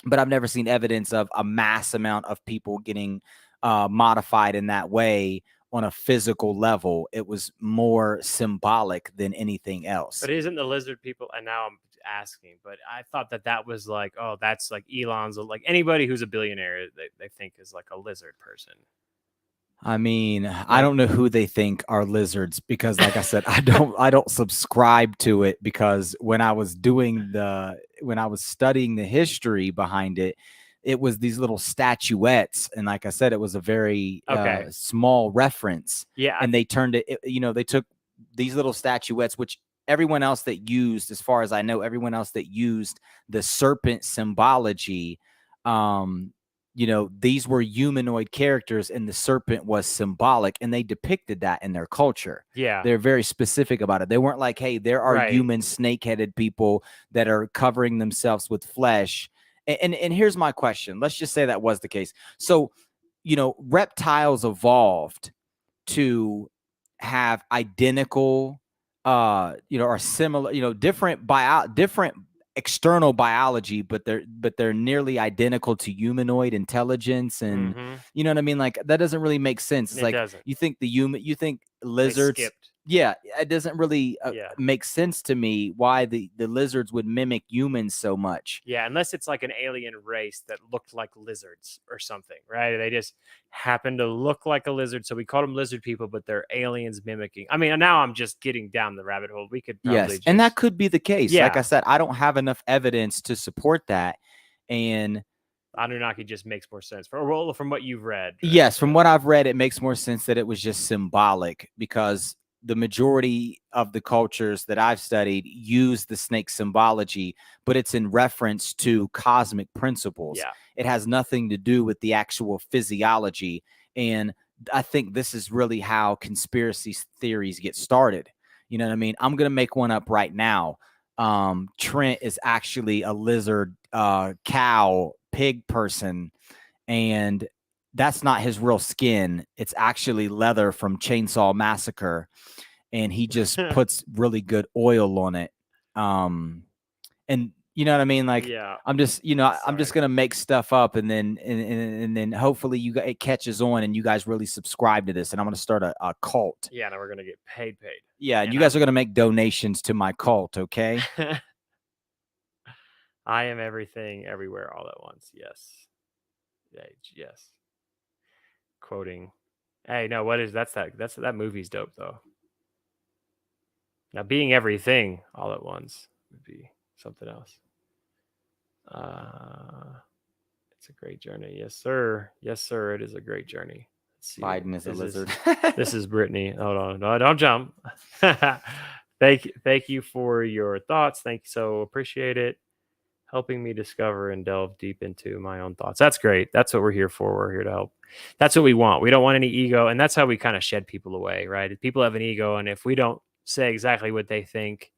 but I've never seen evidence of a mass amount of people getting modified in that way on a physical level. It was more symbolic than anything else.
But isn't the lizard people, and now I'm asking, but I thought that was like, oh, that's like Elon's, like anybody who's a billionaire, they think is like a lizard person.
I mean, I
Like,
don't know who they think are lizards because like I said, I don't subscribe to it because when I was studying the history behind it, it was these little statuettes and like I said it was a very
okay,
small reference
yeah,
and they turned they took these little statuettes which everyone else that used as far as I know everyone else that used the serpent symbology um these were humanoid characters and the serpent was symbolic and they depicted that in their culture.
yeah,
They're very specific about it. They weren't like, hey, there are
right,
human snake-headed people that are covering themselves with flesh. And here's my question. Let's just say that was the case. So, reptiles evolved to have identical or similar different external biology but they're nearly identical to humanoid intelligence and
mm-hmm.
you know what I mean like that doesn't really make sense. It's
It
like
doesn't.
you think
They
lizards.
skipped.
Yeah, it doesn't really
Yeah.
make sense to me why the lizards would mimic humans so much.
Yeah, unless it's like an alien race that looked like lizards or something, right? They just happen to look like a lizard, so we call them lizard people, but they're aliens mimicking. I mean, now I'm just getting down the rabbit hole. We could probably
Yes, and that
just,
could be the case. Like I
yeah,
said, I don't have enough evidence to support that. And
Anunnaki just makes more sense from what you've read, right?
yes, from what I've read, it makes more sense that it was just symbolic because the majority of the cultures that I've studied use the snake symbology, but it's in reference to cosmic principles.
Yeah,
It has nothing to do with the actual physiology. And I think this is really how conspiracy theories get started. You know what I mean? I'm going to make one up right now. Trent is actually a lizard, cow, pig person. And that's not his real skin. It's actually leather from Chainsaw Massacre, and he just puts really good oil on it. And you know what I mean? Like
yeah.
I'm just
Sorry.
gonna make stuff up, and then hopefully it catches on, and you guys really subscribe to this, and I'm gonna start a cult.
Yeah, now we're gonna get paid.
Yeah, and
And
you guys are gonna make donations to my cult, okay?
I am everything, everywhere, all at once. Yes, yeah, yes. Quoting. Hey, no, what is that movie's dope though. Now, being everything all at once would be something else. Uh, it's a great journey. Yes, sir. Yes, sir. It is a great journey. Let's see.
Biden is a
This is
lizard.
this is Brittany. Hold on. No, don't jump. Thank you for your thoughts. Thank you. So appreciate it. Helping me discover and delve deep into my own thoughts. That's great. That's what we're here for. We're here to help. That's what we want. We don't want any ego. And that's how we kind of shed people away, right? If people have an ego, and if we don't say exactly what they think,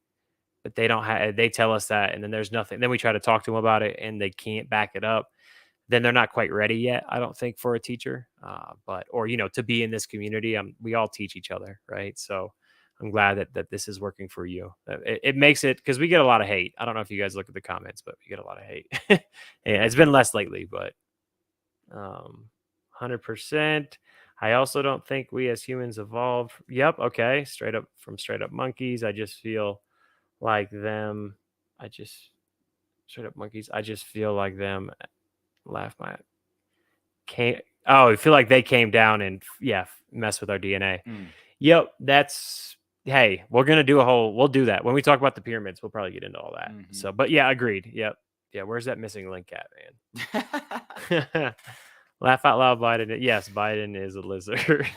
but they don't have, they tell us that, and then there's nothing. Then we try to talk to them about it, and they can't back it up. Then they're not quite ready yet, I don't think, for a teacher. Or to be in this community. We all teach each other, right? So I'm glad that this is working for you. It makes it, because we get a lot of hate. I don't know if you guys look at the comments, but we get a lot of hate. Yeah, it's been less lately, but 100%. I also don't think we as humans evolved. Yep. Okay. Straight up monkeys. I just feel like them. I just straight up monkeys. I just feel like them. Laugh my came. Oh, I feel like they came down and mess with our DNA.
Mm.
Yep. Hey, we'll do that when we talk about the pyramids. We'll probably get into all that.
Mhm.
So, but yeah, agreed. Yep. Yeah. Where's that missing link at, man? Laugh out loud, Biden. Yes, Biden is a lizard.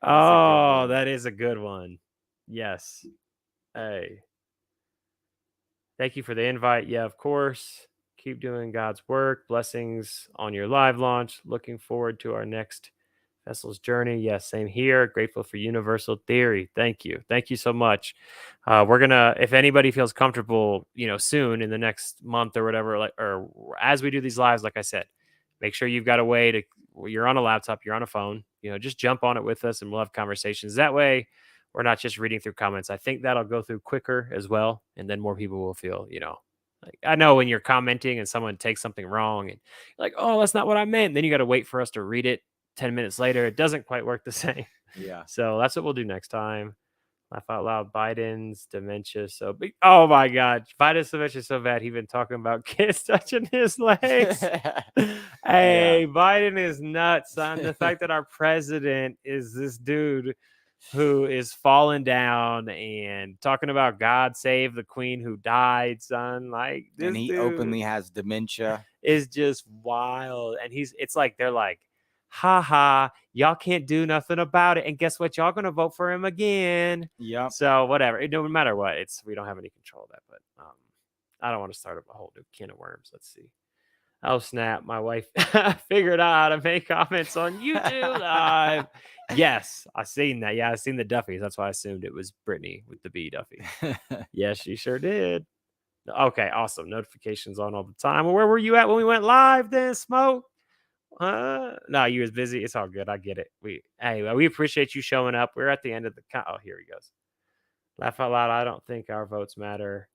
Oh, that is a good one. Yes. Hey, thank you for the invite. Yeah, of course. Keep doing God's work. Blessings on your live launch. Looking forward to our next vessel's journey. Yes, same here. Grateful for Universal Theory. Thank you. Thank you so much. We're gonna, if anybody feels comfortable, soon in the next month or whatever, or as we do these lives, like I said, make sure you've got a way to. You're on a laptop, you're on a phone. Just jump on it with us, and we'll have conversations. That way, we're not just reading through comments. I think that'll go through quicker as well, and then more people will feel, like, I know when you're commenting and someone takes something wrong, and you're like, oh, that's not what I meant. Then you got to wait for us to read it 10 minutes later. It doesn't quite work the same.
Yeah.
So that's what we'll do next time. Laugh out loud. Biden's dementia so big. Oh my God. Biden's dementia so bad. He been talking about kids touching his legs. Hey, Biden is nuts, son. The fact that our president is this dude who is falling down and talking about God save the queen who died, son. Like this
and he
dude
openly has dementia.
is just wild. And it's like they're like, ha ha, y'all can't do nothing about it. And guess what? Y'all gonna vote for him again.
Yep.
So whatever. No matter what, we don't have any control of that. But I don't want to start up a whole new can of worms. Let's see. Oh snap! My wife figured out how to make comments on YouTube Live. Yes, I seen that. Yeah, I seen the Duffies. That's why I assumed it was Brittany with the B Duffy. Yes, she sure did. Okay, awesome. Notifications on all the time. Well, where were you at when we went live then, Smoke? No, you was busy. It's all good. I get it. We appreciate you showing up. We're at the end of the oh, here he goes. Laugh out loud. I don't think our votes matter.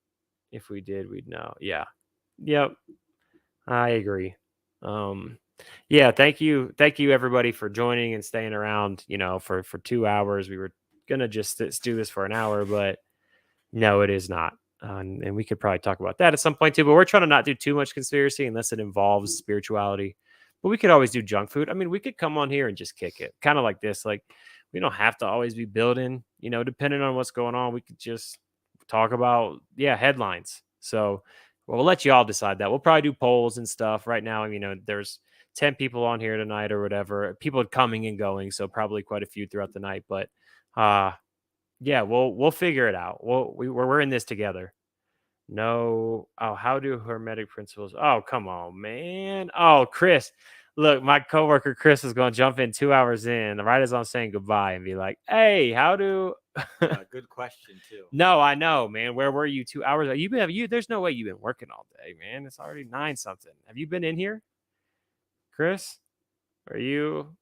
If we did, we'd know. Yeah. Yep. I agree. Yeah, thank you everybody for joining and staying around, for 2 hours. We were gonna just do this for an hour, but no, it is not. And we could probably talk about that at some point too, but we're trying to not do too much conspiracy unless it involves spirituality. But we could always do junk food. I mean, we could come on here and just kick it, kind of like this. Like, we don't have to always be building, depending on what's going on. We could just talk about, headlines. So we'll let you all decide that. We'll probably do polls and stuff. Right now, there's 10 people on here tonight or whatever. People coming and going, so probably quite a few throughout the night. But yeah, we'll figure it out. We're in this together. No. Oh, how do hermetic principles? Oh, come on, man. Oh, Chris. Look, my coworker Chris is going to jump in 2 hours in, right as I'm saying goodbye, and be like, "Hey, how do?"
Good question too.
No, I know, man. Where were you 2 hours? There's no way you've been working all day, man. It's already 9 something. Have you been in here, Chris? Were you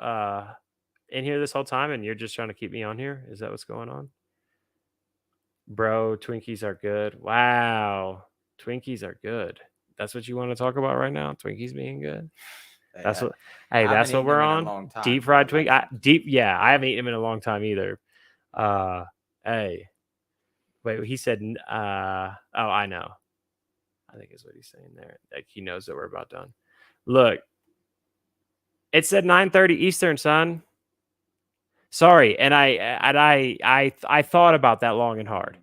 in here this whole time, and you're just trying to keep me on here? Is that what's going on? Bro, Twinkies are good. Wow. Twinkies are good. That's what you want to talk about right now? Twinkies being good? That's what we're on. Deep fried Twinkie. I haven't eaten them in a long time either. Hey. Wait, he said I know. I think is what he's saying there. Like, he knows that we're about done. Look. It said 9:30 Eastern, son. Sorry, and I thought about that long and hard.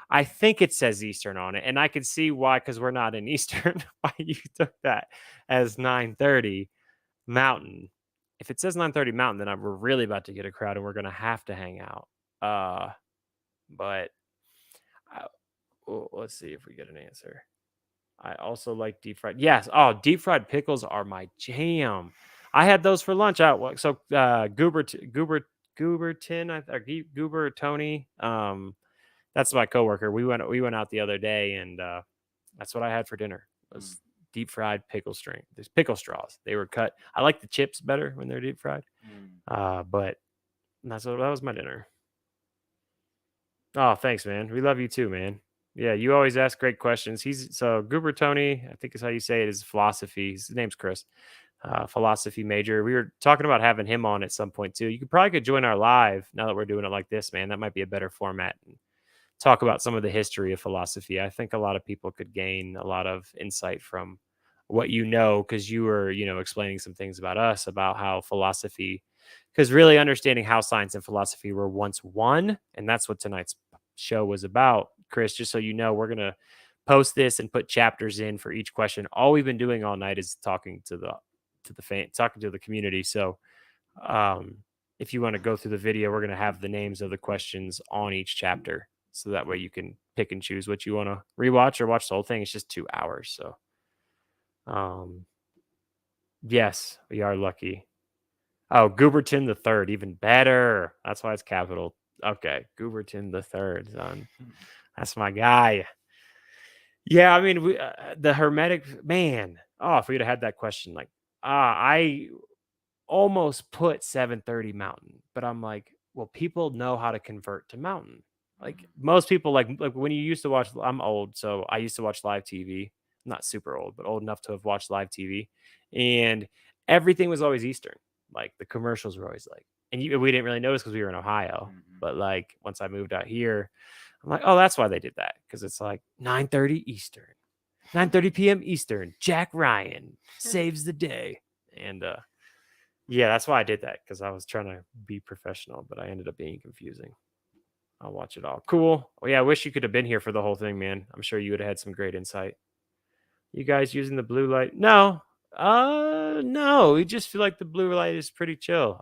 I think it says Eastern on it, and I can see why, because we're not in Eastern, why you took that as 9:30 Mountain. If it says 9:30 Mountain, then we're really about to get a crowd, and we're going to have to hang out. But let's see if we get an answer. I also like deep fried. Yes. Oh, deep fried pickles are my jam. I had those for lunch out. So Goober Tony. That's my coworker. We went out the other day, and that's what I had for dinner. Was deep fried pickle string. There's pickle straws. They were cut. I like the chips better when they're deep fried. But that was my dinner. Oh, thanks, man. We love you too, man. Yeah, you always ask great questions. So Goober Tony, I think is how you say it, is philosophy. His name's Chris. Philosophy major. We were talking about having him on at some point too. You could join our live now that we're doing it like this, man. That might be a better format. And talk about some of the history of philosophy. I think a lot of people could gain a lot of insight from what because you were, explaining some things about us, about how philosophy, because really understanding how science and philosophy were once one, and that's what tonight's show was about. Chris, just so you know, we're going to post this and put chapters in for each question. All we've been doing all night is talking to the community. So if you want to go through the video, we're going to have the names of the questions on each chapter. So that way you can pick and choose what you want to rewatch or watch the whole thing. It's just 2 hours. So, yes, we are lucky. Oh, Gooberton the Third, even better. That's why it's capital. Okay, Gooberton the Third, son. That's my guy. Yeah, I mean, the hermetic man. Oh, if we'd have had that question, like, I almost put 7:30 Mountain, but I'm like, well, people know how to convert to Mountain. Like most people, like when you used to watch. I'm old, so I used to watch live TV. Not super old, but old enough to have watched live TV, and everything was always Eastern. Like the commercials were always like and we didn't really notice because we were in Ohio.
Mhm.
But like once I moved out here, I'm like, oh, that's why they did that, because it's like 9:30 Eastern, 9:30 p.m. Eastern. Jack Ryan saves the day, and yeah, that's why I did that, because I was trying to be professional, but I ended up being confusing. I'll watch it all. Cool. Well, yeah, I wish you could have been here for the whole thing, man. I'm sure you would have had some great insight. You guys using the blue light? No. No. We just feel like the blue light is pretty chill.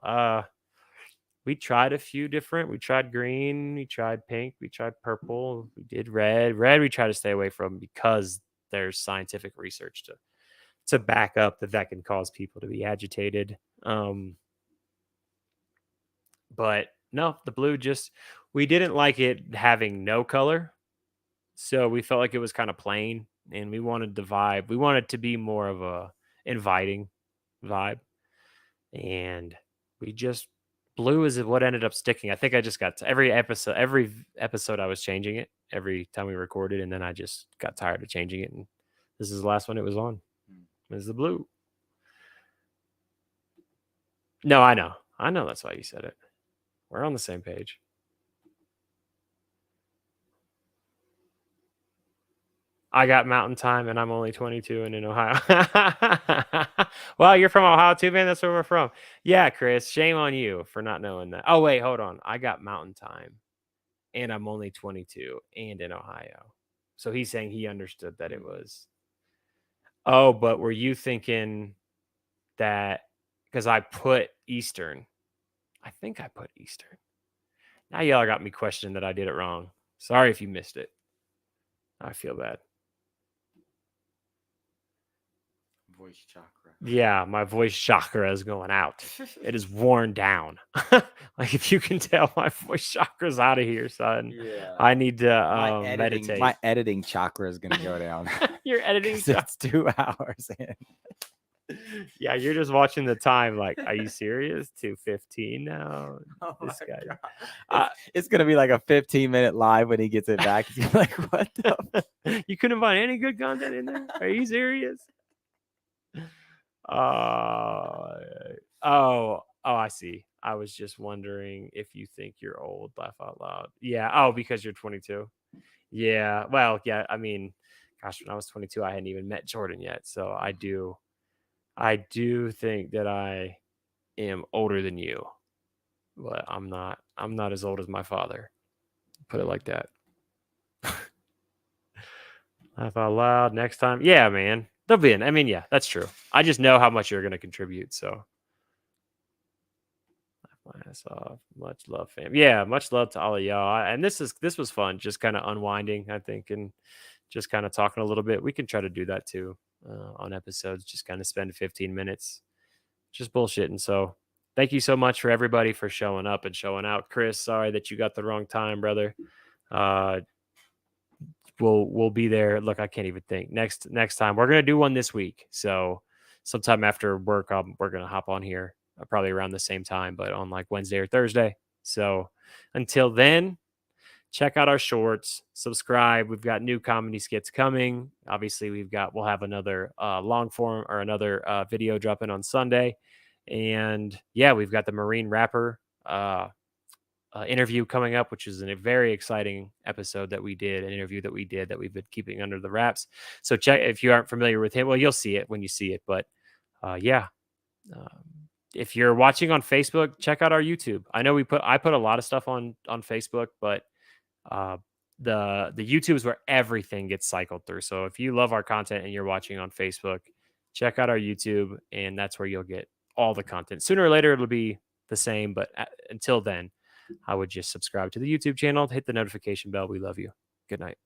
We tried a few different. We tried green, we tried pink, we tried purple, we did red. Red we try to stay away from because there's scientific research to back up that can cause people to be agitated. But no, the blue just, we didn't like it having no color. So we felt like it was kind of plain, and we wanted the vibe. We wanted to be more of a inviting vibe. And we just, blue is what ended up sticking. I think I just got to every episode I was changing it every time we recorded, and then I just got tired of changing it, and this is the last one it was on. Is the blue. No, I know that's why you said it. We're on the same page. I got mountain time, and I'm only 22 and in Ohio. Well, you're from Ohio too, man. That's where we're from. Yeah, Chris, shame on you for not knowing that. Oh, wait, hold on. I got mountain time, and I'm only 22 and in Ohio. So he's saying he understood that it was. Oh, but were you thinking that because I put Eastern? I think I put Eastern. Now y'all got me questioning that I did it wrong. Sorry if you missed it. I feel bad.
Voice chakra.
Yeah, my voice chakra is going out. It is worn down. Like, if you can tell, my voice chakra's out of here, son.
Yeah.
I need to meditate.
My editing chakra is gonna go down.
Your editing
'Cause it's 2 hours in.
Yeah, you're just watching the time. Like, are you serious? 2:15 now.
Oh
This
my
guy.
God. It's gonna be like a 15-minute live when he gets it back. He's gonna be like, what the?
You couldn't find any good content in there? Are you serious? Oh, I see. I was just wondering if you think you're old. Laugh out loud. Yeah. Oh, because you're 22. Yeah. Well, yeah. I mean, gosh, when I was 22, I hadn't even met Jordan yet. So I do think that I am older than you, but I'm not as old as my father. Put it like that. Laugh out loud next time. Yeah, man. They'll be in. I mean, yeah, that's true. I just know how much you're going to contribute. So, ass off. Much love, fam. Yeah, much love to all of y'all. And this was fun, just kind of unwinding, I think, and just kind of talking a little bit. We can try to do that too on episodes. Just kind of spend 15 minutes just bullshitting. So, thank you so much for everybody for showing up and showing out. Chris, sorry that you got the wrong time, brother. We'll be there. Look, I can't even think. Next time we're gonna do one this week. So sometime after work, we're gonna hop on here probably around the same time, but on like Wednesday or Thursday. So until then, check out our shorts, subscribe. We've got new comedy skits coming. Obviously, we'll have another long form or another video dropping on Sunday. And yeah, we've got the Marine rapper interview coming up, which is a very exciting episode that we did, an interview that we did that we've been keeping under the wraps. So check, if you aren't familiar with him, well, you'll see it when you see it. But yeah, if you're watching on Facebook, check out our YouTube. I know I put a lot of stuff on Facebook, but the YouTube is where everything gets cycled through. So if you love our content and you're watching on Facebook, check out our YouTube, and that's where you'll get all the content. Sooner or later, it'll be the same, but until then, I would just subscribe to the YouTube channel, hit the notification bell. We love you. Good night.